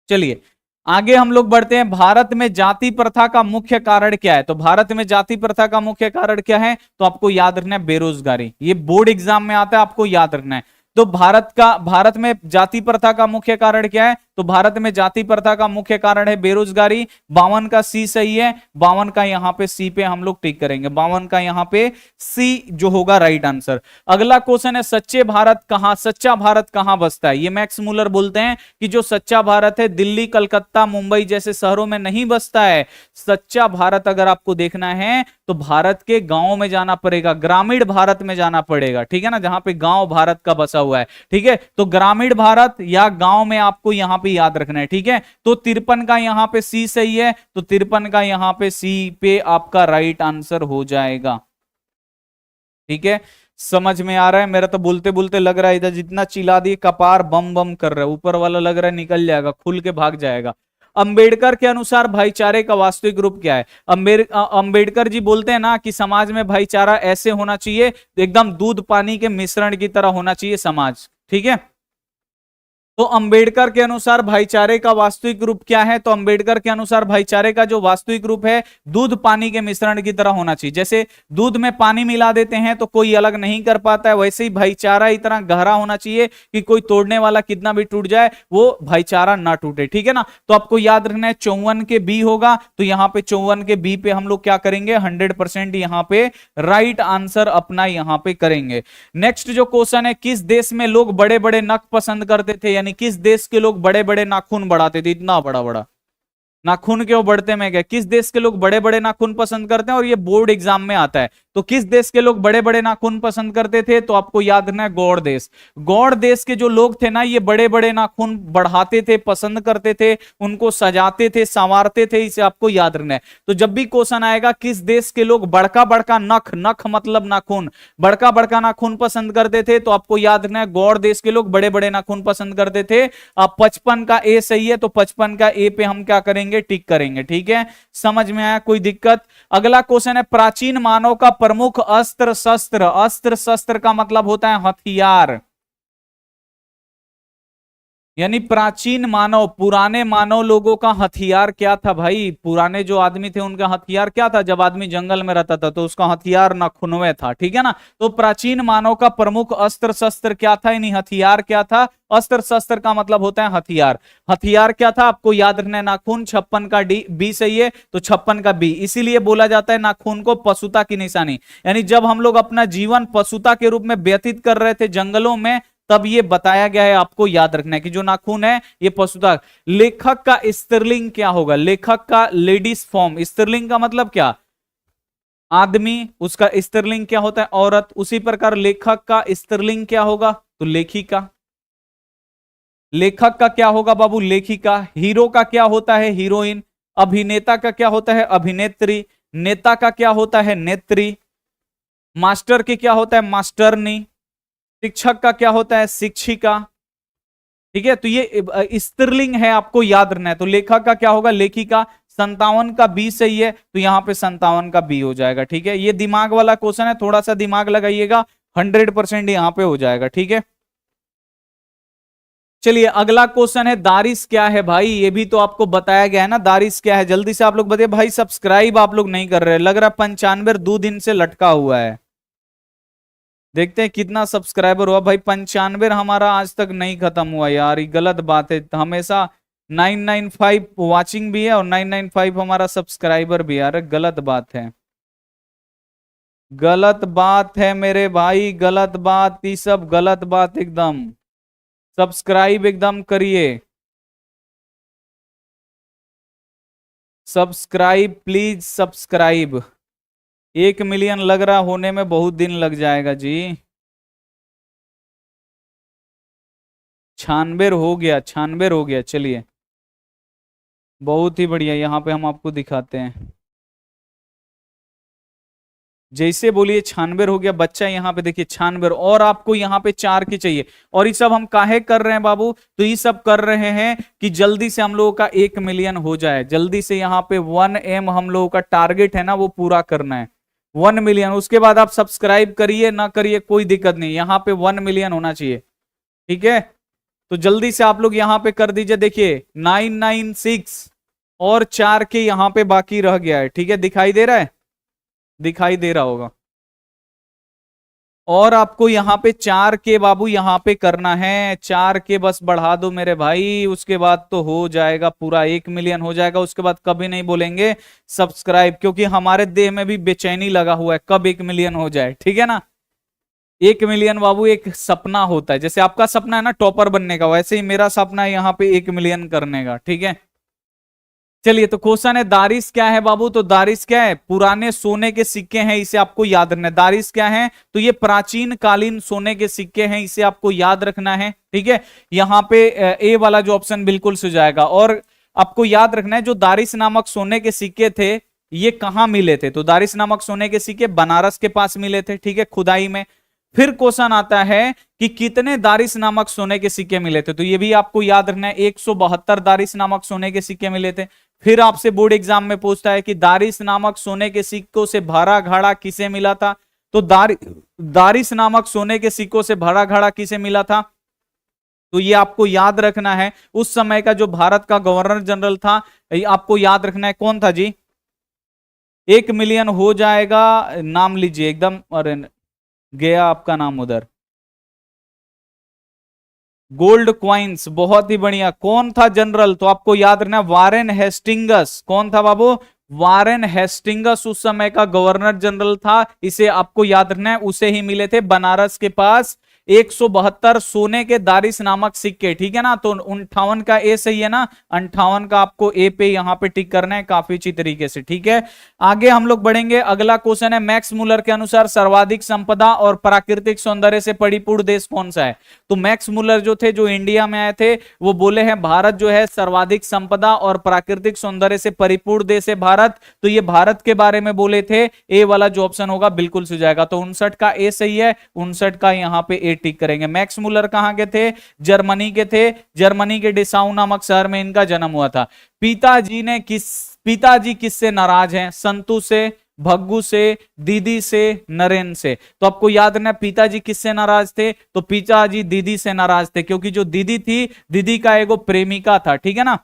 चलिए आगे हम लोग बढ़ते हैं। भारत में जाति प्रथा का मुख्य कारण क्या है? तो भारत में जाति प्रथा का मुख्य कारण क्या है? तो आपको याद रखना है बेरोजगारी। ये बोर्ड एग्जाम में आता है, आपको याद रखना है। तो भारत में जाति प्रथा का मुख्य कारण क्या है? तो भारत में जाति प्रथा का मुख्य कारण है बेरोजगारी। 52 का सी सही है, 52 का यहाँ पे सी पे हम लोग टिक करेंगे, 52 का यहाँ पे सी जो होगा राइट आंसर। अगला क्वेश्चन है, सच्चा भारत कहाँ बसता है? ये मैक्स मूलर बोलते हैं कि जो सच्चा भारत है दिल्ली, कलकत्ता, मुंबई जैसे शहरों में नहीं बसता है। सच्चा भारत अगर आपको देखना है तो भारत के गांव में जाना पड़ेगा, ग्रामीण भारत में जाना पड़ेगा, ठीक है ना, जहां पे गांव भारत का बसा हुआ है, ठीक है। तो ग्रामीण भारत या गांव में आपको यहां पे याद रखना है, ठीक है। तो 53 का यहां पे सी सही है, तो 53 का यहां पे सी पे आपका राइट आंसर हो जाएगा, ठीक है। समझ में आ रहा है? मेरा तो बोलते बोलते लग रहा है इधर जितना चिल्ला दिए कपार बम बम कर रहा है, ऊपर वाला लग रहा है निकल जाएगा, खुल के भाग जाएगा। अंबेडकर के अनुसार भाईचारे का वास्तविक रूप क्या है? अंबेडकर जी बोलते हैं ना कि समाज में भाईचारा ऐसे होना चाहिए, एकदम दूध पानी के मिश्रण की तरह होना चाहिए समाज, ठीक है। तो अंबेडकर के अनुसार भाईचारे का वास्तविक रूप क्या है? तो अंबेडकर के अनुसार भाईचारे का जो वास्तविक रूप है, दूध पानी के मिश्रण की तरह होना चाहिए। जैसे दूध में पानी मिला देते हैं तो कोई अलग नहीं कर पाता है, वैसे ही भाईचारा इतना गहरा होना चाहिए कि कोई तोड़ने वाला कितना भी टूट जाए वो भाईचारा ना टूटे, ठीक है ना। तो आपको याद रखना है 54 के बी होगा, तो यहां पे 54 के बी पे हम लोग क्या करेंगे? 100% यहां पे राइट आंसर अपना यहां पे करेंगे। नेक्स्ट जो क्वेश्चन है, किस देश में लोग बड़े बड़े नख पसंद करते थे? यानी किस देश के लोग बड़े बड़े नाखून बढ़ाते थे? इतना बड़ा बड़ा नाखून क्यों बढ़ते में गए? किस देश के लोग बड़े बड़े नाखून पसंद करते हैं? और ये बोर्ड एग्जाम में आता है। तो किस देश के लोग बड़े बड़े नाखून पसंद करते थे? तो आपको याद रखना है गौड़ देश। गौड़ देश के जो लोग थे ना, ये बड़े बड़े नाखून बढ़ाते थे, पसंद करते थे, उनको सजाते थे, संवारते थे, इसे आपको याद रखना है। तो जब भी क्वेश्चन आएगा किस देश के लोग बड़का बड़का नख, नख मतलब नाखून, बड़का बड़का नाखून पसंद करते थे, तो आपको याद रखना है गौड़ देश के लोग बड़े बड़े नाखून पसंद करते थे। अब 55 का ए सही है, तो 55 का ए पे हम क्या करेंगे? टिक करेंगे, ठीक है। समझ में आया? कोई दिक्कत? अगला क्वेश्चन है, प्राचीन मानव का प्रमुख अस्त्र शस्त्र। अस्त्र शस्त्र का मतलब होता है हथियार। यानी प्राचीन मानव, पुराने मानव लोगों का हथियार क्या था भाई? पुराने जो आदमी थे उनका हथियार क्या था? जब आदमी जंगल में रहता था तो उसका हथियार नाखूनवे था, ठीक है ना। तो प्राचीन मानव का प्रमुख अस्त्र शस्त्र क्या था? यानी हथियार क्या था? अस्त्र शस्त्र का मतलब होता है हथियार। हथियार क्या था? आपको याद रखना है नाखून। 56 का डी बी सही है, तो 56 का बी। इसीलिए बोला जाता है नाखून को पशुता की निशानी। यानी जब हम लोग अपना जीवन पशुता के रूप में व्यतीत कर रहे थे जंगलों में, तब ये बताया गया है। आपको याद रखना है कि जो नाखून है ये पशुता। लेखक का स्त्रीलिंग क्या होगा? लेखक का लेडीज फॉर्म। स्त्रीलिंग का मतलब क्या? आदमी। उसका स्त्रीलिंग क्या होता है? औरत। उसी प्रकार लेखक का स्त्रीलिंग क्या होगा? तो लेखिका। लेखक का क्या होगा बाबू? लेखिका। हीरो का क्या होता है? हीरोइन। अभिनेता का क्या होता है? अभिनेत्री। नेता का क्या होता है? नेत्री। मास्टर के क्या होता है? मास्टरनी। शिक्षक का क्या होता है? शिक्षिका। ठीक है, तो ये स्त्रीलिंग है, आपको याद रखना है। तो लेखक का क्या होगा? लेखिका। 57 का बी सही है, तो यहां पे 57 का बी हो जाएगा, ठीक है। ये दिमाग वाला क्वेश्चन है, थोड़ा सा दिमाग लगाइएगा, 100% यहां पे हो जाएगा, ठीक है। चलिए अगला क्वेश्चन है, दारिश क्या है भाई? ये भी तो आपको बताया गया है ना, दारिश क्या है? जल्दी से आप लोग बताइए भाई। सब्सक्राइब आप लोग नहीं कर रहे, लग रहा 95 2 दिन से लटका हुआ है। देखते हैं कितना सब्सक्राइबर हुआ भाई। 95 हमारा आज तक नहीं खत्म हुआ यार, ये गलत बात है। हमेशा 995 वाचिंग भी है और 995 हमारा सब्सक्राइबर भी है। अरे गलत बात है, गलत बात है मेरे भाई, गलत बात, ये सब गलत बात एकदम। सब्सक्राइब एकदम करिए, सब्सक्राइब प्लीज सब्सक्राइब। 1 मिलियन लग रहा होने में बहुत दिन लग जाएगा जी। 96 हो गया, 96 हो गया। चलिए बहुत ही बढ़िया, यहाँ पे हम आपको दिखाते हैं। जैसे बोलिए 96 हो गया बच्चा, यहाँ पे देखिए 96। और आपको यहाँ पे 4 की चाहिए। और ये सब हम काहे कर रहे हैं बाबू? तो ये सब कर रहे हैं कि जल्दी से हम लोगों का 1 मिलियन हो जाए। जल्दी से यहाँ पे 1M हम लोगों का टारगेट है ना, वो पूरा करना है। 1 मिलियन, उसके बाद आप सब्सक्राइब करिए ना करिए कोई दिक्कत नहीं, यहाँ पे 1 मिलियन होना चाहिए, ठीक है। तो जल्दी से आप लोग यहाँ पे कर दीजिए। देखिए 996 और 4 के यहाँ पे बाकी रह गया है, ठीक है। दिखाई दे रहा है? दिखाई दे रहा होगा। और आपको यहाँ पे 4 के बाबू यहाँ पे करना है, 4 के बस बढ़ा दो मेरे भाई, उसके बाद तो हो जाएगा पूरा 1 मिलियन हो जाएगा। उसके बाद कभी नहीं बोलेंगे सब्सक्राइब, क्योंकि हमारे देह में भी बेचैनी लगा हुआ है कब 1 मिलियन हो जाए, ठीक है ना। 1 मिलियन बाबू एक सपना होता है, जैसे आपका सपना है ना टॉपर बनने का, वैसे ही मेरा सपना है यहाँ पे 1 मिलियन करने का, ठीक है। चलिए तो क्वेश्चन है, दारिश क्या है बाबू? तो दारिश क्या है? पुराने सोने के सिक्के हैं, इसे आपको याद रखना है। दारिश क्या है? तो ये प्राचीन कालीन सोने के सिक्के हैं, इसे आपको याद रखना है, ठीक है। यहाँ पे ए वाला जो ऑप्शन बिल्कुल सही जाएगा। और आपको याद रखना है जो दारिश नामक सोने के सिक्के थे, ये कहाँ मिले थे? तो दारिश नामक सोने के सिक्के बनारस के पास मिले थे, ठीक है, खुदाई में। फिर क्वेश्चन आता है कि कितने दारिश नामक सोने के सिक्के मिले थे? तो ये भी आपको याद रखना है, 172 दारिश नामक सोने के सिक्के मिले थे। फिर आपसे बोर्ड एग्जाम में पूछता है कि दारिश नामक सोने के सिक्कों से भरा घड़ा किसे मिला था? तो दारिश नामक सोने के सिक्कों से भरा घड़ा किसे मिला था? तो ये आपको याद रखना है। उस समय का जो भारत का गवर्नर जनरल था, ये आपको याद रखना है, कौन था जी? 1 मिलियन हो जाएगा, नाम लीजिए एकदम। अरे गया आपका नाम उधर। गोल्ड क्वाइंस, बहुत ही बढ़िया। कौन था जनरल? तो आपको याद रखना, वारेन हेस्टिंगस। कौन था बाबू? वारेन हेस्टिंगस उस समय का गवर्नर जनरल था। इसे आपको याद रखना है। उसे ही मिले थे बनारस के पास 172 सोने के दारिस नामक सिक्के, ठीक है ना। तो 58 का ए सही है ना, 58 का आपको ए पे यहां पे टिक करना है काफी अच्छी तरीके से, ठीक है। आगे हम लोग बढ़ेंगे। अगला क्वेश्चन है, मैक्स मुलर के अनुसार सर्वाधिक संपदा और प्राकृतिक सौंदर्य से परिपूर्ण देश कौन सा है? तो मैक्स मुलर जो थे, जो इंडिया में आए थे, वो बोले हैं भारत जो है सर्वाधिक संपदा और प्राकृतिक सौंदर्य से परिपूर्ण देश है भारत। तो ये भारत के बारे में बोले थे। ए वाला जो ऑप्शन होगा बिल्कुल सही जाएगा। तो 59 का ए सही है, 59 का यहां पे ए टिक करेंगे। मैक्स मुलर कहां के थे? जर्मनी के थे। जर्मनी के डिसाउ नामक शहर में इनका जन्म हुआ था। पिताजी किससे नाराज हैं? संतु से, भग्गू से, दीदी से, नरेन से। तो आपको याद रखना पिताजी किससे नाराज थे? तो पिताजी दीदी से नाराज थे, क्योंकि जो दीदी थी, दीदी का एगो प्रेमिका था, ठीक है ना।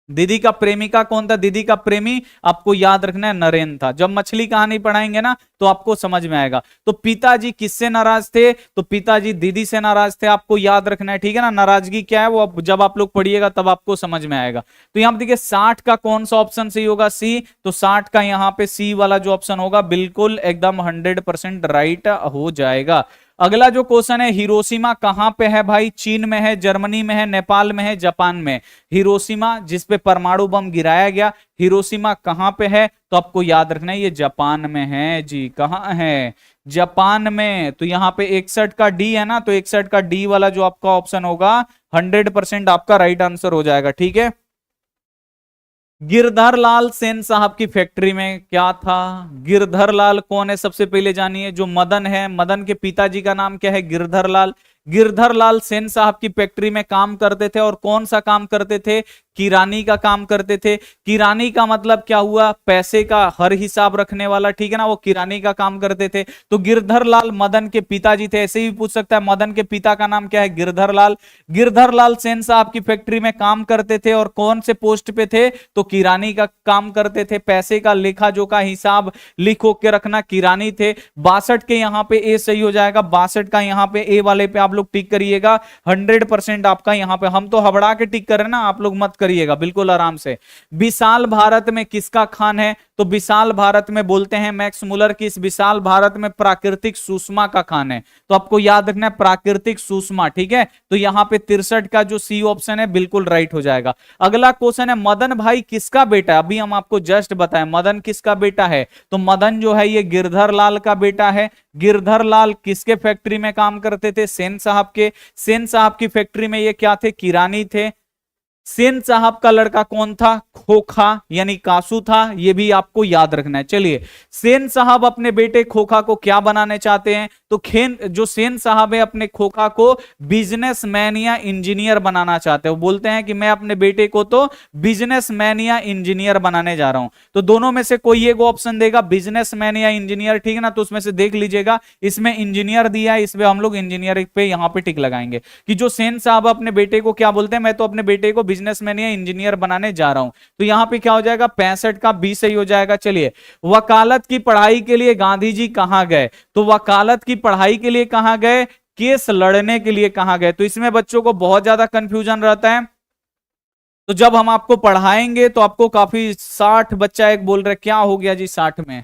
दीदी का प्रेमिका कौन था? दीदी का प्रेमी आपको याद रखना है नरेन था। जब मछली कहानी पढ़ाएंगे ना तो आपको समझ में आएगा। तो पिताजी किससे नाराज थे? तो पिताजी दीदी से नाराज थे, आपको याद रखना है, ठीक है ना। नाराजगी क्या है वो जब आप लोग पढ़िएगा तब आपको समझ में आएगा। तो यहां पर देखिए 60 का कौन सा ऑप्शन सही होगा? सी। तो 60 का यहां पे सी वाला जो ऑप्शन होगा बिल्कुल एकदम 100% राइट हो जाएगा। अगला जो क्वेश्चन है, हिरोशिमा कहां पे है भाई? चीन में है, जर्मनी में है, नेपाल में है, जापान में? हिरोशिमा जिसपे परमाणु बम गिराया गया, हिरोशिमा कहां पे है? तो आपको याद रखना है ये जापान में है जी। कहां है? जापान में। तो यहां पे 61 का डी है ना, तो 61 का डी वाला जो आपका ऑप्शन होगा 100% आपका राइट आंसर हो जाएगा, ठीक है। गिरधर लाल सेन साहब की फैक्ट्री में क्या था? गिरधर लाल कौन है? सबसे पहले जानिए। जो मदन है, मदन के पिताजी का नाम क्या है? गिरधर लाल। गिरधर लाल सेन साहब की फैक्ट्री में काम करते थे, और कौन सा काम करते थे? किरानी का काम करते थे। किरानी का मतलब क्या हुआ? पैसे का हर हिसाब रखने वाला, ठीक है ना, वो किरानी का काम करते थे। तो गिरधर लाल मदन के पिताजी थे। ऐसे ही पूछ सकता है मदन के पिता का नाम क्या है? गिरधर लाल। गिरधर लाल सेन साहब की फैक्ट्री में काम करते थे, और कौन से पोस्ट पे थे? तो किरानी का काम करते थे। पैसे का लेखा जोखा हिसाब लिखो के रखना, किरानी थे। 62 के यहां पे ए सही हो जाएगा। 62 का यहां पे ए वाले पे आप लोग टिक करिएगा। 100% आपका यहां पे, हम तो हबड़ा के टिक कर रहे हैं ना, आप लोग मत करिएगा, बिल्कुल आराम से। विशाल भारत में किसका खान है? तो विशाल भारत में बोलते हैं मैक्स मुलर की, इस विशाल भारत में प्राकृतिक सुषमा का खान है। तो आपको याद रखना है प्राकृतिक सुषमा, ठीक है। तो यहां पे 63 का जो सी ऑप्शन है बिल्कुल राइट हो जाएगा। अगला क्वेश्चन है, मदन भाई किसका बेटा? अभी हम आपको जस्ट बताएं मदन किसका बेटा है। तो मदन जो है ये गिरधर लाल का बेटा है। गिरधर लाल किसके फैक्ट्री में काम करते थे? सेन साहब के। सेन साहब की फैक्ट्री में ये क्या थे? किरानी थे। सेन साहब का लड़का कौन था? खोखा यानी कासू था। यह भी आपको याद रखना है। चलिए, सेन साहब अपने बेटे खोखा को क्या बनाने चाहते हैं? तो जो सेन साहब है अपने खोखा को बिजनेसमैन या इंजीनियर बनाना चाहते हैं। वो बोलते हैं कि मैं अपने बेटे को तो बिजनेसमैन या इंजीनियर बनाने जा रहा हूं। तो दोनों में से कोई एक ऑप्शन देगा, बिजनेसमैन या इंजीनियर, ठीक है ना। तो उसमें से देख लीजिएगा, इसमें इंजीनियर दिया है, इसमें हम लोग इंजीनियर पे यहां पे टिक लगाएंगे कि जो सेन साहब अपने बेटे को क्या बोलते हैं, मैं तो अपने बेटे को बिजनेसमैन या इंजीनियर बनाने जा रहा हूं। तो यहां पे क्या हो जाएगा? 65 का बी सही हो जाएगा। चलिए, वकालत की पढ़ाई के लिए गांधी जी कहां गए? तो वकालत की पढ़ाई के लिए कहां गए? केस लड़ने के लिए कहां गए? तो इसमें बच्चों को बहुत ज्यादा कंफ्यूजन रहता है। तो जब हम आपको पढ़ाएंगे तो आपको काफी 60 बच्चा एक बोल रहे क्या हो गया जी 60 में?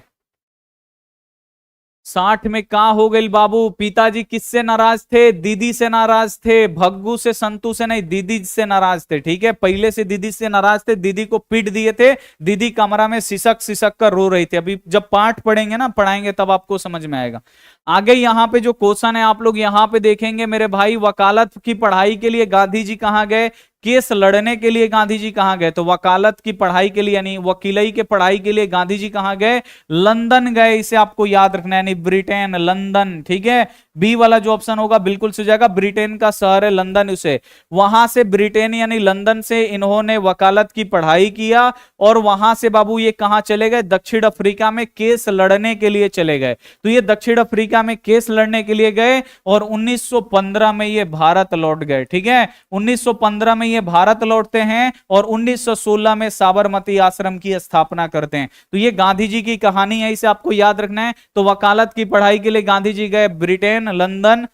60 में कहा हो गई बाबू? पिताजी किससे नाराज थे? दीदी से नाराज थे। भग्गू से, संतु से नहीं, दीदी से नाराज थे, ठीक है। पहले से दीदी से नाराज थे, दीदी को पीट दिए थे, दीदी कमरा में सिसक सिसक कर रो रही थी। अभी जब पाठ पढ़ेंगे ना, पढ़ाएंगे तब आपको समझ में आएगा। आगे यहां पे जो क्वेश्चन है आप लोग यहां पे देखेंगे मेरे भाई, वकालत की पढ़ाई के लिए गांधी जी कहां गए? केस लड़ने के लिए गांधी जी कहां गए? तो वकालत की पढ़ाई के लिए यानी वकीलई के पढ़ाई के लिए गांधी जी कहां गए? लंदन गए। इसे आपको याद रखना है, यानी ब्रिटेन, लंदन। ठीक है, बी वाला जो ऑप्शन होगा बिल्कुल सही जाएगा। ब्रिटेन का शहर है लंदन, उसे वहां से ब्रिटेन यानी लंदन से इन्होंने वकालत की पढ़ाई किया और वहां से बाबू ये कहां चले गए? दक्षिण अफ्रीका में केस लड़ने के लिए चले गए। तो ये दक्षिण अफ्रीका में केस लड़ने के लिए गए और 1915 में ये भारत लौट गए। ठीक है, 1915 में ये भारत लौटते हैं और 1916 में साबरमती आश्रम की स्थापना करते हैं। तो ये गांधी जी की कहानी है, इसे आपको याद रखना है। तो वकालत की पढ़ाई के लिए गांधी जी गए ब्रिटेन, लंदन।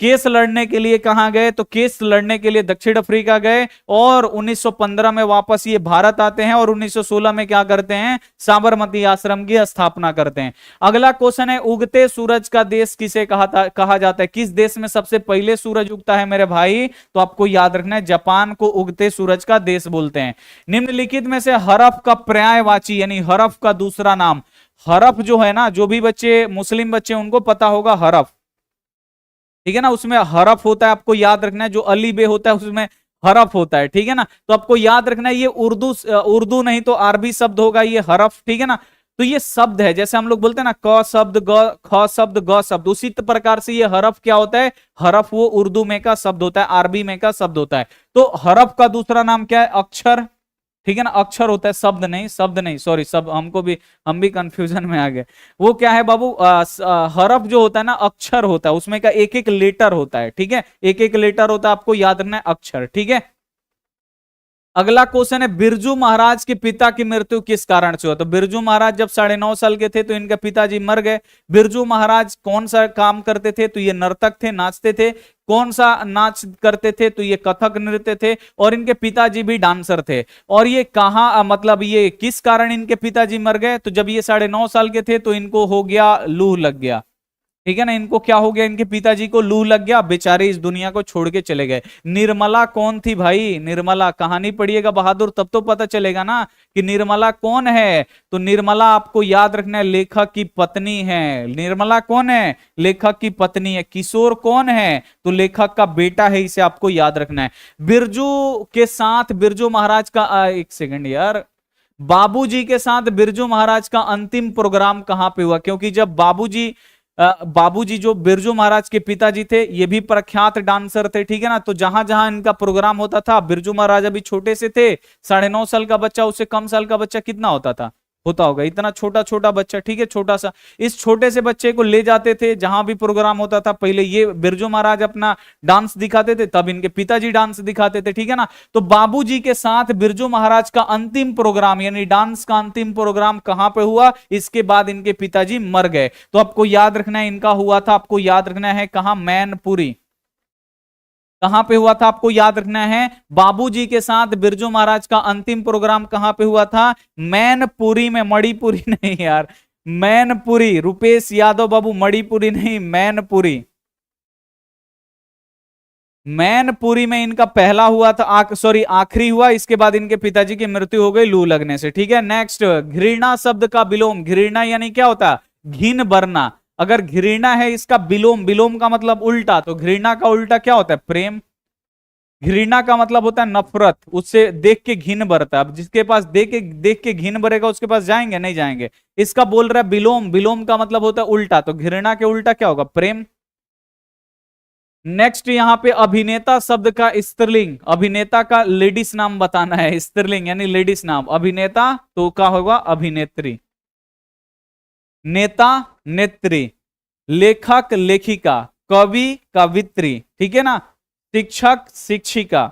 केस लड़ने के लिए कहां गए? तो केस लड़ने के लिए दक्षिण अफ्रीका गए और 1915 में वापस ये भारत आते हैं और 1916 में क्या करते हैं? साबरमती आश्रम की स्थापना करते हैं। अगला क्वेश्चन है, उगते सूरज का देश किसे कहा जाता है? किस देश में सबसे पहले सूरज उगता है मेरे भाई? तो आपको याद रखना है, जापान को उगते सूरज का देश बोलते हैं। निम्नलिखित में से हरफ का पर्यायवाची यानी हरफ का दूसरा नाम। हरफ जो है ना, जो भी बच्चे मुस्लिम बच्चे उनको पता होगा हरफ, ठीक है ना, उसमें हरफ होता है, आपको याद रखना है। जो अली बे होता है उसमें हरफ होता है, ठीक है ना। तो आपको याद रखना है ये उर्दू नहीं तो अरबी शब्द होगा ये हरफ, ठीक है ना। तो ये शब्द है, जैसे हम लोग बोलते हैं ना क शब्द ग, ख शब्द ग शब्द, उसी प्रकार से ये हरफ क्या होता है? हरफ वो उर्दू में का शब्द होता है, अरबी में का शब्द होता है। तो हरफ का दूसरा नाम क्या है? अक्षर, ठीक है ना। अक्षर होता है, शब्द नहीं, शब्द नहीं, सॉरी, सब हम भी कंफ्यूजन में आ गए। वो क्या है बाबू? हरफ जो होता है ना, अक्षर होता है, उसमें का एक एक लेटर होता है, ठीक है, एक एक लेटर होता है, आपको याद रखना है अक्षर, ठीक है। अगला क्वेश्चन है, बिरजू महाराज के पिता की मृत्यु किस कारण से हुआ? तो बिरजू महाराज जब 9.5 साल के थे तो इनके पिताजी मर गए। बिरजू महाराज कौन सा काम करते थे? तो ये नर्तक थे, नाचते थे। कौन सा नाच करते थे? तो ये कथक नृत्य थे। और इनके पिताजी भी डांसर थे। और ये कहाँ, मतलब ये किस कारण इनके पिताजी मर गए? तो जब ये 9.5 साल के थे तो इनको हो गया, लूह लग गया, ठीक है ना। इनको क्या हो गया? इनके पिताजी को लू लग गया, बेचारे इस दुनिया को छोड़ के चले गए। निर्मला कौन थी भाई? निर्मला, कहानी पढ़िएगा बहादुर, तब तो पता चलेगा ना कि निर्मला कौन है। तो निर्मला आपको याद रखना है, लेखक की पत्नी है। निर्मला कौन है? लेखक की पत्नी है। किशोर कौन है? तो लेखक का बेटा है, इसे आपको याद रखना है। बिरजू के साथ बिरजू महाराज का एक सेकंड यार, बाबूजी के साथ बिरजू महाराज का अंतिम प्रोग्राम कहां पे हुआ? क्योंकि जब बाबूजी जो बिरजू महाराज के पिताजी थे, ये भी प्रख्यात डांसर थे, ठीक है ना। तो जहां जहां इनका प्रोग्राम होता था, बिरजू महाराज अभी छोटे से थे, 9.5 साल का बच्चा, उससे कम साल का बच्चा कितना होता होगा, इतना छोटा छोटा बच्चा, ठीक है, छोटा सा। इस छोटे से बच्चे को ले जाते थे जहां भी प्रोग्राम होता था। पहले ये बिरजू महाराज अपना डांस दिखाते थे, तब इनके पिताजी डांस दिखाते थे, ठीक है ना। तो बाबूजी के साथ बिरजू महाराज का अंतिम प्रोग्राम यानी डांस का अंतिम प्रोग्राम कहां पे हुआ? इसके बाद इनके पिताजी मर गए। तो आपको याद रखना है, इनका हुआ था, आपको याद रखना है कहां? मैनपुरी। कहां पे हुआ था? आपको याद रखना है, बाबूजी के साथ बिरजू महाराज का अंतिम प्रोग्राम कहां पे हुआ था? मैनपुरी में, मणिपुरी नहीं यार, मैनपुरी। रुपेश यादव बाबू, मणिपुरी नहीं, मैनपुरी। मैनपुरी में इनका पहला हुआ था, सॉरी आखिरी हुआ। इसके बाद इनके पिताजी की मृत्यु हो गई लू लगने से, ठीक है। नेक्स्ट, घृणा शब्द का विलोम। घृणा यानी क्या होता है? घिन बरना। अगर घृणा है इसका विलोम, विलोम का मतलब उल्टा, तो घृणा का उल्टा क्या होता है? प्रेम। घृणा का मतलब होता है नफरत, उससे देख के घिन बरता है। अब जिसके पास देख के घिन बरेगा उसके पास जाएंगे? नहीं जाएंगे। इसका बोल रहा है विलोम, विलोम का मतलब होता है उल्टा, तो घृणा के उल्टा क्या होगा? प्रेम। नेक्स्ट, यहां पे अभिनेता शब्द का स्त्रीलिंग, अभिनेता का लेडीज नाम बताना है, स्त्रीलिंग यानी लेडीज नाम। अभिनेता तो क्या होगा? अभिनेत्री। नेता नेत्री, लेखक लेखिका, कवि कवित्री, ठीक है ना, शिक्षक शिक्षिका,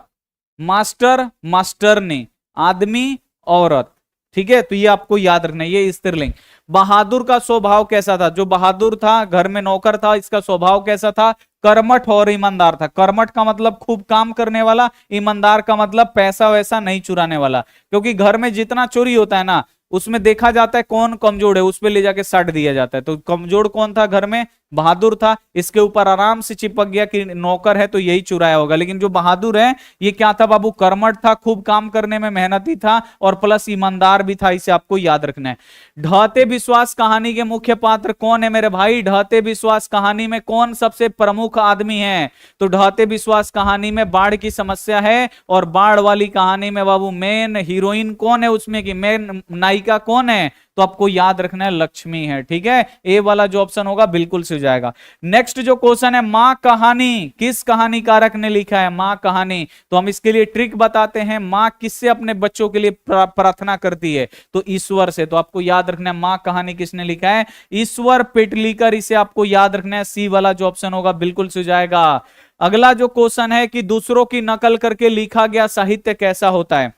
मास्टर मास्टरनी, आदमी औरत, ठीक है। तो ये आपको याद रखना है, ये स्त्रीलिंग। बहादुर का स्वभाव कैसा था? जो बहादुर था, घर में नौकर था, इसका स्वभाव कैसा था? कर्मठ और ईमानदार था। कर्मठ का मतलब खूब काम करने वाला, ईमानदार का मतलब पैसा वैसा नहीं चुराने वाला। क्योंकि घर में जितना चोरी होता है ना, उसमें देखा जाता है कौन कमजोर है, उस पर ले जाके साट दिया जाता है। तो कमजोर कौन था घर में? बहादुर था, इसके ऊपर आराम से चिपक गया कि नौकर है तो यही चुराया होगा। लेकिन जो बहादुर है ये क्या था बाबू, कर्मठ था, खूब काम करने में मेहनती था और प्लस ईमानदार भी था, इसे आपको याद रखना है। ढहते विश्वास कहानी के मुख्य पात्र कौन है मेरे भाई? ढहते विश्वास कहानी में कौन सबसे प्रमुख आदमी है? तो ढहते विश्वास कहानी में बाढ़ की समस्या है, और बाढ़ वाली कहानी में बाबू मेन हीरोइन कौन है उसमें की, मेन नायिका कौन है? तो आपको याद रखना है लक्ष्मी है। ठीक है, ए वाला जो ऑप्शन होगा बिल्कुल से हो जाएगा। नेक्स्ट जो क्वेश्चन है, मां कहानी किस कहानीकारक ने लिखा है? मां कहानी, तो हम इसके लिए ट्रिक बताते हैं। मां किससे अपने बच्चों के लिए प्रार्थना करती है? तो ईश्वर से। तो आपको याद रखना है मां कहानी किसने लिखा है? ईश्वर पेटलीकर, इसे आपको याद रखना है। सी वाला जो ऑप्शन होगा बिल्कुल से हो जाएगा। अगला जो क्वेश्चन है कि दूसरों की नकल करके लिखा गया साहित्य कैसा होता है?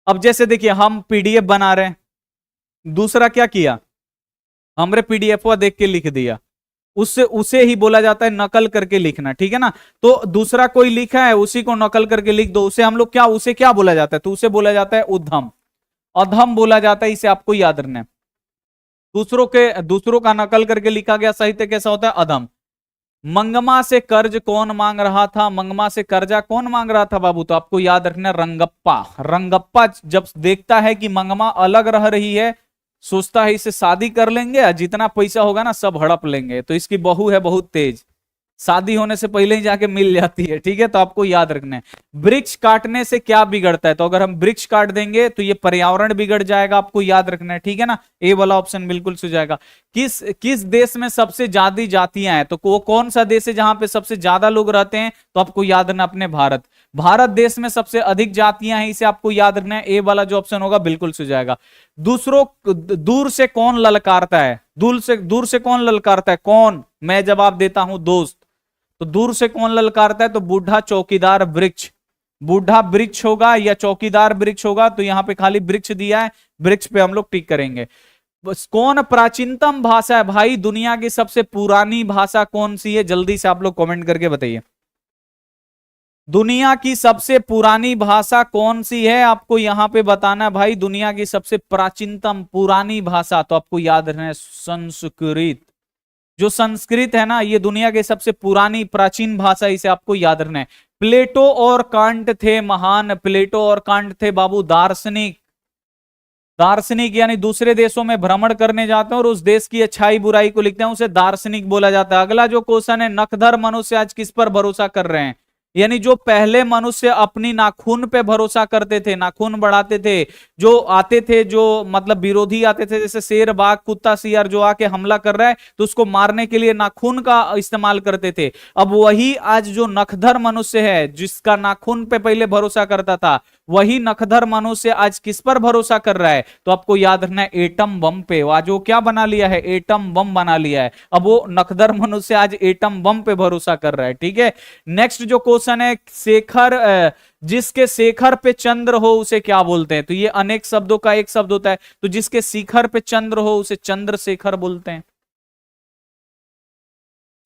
अब जैसे देखिए हम पीडीएफ बना रहे हैं, दूसरा क्या किया, हमरे पीडीएफ को देख के लिख दिया, उससे उसे ही बोला जाता है नकल करके लिखना। ठीक है ना, तो दूसरा कोई लिखा है उसी को नकल करके लिख दो, उसे हम लोग क्या, उसे क्या बोला जाता है? तो उसे बोला जाता है उद्धम, अधम बोला जाता है, इसे आपको याद रखना है। दूसरों का नकल करके लिखा गया साहित्य कैसा होता है? अधम। मंगमा से कर्ज कौन मांग रहा था? मंगमा से कर्जा कौन मांग रहा था बाबू? तो आपको याद रखना है रंगप्पा। रंगप्पा जब देखता है कि मंगमा अलग रह रही है, सोचता है इसे शादी कर लेंगे, जितना पैसा होगा ना सब हड़प लेंगे, तो इसकी बहू है बहुत तेज, शादी होने से पहले ही जाके मिल जाती है। ठीक है, तो आपको याद रखना है। वृक्ष काटने से क्या बिगड़ता है? तो अगर हम वृक्ष काट देंगे तो ये पर्यावरण बिगड़ जाएगा, आपको याद रखना है। ठीक है ना, ए वाला ऑप्शन बिल्कुल से जाएगा। किस देश में सबसे ज्यादा जातियां हैं? तो वो कौन सा देश है जहां पे सबसे ज्यादा लोग रहते हैं? तो आपको याद रखना अपने भारत। भारत देश में सबसे अधिक जातियां हैं, इसे आपको याद रखना है। ए वाला जो ऑप्शन होगा बिल्कुल से जाएगा। दूर से कौन ललकारता है? दूर से कौन ललकारता है? कौन? मैं जवाब देता हूं दोस्त। तो दूर से कौन ललकारता है? तो बूढ़ा चौकीदार वृक्ष। बूढ़ा वृक्ष होगा या चौकीदार वृक्ष होगा? तो यहां पे खाली वृक्ष दिया है, वृक्ष पे हम लोग टिक करेंगे। बस कौन प्राचीनतम भाषा है भाई? दुनिया की सबसे पुरानी भाषा कौन सी है? जल्दी से आप लोग कमेंट करके बताइए, दुनिया की सबसे पुरानी भाषा कौन सी है? आपको यहां पे बताना है भाई, दुनिया की सबसे प्राचीनतम पुरानी भाषा। तो आपको याद रखना है संस्कृत। जो संस्कृत है ना, ये दुनिया की सबसे पुरानी प्राचीन भाषा, इसे आपको याद रखना है। प्लेटो और कांट थे महान, प्लेटो और कांट थे बाबू दार्शनिक। दार्शनिक यानी दूसरे देशों में भ्रमण करने जाते हैं और उस देश की अच्छाई बुराई को लिखते हैं, उसे दार्शनिक बोला जाता है। अगला जो क्वेश्चन है, नखधर मनुष्य आज किस पर भरोसा कर रहे हैं? यानी जो पहले मनुष्य अपनी नाखून पे भरोसा करते थे, नाखून बढ़ाते थे, जो आते थे, जो मतलब विरोधी आते थे, जैसे शेर, बाघ, कुत्ता, सियार जो आके हमला कर रहा है तो उसको मारने के लिए नाखून का इस्तेमाल करते थे। अब वही आज जो नखधर मनुष्य है, जिसका नाखून पे पहले भरोसा करता था, वही नखधर मनुष्य आज किस पर भरोसा कर रहा है? तो आपको याद रखना है एटम बम पे। आज वो क्या बना लिया है? एटम बम बना लिया है। अब वो नखधर मनुष्य आज एटम बम पे भरोसा कर रहा है। ठीक है, नेक्स्ट जो क्वेश्चन है, शेखर, जिसके शेखर पे चंद्र हो उसे क्या बोलते हैं? तो ये अनेक शब्दों का एक शब्द होता है, तो जिसके शिखर पे चंद्र हो उसे चंद्रशेखर बोलते हैं,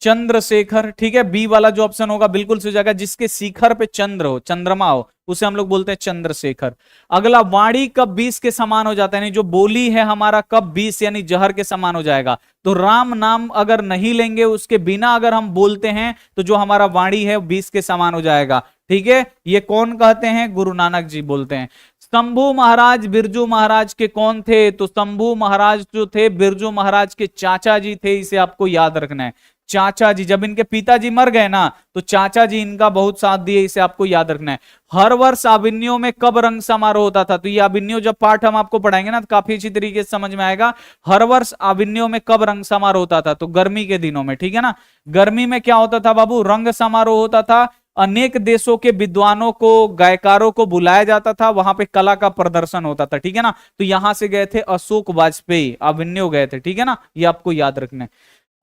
चंद्रशेखर। ठीक है, बी वाला जो ऑप्शन होगा बिल्कुल सही जाएगा। जिसके शिखर पे चंद्र हो, चंद्रमा हो, उसे हम लोग बोलते हैं चंद्रशेखर। अगला, वाणी कब 20 के समान हो जाता है? यानी जो बोली है हमारा कब 20 यानी जहर के समान हो जाएगा? तो राम नाम अगर नहीं लेंगे, उसके बिना अगर हम बोलते हैं तो जो हमारा वाणी है 20 के समान हो जाएगा। ठीक है, ये कौन कहते हैं? गुरु नानक जी बोलते हैं। शंभू महाराज बिरजू महाराज के कौन थे? तो शंभू महाराज जो थे बिरजू महाराज के चाचा जी थे, इसे आपको याद रखना है। चाचा जी, जब इनके पिताजी मर गए ना तो चाचा जी इनका बहुत साथ दिए, इसे आपको याद रखना है। हर वर्ष अभिन्यो में कब रंग समारोह होता था? तो ये अभिन्यो जब पाठ हम आपको पढ़ाएंगे ना तो काफी अच्छी तरीके से समझ में आएगा। हर वर्ष अभिन्यो में कब रंग समारोह होता था? तो गर्मी के दिनों में। ठीक है ना, गर्मी में क्या होता था बाबू? रंग समारोह होता था। अनेक देशों के विद्वानों को, गायकारों को बुलाया जाता था, वहां पे कला का प्रदर्शन होता था। ठीक है ना, तो यहां से गए थे अशोक वाजपेयी, अभिन्यो गए थे। ठीक है ना, ये आपको याद रखना है।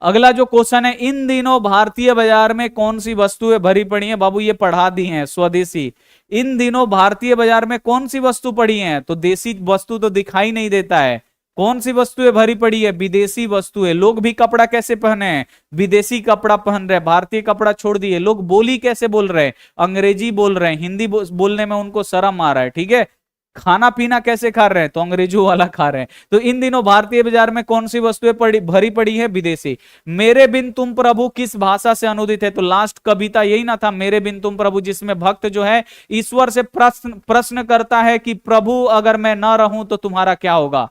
अगला जो क्वेश्चन है, इन दिनों भारतीय बाजार में कौन सी वस्तुएं भरी पड़ी हैं? बाबू ये पढ़ा दी हैं, स्वदेशी। इन दिनों भारतीय बाजार में कौन सी वस्तु पड़ी है? तो देसी वस्तु तो दिखाई नहीं देता है। कौन सी वस्तुएं भरी पड़ी है? विदेशी वस्तुएं। लोग भी कपड़ा कैसे पहने हैं? विदेशी कपड़ा पहन रहे, भारतीय कपड़ा छोड़ दिए। लोग बोली कैसे बोल रहे हैं? अंग्रेजी बोल रहे हैं, हिंदी बोलने में उनको शर्म आ रहा है। ठीक है, खाना पीना कैसे खा रहे हैं, तो अंग्रेजों वाला खा रहे हैं। तो इन दिनों भारतीय बाजार में कौन सी वस्तुएं भरी पड़ी है, विदेशी। मेरे बिन तुम प्रभु किस भाषा से अनुदित है, तो लास्ट कविता यही ना था, मेरे बिन तुम प्रभु, जिसमें भक्त जो है ईश्वर से प्रश्न प्रश्न करता है कि प्रभु अगर मैं ना रहूं तो तुम्हारा क्या होगा।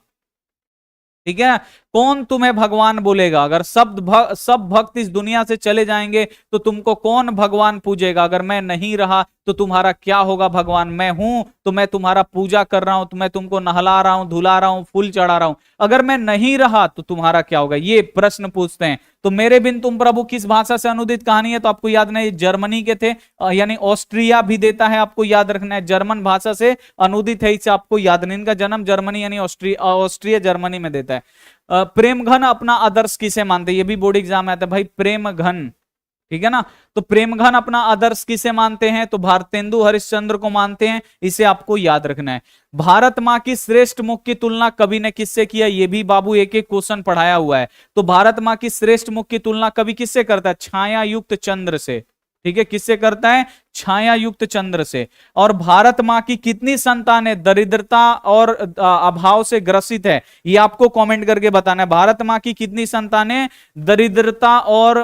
ठीक है, कौन तुम्हें भगवान बोलेगा, अगर सब भक्त इस दुनिया से चले जाएंगे तो तुमको कौन भगवान पूजेगा, अगर मैं नहीं रहा तो तुम्हारा क्या होगा भगवान। मैं हूं तो मैं तुम्हारा पूजा कर रहा हूं, तो मैं तुमको नहला रहा हूं, धुला रहा हूं, फूल चढ़ा रहा हूं, अगर मैं नहीं रहा तो तुम्हारा क्या होगा, ये प्रश्न पूछते हैं। तो मेरे बिन तुम प्रभु किस भाषा से अनुदित कहानी है, तो आपको याद नहीं, जर्मनी के थे, यानी ऑस्ट्रिया भी देता है, आपको याद रखना है, जर्मन भाषा से अनुदित है, इसे आपको याद नहीं। इनका जन्म जर्मनी यानी ऑस्ट्रिया जर्मनी में देता है। प्रेम घन अपना आदर्श किसे मानते हैं, ये भी बोर्ड एग्जाम में आता है भाई, प्रेम घन, ठीक है ना। तो प्रेम घन अपना आदर्श किसे मानते हैं, तो भारतेंदु हरिश्चंद्र को मानते हैं, इसे आपको याद रखना है। भारत मां की श्रेष्ठ मुख की तुलना कवि ने किससे किया, ये भी बाबू एक एक क्वेश्चन पढ़ाया हुआ है। तो भारत मां की श्रेष्ठ मुख की तुलना कवि किससे करता है, छाया युक्त चंद्र से, ठीक है, किससे करता है, छाया युक्त चंद्र से। और भारत मां की कितनी संतानें दरिद्रता और अभाव से ग्रसित है, ये आपको कमेंट करके बताना है। भारत मां की कितनी संतानें दरिद्रता और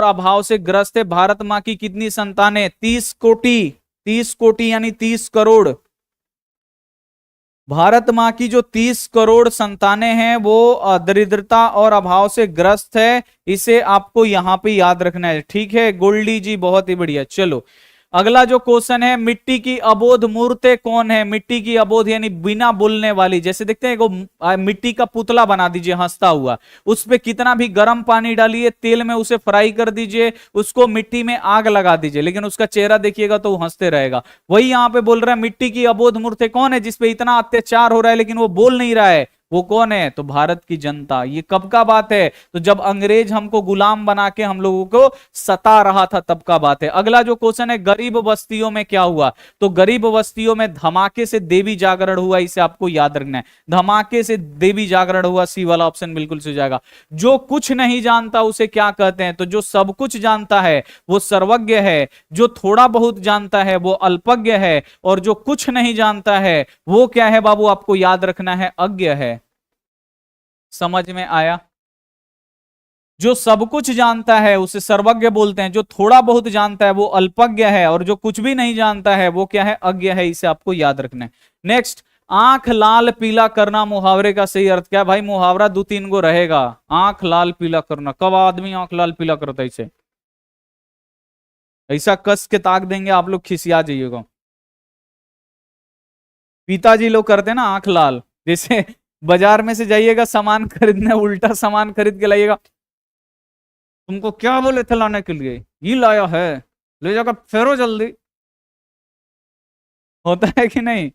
अभाव से ग्रस्त है, भारत मां की कितनी संतानें, 30 कोटि, 30 कोटि यानी 30 करोड़। भारत मां की जो 30 करोड़ संतानें हैं वो दरिद्रता और अभाव से ग्रस्त है, इसे आपको यहां पे याद रखना है, ठीक है गोल्डी जी, बहुत ही बढ़िया। चलो अगला जो क्वेश्चन है, मिट्टी की अबोध मूर्तें कौन है, मिट्टी की अबोध यानी बिना बोलने वाली, जैसे देखते हैं मिट्टी का पुतला बना दीजिए हंसता हुआ, उस पे कितना भी गर्म पानी डालिए, तेल में उसे फ्राई कर दीजिए, उसको मिट्टी में आग लगा दीजिए, लेकिन उसका चेहरा देखिएगा तो वो हंसते रहेगा। वही यहां पे बोल रहा है, मिट्टी की अबोध मूर्तें कौन है, जिसपे इतना अत्याचार हो रहा है लेकिन वो बोल नहीं रहा है, वो कौन है, तो भारत की जनता। ये कब का बात है, तो जब अंग्रेज हमको गुलाम बना के हम लोगों को सता रहा था तब का बात है। अगला जो क्वेश्चन है, गरीब बस्तियों में क्या हुआ, तो गरीब बस्तियों में धमाके से देवी जागरण हुआ, इसे आपको याद रखना है, धमाके से देवी जागरण हुआ, सी वाला ऑप्शन बिल्कुल सही जाएगा। जो कुछ नहीं जानता उसे क्या कहते हैं, तो जो सब कुछ जानता है वो सर्वज्ञ है, जो थोड़ा बहुत जानता है वो अल्पज्ञ है, और जो कुछ नहीं जानता है वो क्या है बाबू, आपको याद रखना है, अज्ञ है। समझ में आया, जो सब कुछ जानता है उसे सर्वज्ञ बोलते हैं, जो थोड़ा बहुत जानता है वो अल्पज्ञ है, और जो कुछ भी नहीं जानता है वो क्या है, अज्ञ है, इसे आपको याद रखना है। नेक्स्ट, आंख लाल पीला करना मुहावरे का सही अर्थ क्या है, भाई मुहावरा 2-3 गो रहेगा। आंख लाल पीला करना, कब आदमी आंख लाल पीला करता है, इसे ऐसा कस के ताक देंगे आप लोग खिसिया जाइएगा। पिताजी लोग करते हैं ना आंख लाल, जैसे बाजार में से जाइएगा सामान खरीदने, उल्टा सामान खरीद के लाइएगा, तुमको क्या बोले थे लाने के लिए, ये लाया है, ले जाकर फेरो जल्दी, होता है कि नहीं।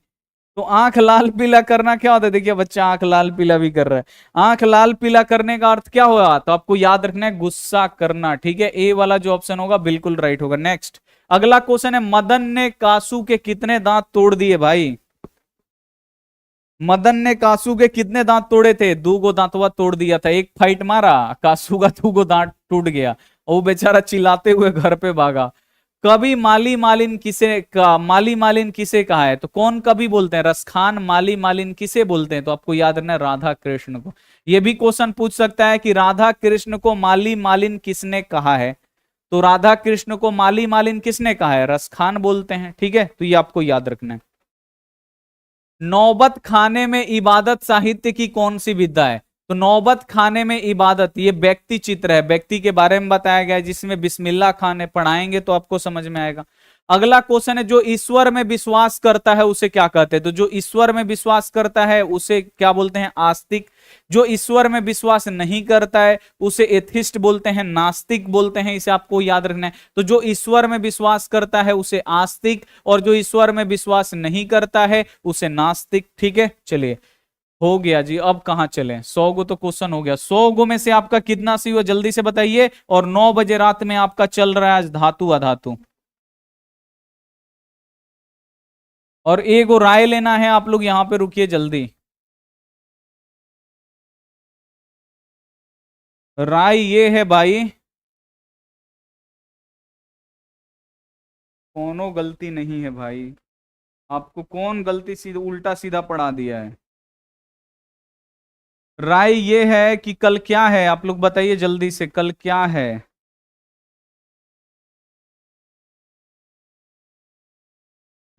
तो आंख लाल पीला करना क्या होता है, देखिए बच्चा आंख लाल पीला भी कर रहा है। आंख लाल पीला करने का अर्थ क्या हुआ, तो आपको याद रखना है गुस्सा करना, ठीक है, ए वाला जो ऑप्शन होगा बिल्कुल राइट होगा। नेक्स्ट अगला क्वेश्चन है, मदन ने कासू के कितने दांत तोड़ दिए भाई, मदन ने कासू के कितने दांत तोड़े थे, 2 गो दांतवा तोड़ दिया था, एक फाइट मारा, कासू का 2 गो दांत टूट गया, और वो बेचारा चिल्लाते हुए घर पे भागा। कवि माली मालिन किसे कहा है, तो कौन कवि बोलते हैं, रसखान माली मालिन किसे बोलते हैं, तो आपको याद रखना है राधा कृष्ण को। ये भी क्वेश्चन पूछ सकता है कि राधा कृष्ण को माली मालिन किसने कहा है, तो राधा कृष्ण को माली मालिन किसने कहा है, रसखान बोलते हैं, ठीक है, तो ये आपको याद रखना है। नौबत खाने में इबादत साहित्य की कौन सी विधा है, तो नौबत खाने में इबादत, ये व्यक्ति चित्र है, व्यक्ति के बारे में बताया गया है, जिसमें बिस्मिल्लाह खान है, पढ़ाएंगे तो आपको समझ में आएगा। अगला क्वेश्चन है, जो ईश्वर में विश्वास करता है उसे क्या कहते हैं, तो जो ईश्वर में विश्वास करता है उसे क्या बोलते हैं, आस्तिक। जो ईश्वर में विश्वास नहीं करता है उसे एथिस्ट बोलते हैं, नास्तिक बोलते हैं, इसे आपको याद रखना है। तो जो ईश्वर में विश्वास करता है उसे आस्तिक, और जो ईश्वर में विश्वास नहीं करता है उसे नास्तिक, ठीक है। चलिए हो गया जी, अब कहां चले, 100 गो तो क्वेश्चन हो गया, 100 गो में से आपका कितना सी हुआ जल्दी से बताइए, और 9 बजे रात में आपका चल रहा है आज धातु अधातु, और एक राय लेना है, आप लोग यहां पे रुकिए जल्दी, राय ये है भाई, कोनो गलती नहीं है भाई। आपको कौन गलती सीधा उल्टा सीधा पढ़ा दिया है? राय ये है कि कल क्या है, आप लोग बताइए जल्दी से, कल क्या है?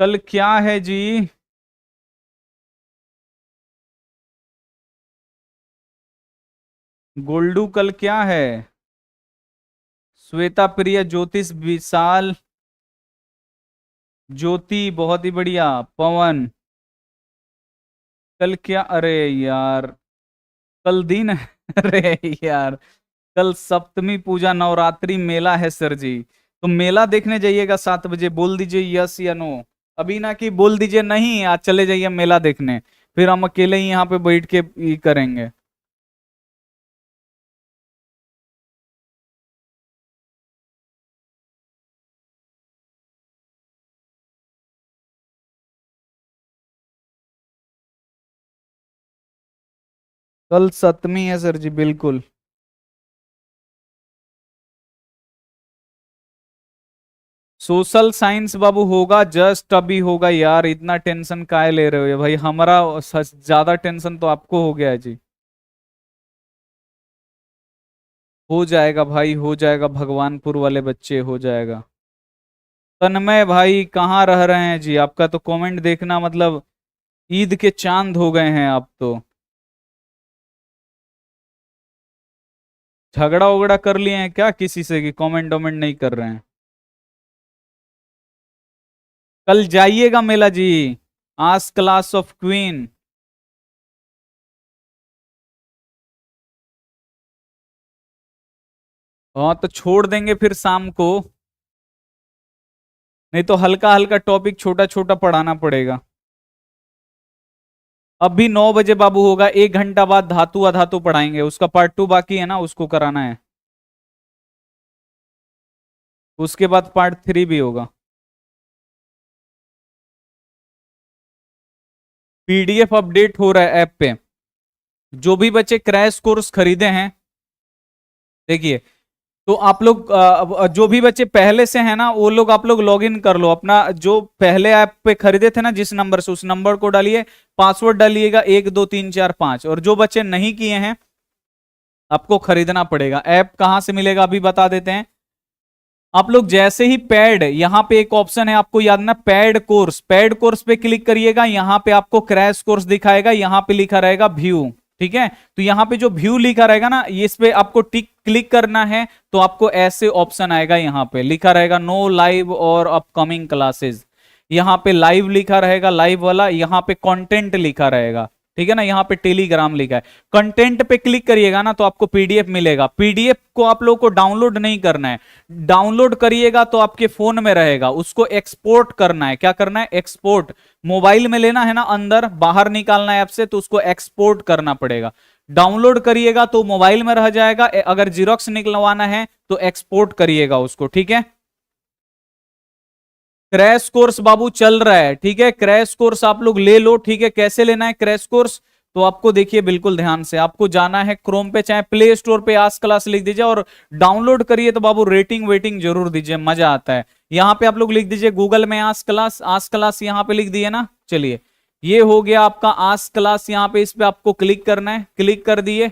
कल क्या है जी? गोल्डू कल क्या है? श्वेता प्रिया ज्योतिष विशाल ज्योति बहुत ही बढ़िया पवन। कल क्या, अरे यार कल दिन है। अरे यार कल सप्तमी पूजा नवरात्रि मेला है सर जी। तो मेला देखने जाइएगा 7 बजे, बोल दीजिए यस या नो। अभी ना कि बोल दीजिए नहीं, आज चले जाइए मेला देखने, फिर हम अकेले ही यहाँ पे बैठ के ये करेंगे। कल सप्तमी है सर जी, बिल्कुल। सोशल साइंस बाबू होगा, जस्ट अभी होगा यार, इतना टेंशन काहे ले रहे हो ये भाई, हमारा ज्यादा टेंशन तो आपको हो गया है जी। हो जाएगा भाई, हो जाएगा, भगवानपुर वाले बच्चे हो जाएगा। तन्मय भाई कहाँ रह रहे हैं जी, आपका तो कमेंट देखना मतलब ईद के चांद हो गए हैं आप तो। झगड़ा उगड़ा कर लिए हैं क्या किसी से कि कमेंट वमेंट नहीं कर रहे हैं? कल जाइएगा मेला जी, आज क्लास ऑफ क्वीन। हाँ तो छोड़ देंगे फिर शाम को, नहीं तो हल्का हल्का टॉपिक छोटा छोटा पढ़ाना पड़ेगा। अभी 9 बजे बाबू होगा, 1 घंटा बाद धातु अधातु पढ़ाएंगे, उसका पार्ट 2 बाकी है ना, उसको कराना है। उसके बाद पार्ट 3 भी होगा। पीडीएफ अपडेट हो रहा है ऐप पे। जो भी बच्चे क्रैश कोर्स खरीदे हैं, देखिए, तो आप लोग जो भी बच्चे पहले से हैं ना, वो लोग आप लोग लॉग इन कर लो अपना, जो पहले ऐप पे खरीदे थे ना जिस नंबर से, उस नंबर को डालिए, पासवर्ड डालिएगा 1 2 3 4 5। और जो बच्चे नहीं किए हैं, आपको खरीदना पड़ेगा। ऐप कहां से मिलेगा अभी बता देते हैं। आप लोग जैसे ही पैड, यहां पे एक ऑप्शन है आपको याद ना, पैड कोर्स, पैड कोर्स पे क्लिक करिएगा, यहां पे आपको क्रैश कोर्स दिखाएगा, यहां पे लिखा रहेगा व्यू। ठीक है, तो यहां पे जो व्यू लिखा रहेगा ना, इस पे आपको टिक क्लिक करना है, तो आपको ऐसे ऑप्शन आएगा, यहां पे लिखा रहेगा नो लाइव और अपकमिंग क्लासेस। यहां पे लाइव लिखा रहेगा, लाइव वाला, यहां पे कंटेंट लिखा रहेगा। ठीक है ना, यहाँ पे टेलीग्राम लिखा है, कंटेंट पे क्लिक करिएगा ना तो आपको पीडीएफ मिलेगा। पीडीएफ को आप लोगों को डाउनलोड नहीं करना है, डाउनलोड करिएगा तो आपके फोन में रहेगा, उसको एक्सपोर्ट करना है। क्या करना है? एक्सपोर्ट। मोबाइल में लेना है ना, अंदर बाहर निकालना है ऐप से, तो उसको एक्सपोर्ट करना पड़ेगा। डाउनलोड करिएगा तो मोबाइल में रह जाएगा, अगर जीरोक्स निकलवाना है तो एक्सपोर्ट करिएगा उसको। ठीक है, क्रैश कोर्स बाबू चल रहा है, ठीक है, क्रैश कोर्स आप लोग ले लो। ठीक है, कैसे लेना है क्रैश कोर्स? तो आपको देखिए बिल्कुल ध्यान से, आपको जाना है क्रोम पे, चाहे प्ले स्टोर पे आज क्लास लिख दीजिए और डाउनलोड करिए। तो बाबू रेटिंग वेटिंग जरूर दीजिए, मजा आता है। यहाँ पे आप लोग लिख दीजिए गूगल में आज क्लास यहाँ पे लिख दिए ना। चलिए, ये हो गया आपका आज क्लास, यहाँ पे इस पे आपको क्लिक करना है, क्लिक कर दिए,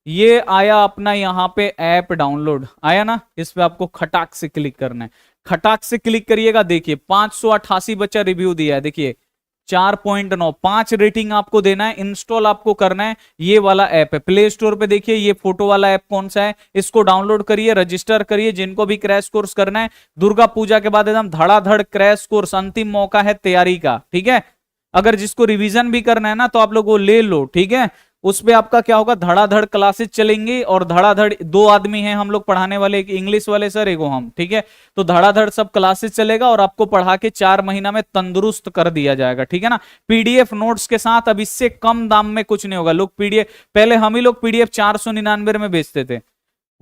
ये आया अपना यहाँ पे ऐप डाउनलोड आया ना, इस पे आपको खटाक से क्लिक करना है। खटाक से क्लिक करिएगा, देखिए 588 बच्चा रिव्यू दिया है, देखिए 4.9, 5 रेटिंग आपको देना है। इंस्टॉल आपको करना है, ये वाला ऐप है प्ले स्टोर पे, देखिए ये फोटो वाला ऐप कौन सा है, इसको डाउनलोड करिए, रजिस्टर करिए। जिनको भी क्रैश कोर्स करना है, दुर्गा पूजा के बाद एकदम धड़ाधड़ क्रैश कोर्स, अंतिम मौका है तैयारी का। ठीक है, अगर जिसको रिवीजन भी करना है ना, तो आप लोग वो ले लो। ठीक है, उस पे आपका क्या होगा, धड़ाधड़ क्लासेस चलेंगी, और धड़ाधड़ 2 आदमी हैं हम लोग पढ़ाने वाले, एक इंग्लिश वाले सर, एगो हम। ठीक है, तो धड़ाधड़ सब क्लासेस चलेगा और आपको पढ़ा के 4 महीना में तंदुरुस्त कर दिया जाएगा। ठीक है ना, पीडीएफ नोट्स के साथ। अब इससे कम दाम में कुछ नहीं होगा। लोग पीडीएफ, पहले हम ही लोग पीडीएफ 499 में बेचते थे,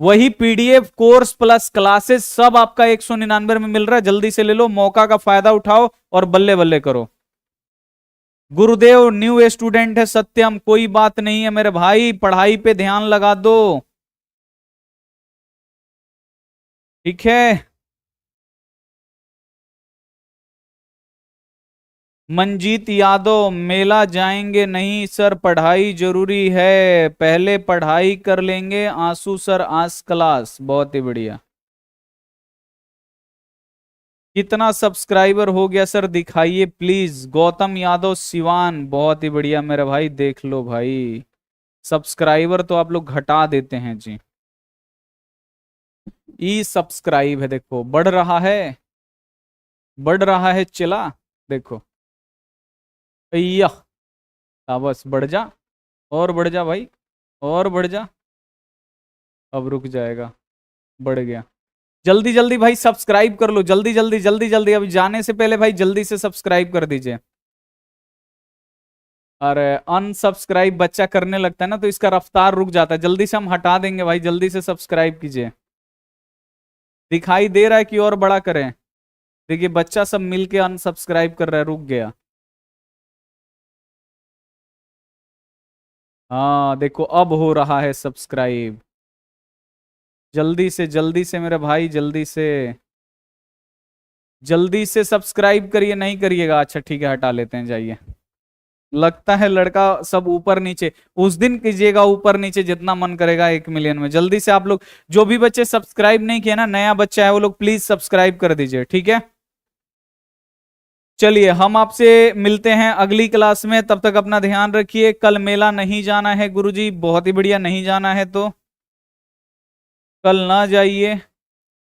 वही पीडीएफ कोर्स प्लस क्लासेस सब आपका 199 में मिल रहा है। जल्दी से ले लो, मौका का फायदा उठाओ और बल्ले बल्ले करो। गुरुदेव न्यू स्टूडेंट है सत्यम, कोई बात नहीं है मेरे भाई, पढ़ाई पे ध्यान लगा दो। ठीक है, मंजीत यादव, मेला जाएंगे नहीं सर, पढ़ाई जरूरी है, पहले पढ़ाई कर लेंगे। आंसू सर आज क्लास, बहुत ही बढ़िया। कितना सब्सक्राइबर हो गया सर दिखाइए प्लीज। गौतम यादव सिवान, बहुत ही बढ़िया मेरे भाई, देख लो भाई, सब्सक्राइबर तो आप लोग घटा देते हैं जी। ई सब्सक्राइब है, देखो बढ़ रहा है, बढ़ रहा है, चला देखो। अय्या, बस बढ़ जा, और बढ़ जा भाई, और बढ़ जा, अब रुक जाएगा, बढ़ गया। जल्दी जल्दी भाई सब्सक्राइब कर लो, जल्दी जल्दी जल्दी जल्दी, अभी जाने से पहले भाई जल्दी से सब्सक्राइब कर दीजिए। अरे अनसब्सक्राइब बच्चा करने लगता है ना तो इसका रफ्तार रुक जाता है, जल्दी से हम हटा देंगे भाई, जल्दी से सब्सक्राइब कीजिए। दिखाई दे रहा है कि और बड़ा करें? देखिए बच्चा सब मिलके अनसब्सक्राइब कर रहा है, रुक गया। हाँ देखो अब हो रहा है सब्सक्राइब, जल्दी से मेरे भाई, जल्दी से, जल्दी से सब्सक्राइब करिए। नहीं करिएगा, अच्छा ठीक है, हटा लेते हैं, जाइए। लगता है लड़का सब ऊपर नीचे, उस दिन कीजिएगा ऊपर नीचे जितना मन करेगा 1 मिलियन में। जल्दी से आप लोग जो भी बच्चे सब्सक्राइब नहीं किए ना, नया बच्चा है वो लोग प्लीज सब्सक्राइब कर दीजिए, ठीक है। चलिए हम आपसे मिलते हैं अगली क्लास में, तब तक अपना ध्यान रखिए। कल मेला नहीं जाना है गुरुजी, बहुत ही बढ़िया, नहीं जाना है तो कल ना जाइए,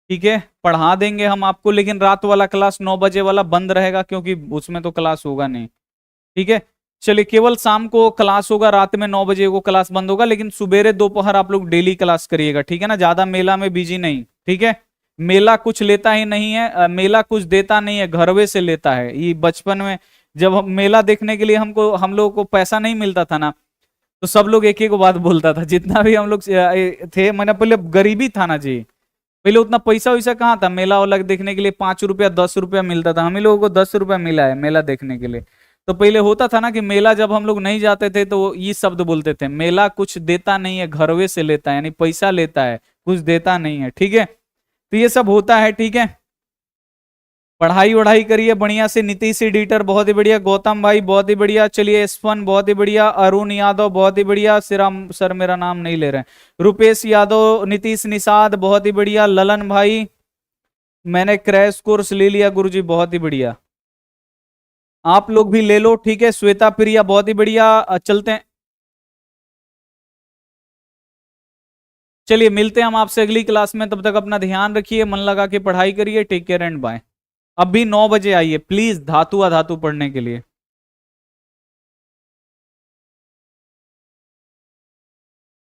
ठीक है। पढ़ा देंगे हम आपको, लेकिन रात वाला क्लास 9 बजे वाला बंद रहेगा, क्योंकि उसमें तो क्लास होगा नहीं, ठीक है। चलिए केवल शाम को क्लास होगा, रात में 9 बजे को क्लास बंद होगा, लेकिन सुबेरे दोपहर आप लोग डेली क्लास करिएगा, ठीक है ना। ज्यादा मेला में बिजी नहीं, ठीक है। मेला कुछ लेता ही नहीं है, मेला कुछ देता नहीं है, घरवे से लेता है। ये बचपन में जब हम मेला देखने के लिए हम लोगों को पैसा नहीं मिलता था ना, तो सब लोग एक एक बात बोलता था, जितना भी हम लोग थे, मैंने पहले गरीबी था ना जी, पहले उतना पैसा वैसा कहाँ था। मेला वाला देखने के लिए 5 रुपया 10 रुपया मिलता था, हम ही लोगों को 10 रुपया मिला है मेला देखने के लिए। तो पहले होता था ना कि मेला जब हम लोग नहीं जाते थे तो वो ये शब्द बोलते थे, मेला कुछ देता नहीं है, घरवे से लेता है, यानी पैसा लेता है, कुछ देता नहीं है, ठीक है। तो ये सब होता है, ठीक है। पढ़ाई वढ़ाई करिए बढ़िया से। नीतीश एडिटर बहुत ही बढ़िया, गौतम भाई बहुत ही बढ़िया, चलिए S1 बहुत ही बढ़िया, अरुण यादव बहुत ही बढ़िया, सिराम सर मेरा नाम नहीं ले रहे हैं, रुपेश यादव, नीतीश निषाद बहुत ही बढ़िया, ललन भाई मैंने क्रैश कोर्स ले लिया गुरुजी, बहुत ही बढ़िया, आप लोग भी ले लो, ठीक है। श्वेता प्रिया बहुत ही बढ़िया, चलते हैं, चलिए मिलते हैं हम आपसे अगली क्लास में, तब तक अपना ध्यान रखिए, मन लगा के पढ़ाई करिए, टेक केयर एंड बाय। अब भी 9 बजे आइए प्लीज, धातु अधातु पढ़ने के लिए।